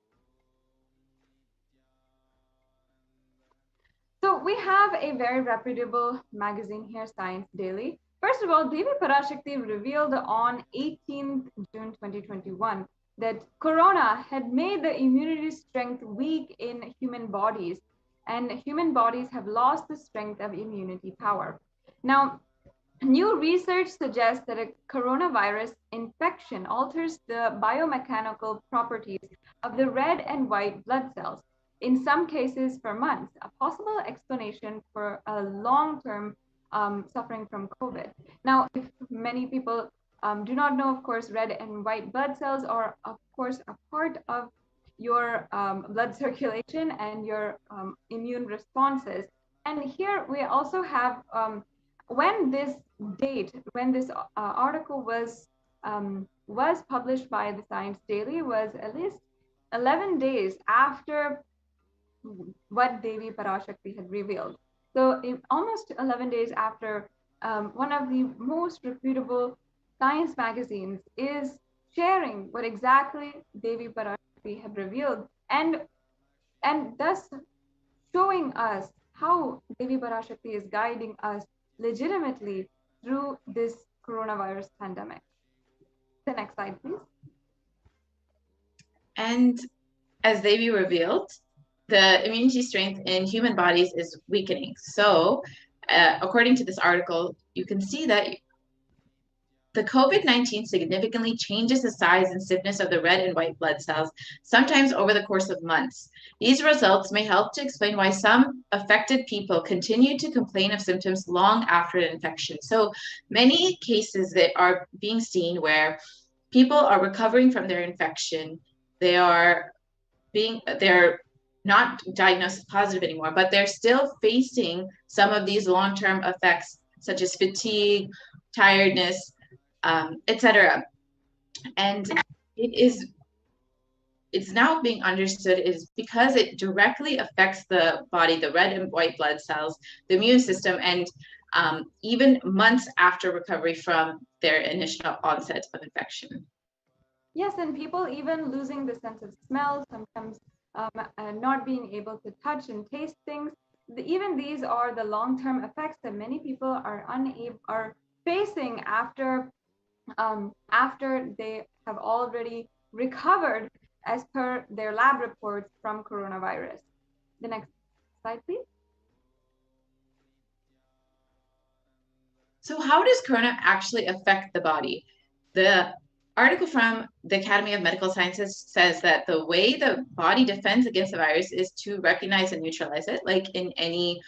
So we have a very reputable magazine here, Science Daily. First of all, Devi Parashakti revealed on 18th June 2021 that Corona had made the immunity strength weak in human bodies, and human bodies have lost the strength of immunity power. Now, new research suggests that a coronavirus infection alters the biomechanical properties of the red and white blood cells, in some cases for months, a possible explanation for a long-term suffering from COVID. Now, if many people do not know, of course, red and white blood cells are, of course, a part of your blood circulation and your immune responses. And here we also have, when this article was published by the Science Daily, was at least 11 days after what Devi Parashakti had revealed. So almost 11 days after, one of the most reputable science magazines is sharing what exactly Devi Parashakti had revealed, and thus showing us how Devi Parashakti is guiding us legitimately through this coronavirus pandemic. The next slide, please.
And as Devi revealed, the immunity strength in human bodies is weakening. So according to this article, you can see that the COVID-19 significantly changes the size and stiffness of the red and white blood cells, sometimes over the course of months. These results may help to explain why some affected people continue to complain of symptoms long after an infection. So many cases that are being seen where people are recovering from their infection, they're not diagnosed as positive anymore, but they're still facing some of these long-term effects, such as fatigue, tiredness, etc. And it's now being understood is because it directly affects the body, the red and white blood cells, the immune system, and even months after recovery from their initial onset of infection.
Yes, and people even losing the sense of smell, sometimes not being able to touch and taste things. Even these are the long-term effects that many people are facing after they have already recovered as per their lab reports from coronavirus. The next slide, please.
So how does corona actually affect the body? The article from the Academy of Medical Sciences says that the way the body defends against the virus is to recognize and neutralize it, like in any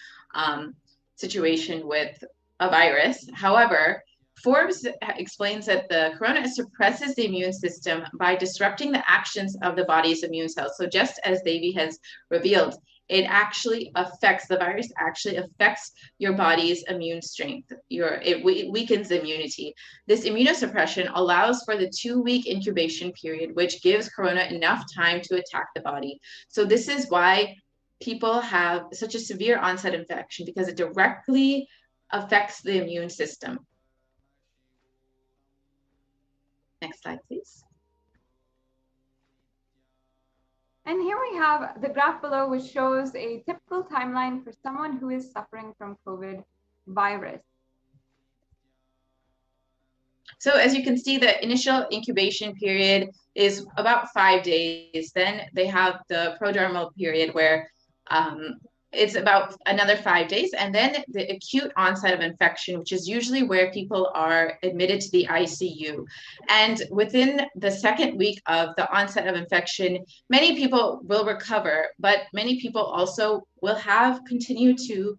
situation with a virus. However, Forbes explains that the corona suppresses the immune system by disrupting the actions of the body's immune cells. So just as Devi has revealed, it actually affects, the virus actually affects your body's immune strength. It weakens immunity. This immunosuppression allows for the 2-week incubation period, which gives corona enough time to attack the body. So this is why people have such a severe onset infection, because it directly affects the immune system. Next slide, please.
And here we have the graph below, which shows a typical timeline for someone who is suffering from COVID virus.
So as you can see, the initial incubation period is about 5 days. Then they have the prodromal period where it's about another 5 days. And then the acute onset of infection, which is usually where people are admitted to the ICU. And within the second week of the onset of infection, many people will recover, but many people also will continue to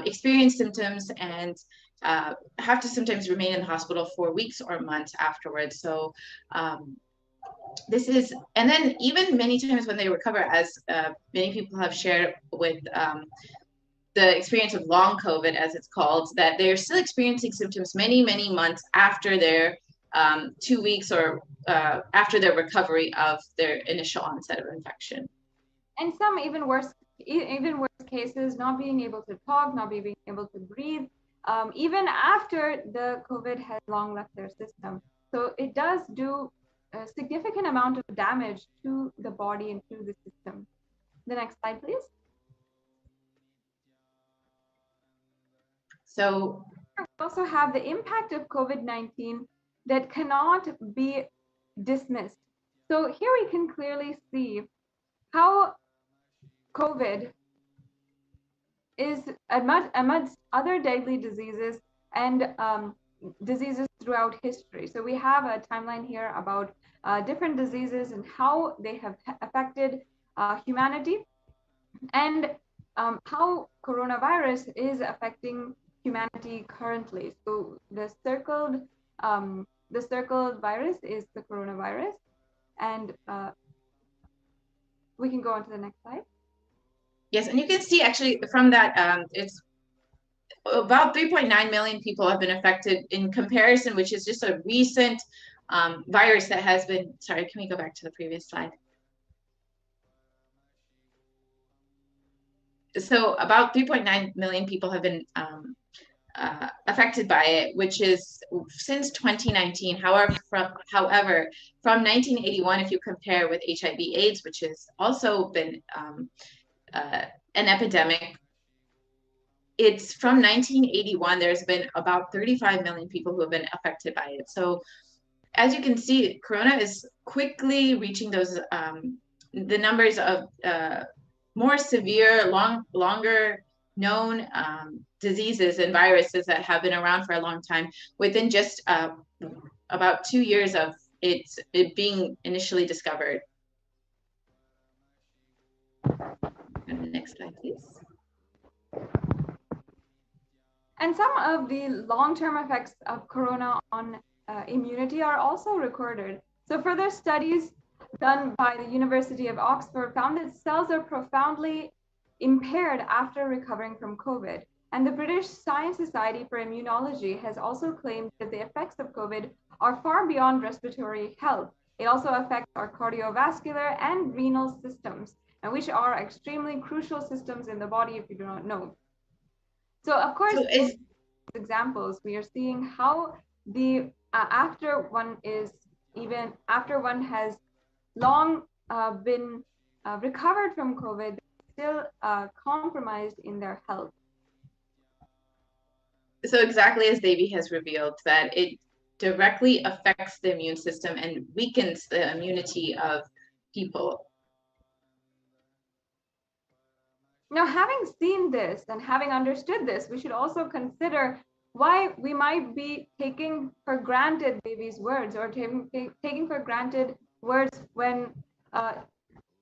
experience symptoms and have to sometimes remain in the hospital for weeks or months afterwards. So this is, and then even many times when they recover, as many people have shared with the experience of long COVID, as it's called, that they're still experiencing symptoms many, many months after their 2 weeks or after their recovery of their initial onset of infection.
And some even worse cases, not being able to talk, not being able to breathe, even after the COVID has long left their system. So it does do a significant amount of damage to the body and to the system. The next slide, please.
So
we also have the impact of COVID-19 that cannot be dismissed. So here we can clearly see how COVID is amidst other deadly diseases and diseases throughout history. So we have a timeline here about different diseases and how they have affected humanity, and how coronavirus is affecting humanity currently. So the circled virus is the coronavirus, and we can go on to the next slide.
Yes, and you can see actually from that, it's about 3.9 million people have been affected in comparison, which is just a recent virus that has been, sorry, can we go back to the previous slide? So about 3.9 million people have been affected by it, which is since 2019. However, from 1981, if you compare with HIV/AIDS, which has also been an epidemic, it's from 1981, there's been about 35 million people who have been affected by it. So as you can see, corona is quickly reaching those, the numbers of more severe, longer known diseases and viruses that have been around for a long time within just about 2 years of it being initially discovered. Next slide, please.
And some of the long-term effects of corona on immunity are also recorded. So further studies done by the University of Oxford found that cells are profoundly impaired after recovering from COVID. And the British Science Society for Immunology has also claimed that the effects of COVID are far beyond respiratory health. It also affects our cardiovascular and renal systems, and which are extremely crucial systems in the body if you do not know. So of course, in examples, we are seeing how the after one has long been recovered from COVID, still compromised in their health.
So exactly as Devi has revealed, that it directly affects the immune system and weakens the immunity of people.
Now, having seen this and having understood this, we should also consider why we might be taking for granted Devi's words, or taking for granted words when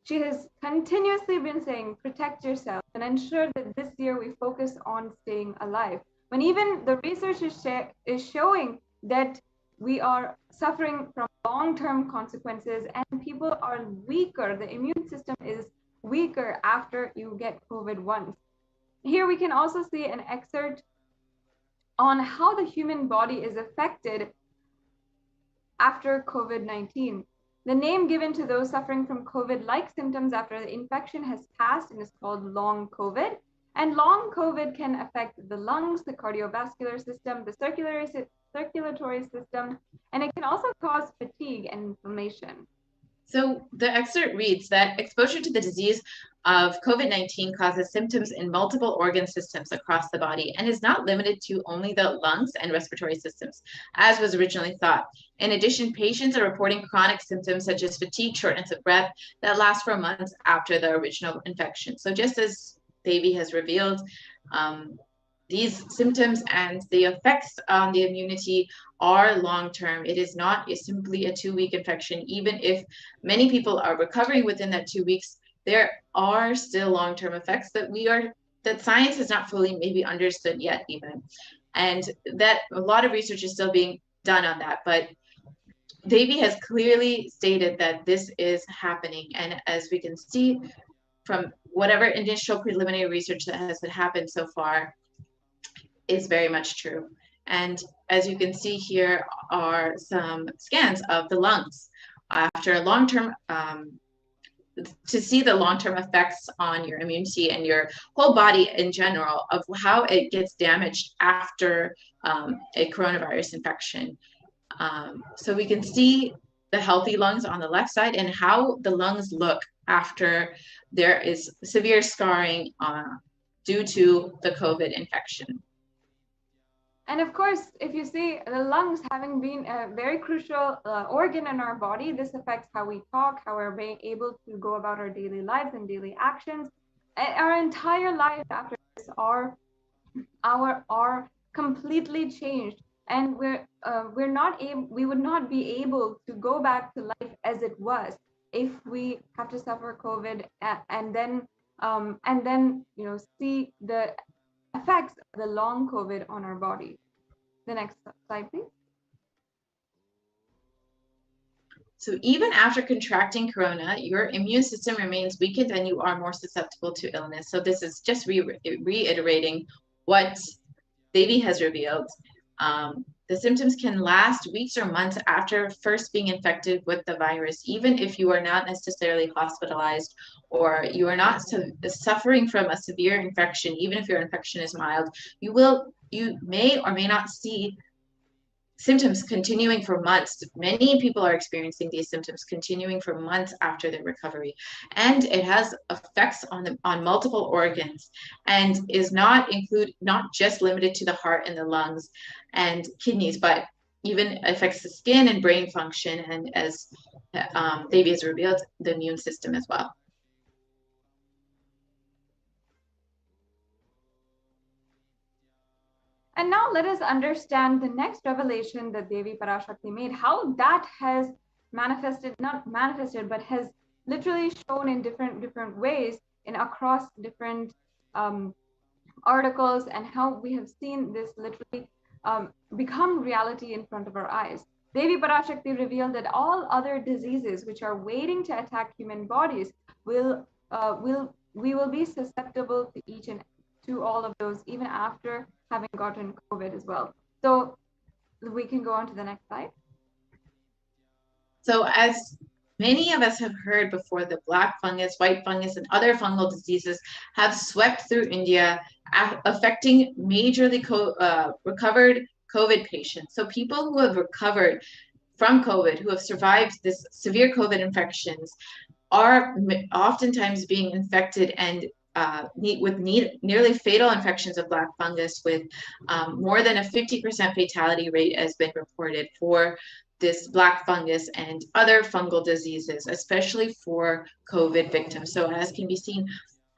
she has continuously been saying, protect yourself and ensure that this year we focus on staying alive. When even the research is showing that we are suffering from long-term consequences and people are weaker, the immune system is weaker after you get COVID once. Here we can also see an excerpt on how the human body is affected after COVID-19. The name given to those suffering from COVID-like symptoms after the infection has passed and is called long COVID. And long COVID can affect the lungs, the cardiovascular system, the circulatory system, and it can also cause fatigue and inflammation.
So the excerpt reads that exposure to the disease of COVID-19 causes symptoms in multiple organ systems across the body and is not limited to only the lungs and respiratory systems, as was originally thought. In addition, patients are reporting chronic symptoms such as fatigue, shortness of breath that last for months after the original infection. So just as Devi has revealed, these symptoms and the effects on the immunity are long-term. It is not simply a 2-week infection. Even if many people are recovering within that 2 weeks, there are still long-term effects that science has not fully maybe understood yet even. And that a lot of research is still being done on that. But Devi has clearly stated that this is happening. And as we can see from whatever initial preliminary research that has happened so far, is very much true. And as you can see here are some scans of the lungs after a long-term, to see the long-term effects on your immunity and your whole body in general of how it gets damaged after a coronavirus infection. So we can see the healthy lungs on the left side and how the lungs look after there is severe scarring due to the COVID infection.
And of course, if you see the lungs having been a very crucial organ in our body, this affects how we talk, how we're being able to go about our daily lives and daily actions. Our entire life after this are completely changed, and we would not be able to go back to life as it was if we have to suffer COVID and then see the effects of the long COVID on our body. The next slide, please.
So even after contracting corona, your immune system remains weakened and you are more susceptible to illness. So this is just reiterating what Devi has revealed. The symptoms can last weeks or months after first being infected with the virus, even if you are not necessarily hospitalized or you are not suffering from a severe infection. Even if your infection is mild, you may or may not see symptoms continuing for months. Not people are experiencing these symptoms continuing for months after their recovery, and it has effects on multiple organs and is not just limited to the heart and the lungs and kidneys, but even affects the skin and brain function, and as Devi has revealed, the immune system as well.
And now let us understand the next revelation that Devi Parashakti made, how that has not manifested, but has literally shown in different ways across different articles, and how we have seen this literally become reality in front of our eyes. Devi Parashakti revealed that all other diseases which are waiting to attack human bodies we will be susceptible to all of those even after having gotten COVID as well. So we can go on to the next slide.
So as many of us have heard before, the black fungus, white fungus, and other fungal diseases have swept through India, affecting majorly recovered COVID patients. So people who have recovered from COVID, who have survived this severe COVID infections, are oftentimes being infected and nearly fatal infections of black fungus, with more than a 50% fatality rate has been reported for this black fungus and other fungal diseases, especially for COVID victims. So as can be seen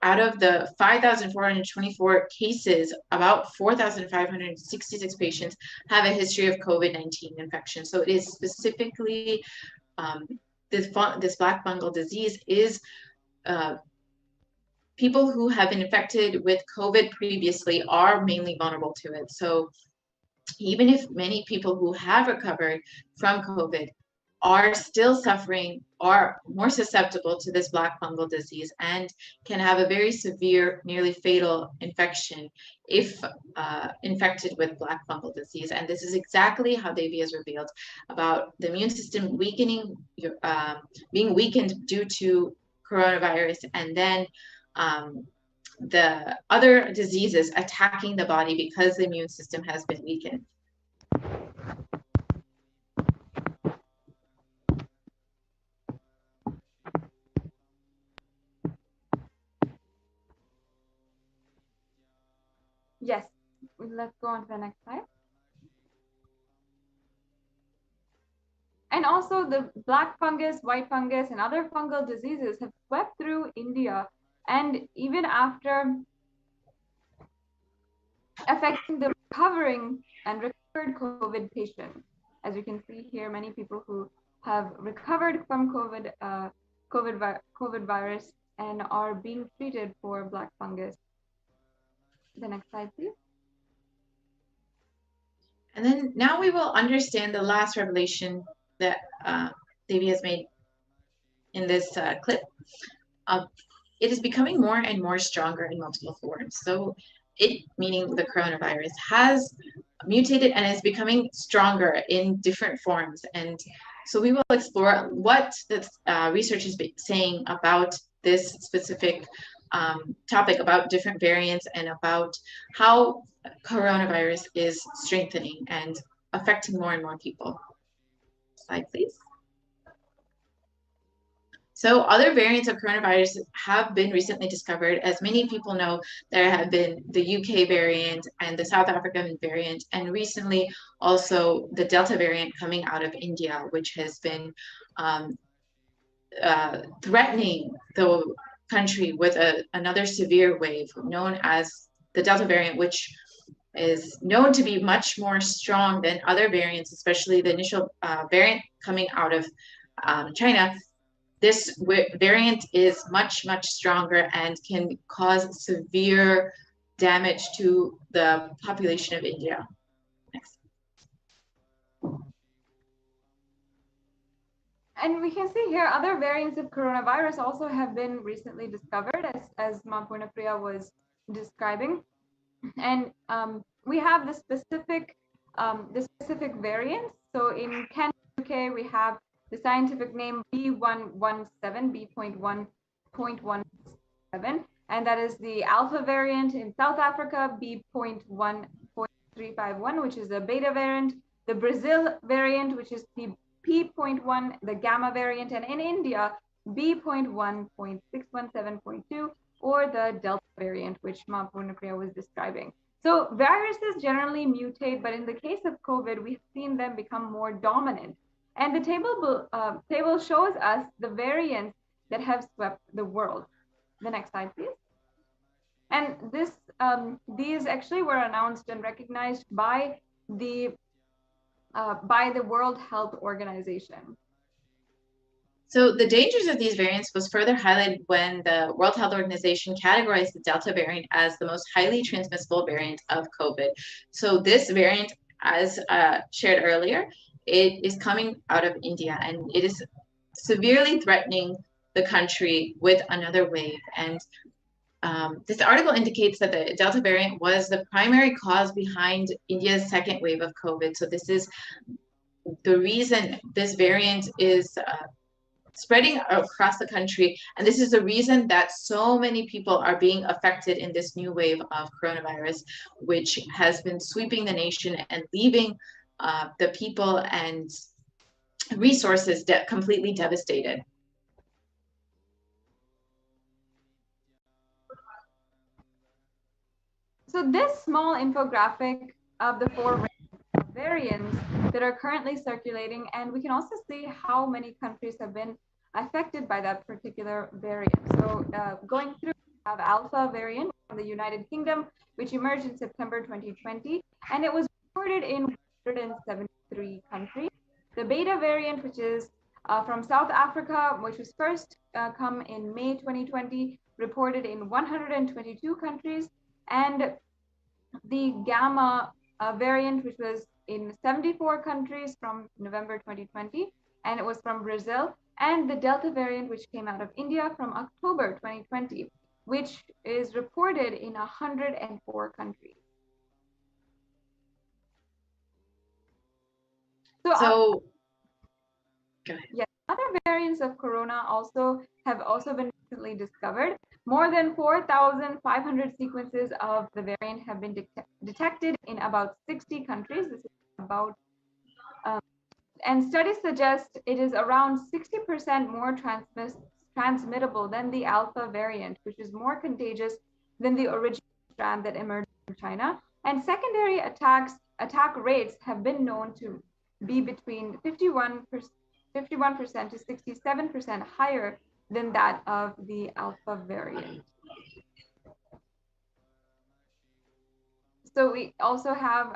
out of the 5,424 cases, about 4,566 patients have a history of COVID-19 infection. So it is specifically this black fungal disease is people who have been infected with COVID previously are mainly vulnerable to it. So even if many people who have recovered from COVID are still suffering, are more susceptible to this black fungal disease and can have a very severe, nearly fatal infection if infected with black fungal disease. And this is exactly how Devi has revealed about the immune system weakening, being weakened due to coronavirus, and then the other diseases attacking the body because the immune system has been weakened.
Yes, let's go on to the next slide. And also the black fungus, white fungus, and other fungal diseases have swept through India, and even after affecting the recovering and recovered COVID patients. As you can see here, many people who have recovered from COVID virus and are being treated for black fungus. The next slide, please.
And then now we will understand the last revelation that Devi has made in this clip. It is becoming more and more stronger in multiple forms. So it, meaning the coronavirus, has mutated and is becoming stronger in different forms. And so we will explore what the research is saying about this specific topic, about different variants, and about how coronavirus is strengthening and affecting more and more people. Slide, please. So other variants of coronavirus have been recently discovered. As many people know, there have been the UK variant and the South African variant, and recently also the Delta variant coming out of India, which has been threatening the country with another severe wave known as the Delta variant, which is known to be much more strong than other variants, especially the initial variant coming out of China. This variant is much, much stronger and can cause severe damage to the population of India. Next.
And we can see here other variants of coronavirus also have been recently discovered, as Ma Purnapriya was describing. And we have the specific variants. So in Kent, UK, we have the scientific name B.1.17, and that is the alpha variant. In South Africa, B.1.351, which is the beta variant. The Brazil variant, which is the P.1, the gamma variant, and in India, B.1.617.2, or the Delta variant, which Ma Purnapriya was describing. So viruses generally mutate, but in the case of COVID, we've seen them become more dominant. And the table shows us the variants that have swept the world. The next slide, please. And these actually were announced and recognized by the World Health Organization.
So the dangers of these variants was further highlighted when the World Health Organization categorized the Delta variant as the most highly transmissible variant of COVID. So this variant, as shared earlier, it is coming out of India, and it is severely threatening the country with another wave. And this article indicates that the Delta variant was the primary cause behind India's second wave of COVID. So this is the reason this variant is spreading across the country. And this is the reason that so many people are being affected in this new wave of coronavirus, which has been sweeping the nation and leaving the people and resources completely devastated.
So this small infographic of the 4 variants that are currently circulating, and we can also see how many countries have been affected by that particular variant. So going through have Alpha variant from the United Kingdom, which emerged in September 2020, and it was reported in 173 countries. The Beta variant, which is from South Africa, which was first come in May 2020, reported in 122 countries, and the Gamma variant, which was in 74 countries from November 2020, and it was from Brazil, and the Delta variant, which came out of India from October 2020, which is reported in 104 countries. So go ahead. Yes, other variants of corona have also been recently discovered. More than 4,500 sequences of the variant have been detected in about 60 countries. This is about, and studies suggest it is around 60% more transmittable than the Alpha variant, which is more contagious than the original strand that emerged in China. And secondary attack rates have been known to be between 51% to 67% higher than that of the Alpha variant. So we also have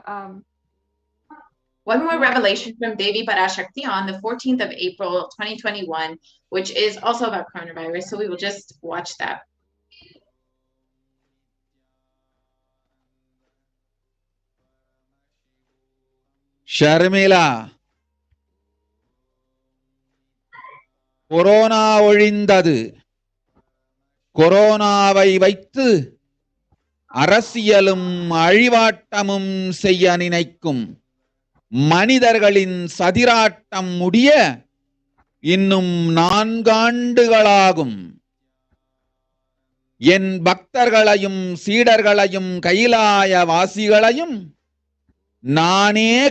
one more revelation from Devi Parashakti on the 14th of April, 2021, which is also about coronavirus. So we will just watch that.
Sharmila, corona ஒழிந்தது. கொரோனாவை வைத்து அரசியலும் அழிவாட்டமும் செய்ய நினைக்கும் மனிதர்களின் சதிராட்டம் முடிய இன்னும் 4 ஆண்டுகளாகும். என் பக்தர்களையும் சீடர்களையும் கைலாய வாசிகளையும் நானே